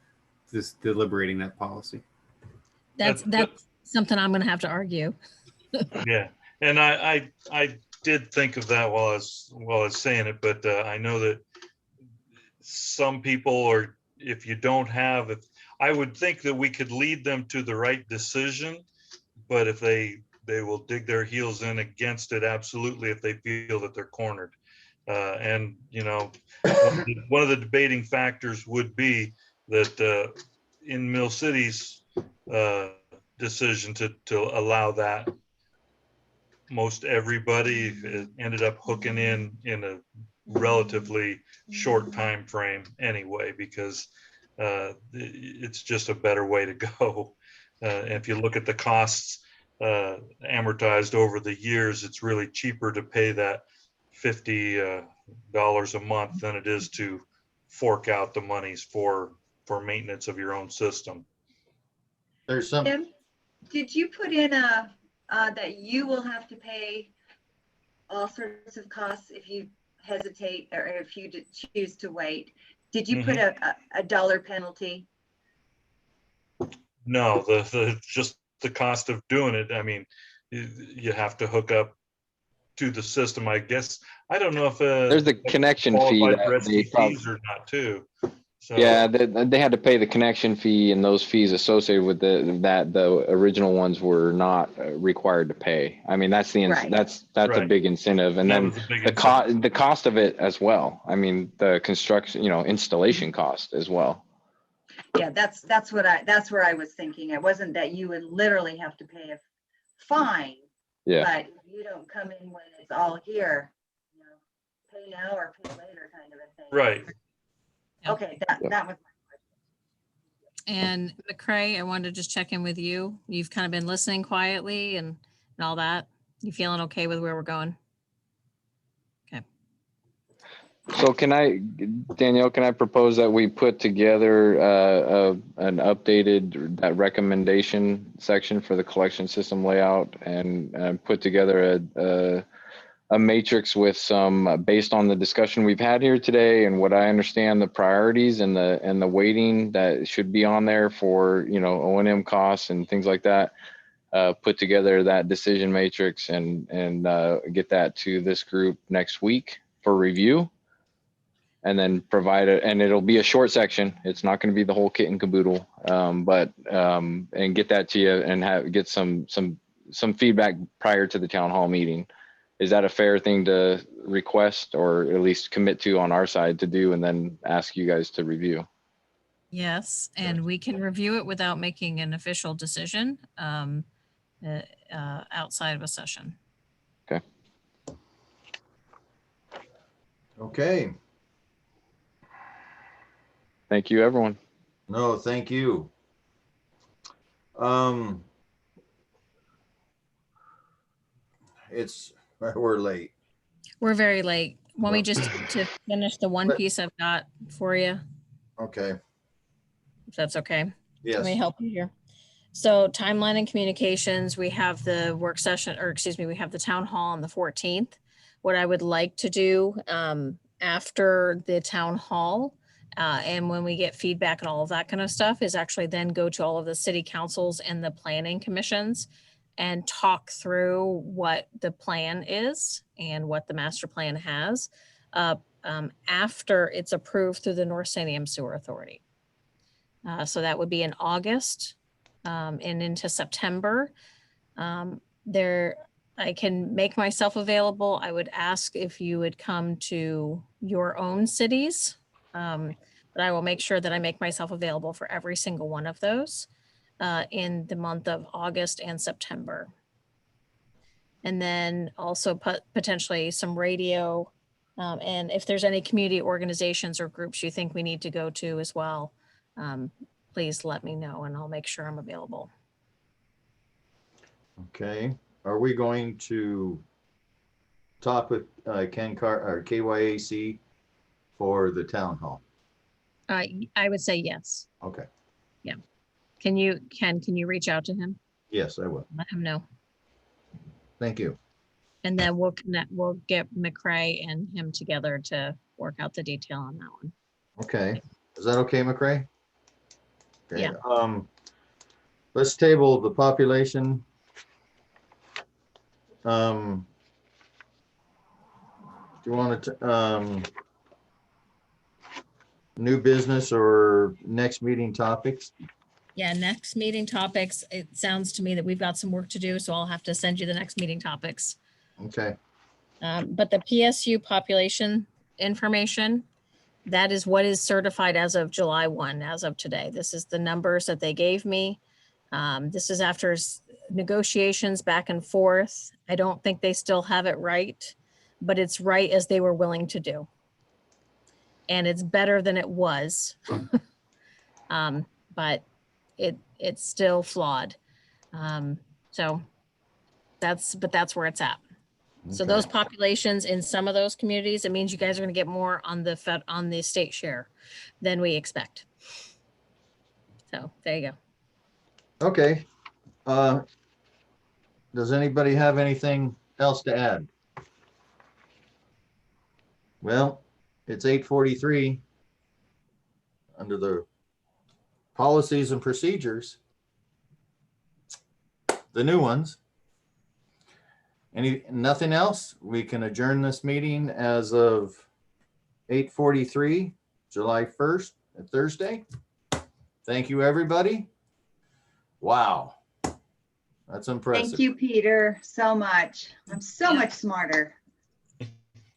just deliberating that policy. That's something I'm going to have to argue. Yeah, and I did think of that while I was saying it, but I know that some people are, if you don't have it, I would think that we could lead them to the right decision, but if they will dig their heels in against it, absolutely, if they feel that they're cornered. And one of the debating factors would be that in Mill City's decision to allow that, most everybody ended up hooking in a relatively short time frame anyway, because it's just a better way to go. If you look at the costs amortized over the years, it's really cheaper to pay that $50 a month than it is to fork out the monies for maintenance of your own system. There's some. Tim, did you put in that you will have to pay all sorts of costs if you hesitate or if you choose to wait? Did you put a dollar penalty? No, the just the cost of doing it. I mean, you have to hook up to the system. I guess I don't know if there's the connection fee that they fees or not too. So, yeah, they had to pay the connection fee, and those fees associated with the original ones were not required to pay. I mean, that's that's right. A big incentive, and then the cost of it as well. I mean, the construction, installation cost as well. Yeah, that's where I was thinking. It wasn't that you would literally have to pay a fine. Yeah. But if you don't come in when it's all here, pay now or pay later kind of a thing. Right. Okay, that was my question. And McCrae, I wanted to just check in with you. You've kind of been listening quietly and all that. You feeling okay with where we're going? Okay. So Danielle, can I propose that we put together an updated that recommendation section for the collection system layout and put together a matrix with some, based on the discussion we've had here today and what I understand the priorities and the weighting that should be on there for, O&M costs and things like that, put together that decision matrix and get that to this group next week for review. And then provide it, and it'll be a short section. It's not going to be the whole kit and caboodle, and get that to you and get some feedback prior to the town hall meeting. Is that a fair thing to request, or at least commit to on our side to do, and then ask you guys to review? Yes, and we can review it without making an official decision outside of a session. Okay. Thank you, everyone. No, thank you. We're late. We're very late. Want me just to finish the one piece I've got for you? Okay. If that's okay. Yes. Let me help you here. So timeline and communications, we have the work session, or excuse me, we have the town hall on the 14th. What I would like to do after the town hall and when we get feedback and all of that kind of stuff is actually then go to all of the city councils and the planning commissions and talk through what the plan is and what the master plan has after it's approved through the North Santiam Sewer Authority. So that would be in August and into September. I can make myself available. I would ask if you would come to your own cities, but I will make sure that I make myself available for every single one of those in the month of August and September. And then also potentially some radio. And if there's any community organizations or groups you think we need to go to as well, please let me know and I'll make sure I'm available. Okay. Are we going to talk with Ken Carr or KYAC for the town hall? I would say yes. Okay. Yeah. Can you reach out to him? Yes, I will. Let him know. Thank you. And then we'll get McCrae and him together to work out the detail on that one. Okay. Is that okay, McCrae? Okay. Yeah. Let's table the population. Do you want to new business or next meeting topics? Yeah, next meeting topics. It sounds to me that we've got some work to do, so I'll have to send you the next meeting topics. Okay. But the PSU population information, that is what is certified as of July 1, as of today. This is the numbers that they gave me. This is after negotiations back and forth. I don't think they still have it right, but it's right as they were willing to do. And it's better than it was, but it's still flawed. So that's where it's at. So those populations in some of those communities, it means you guys are going to get more on the state share than we expect. So there you go. Okay. Does anybody have anything else to add? Well, it's 8:43. Under the policies and procedures, the new ones. Nothing else? We can adjourn this meeting as of 8:43, July 1st, Thursday. Thank you, everybody. Wow. That's impressive. Thank you, Peter, so much. I'm so much smarter.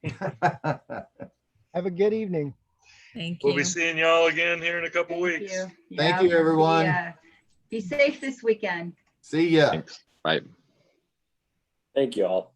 Have a good evening. Thank you. We'll be seeing y'all again here in a couple weeks. Thank you, everyone. Be safe this weekend. See ya. Thanks. Bye. Thank you all.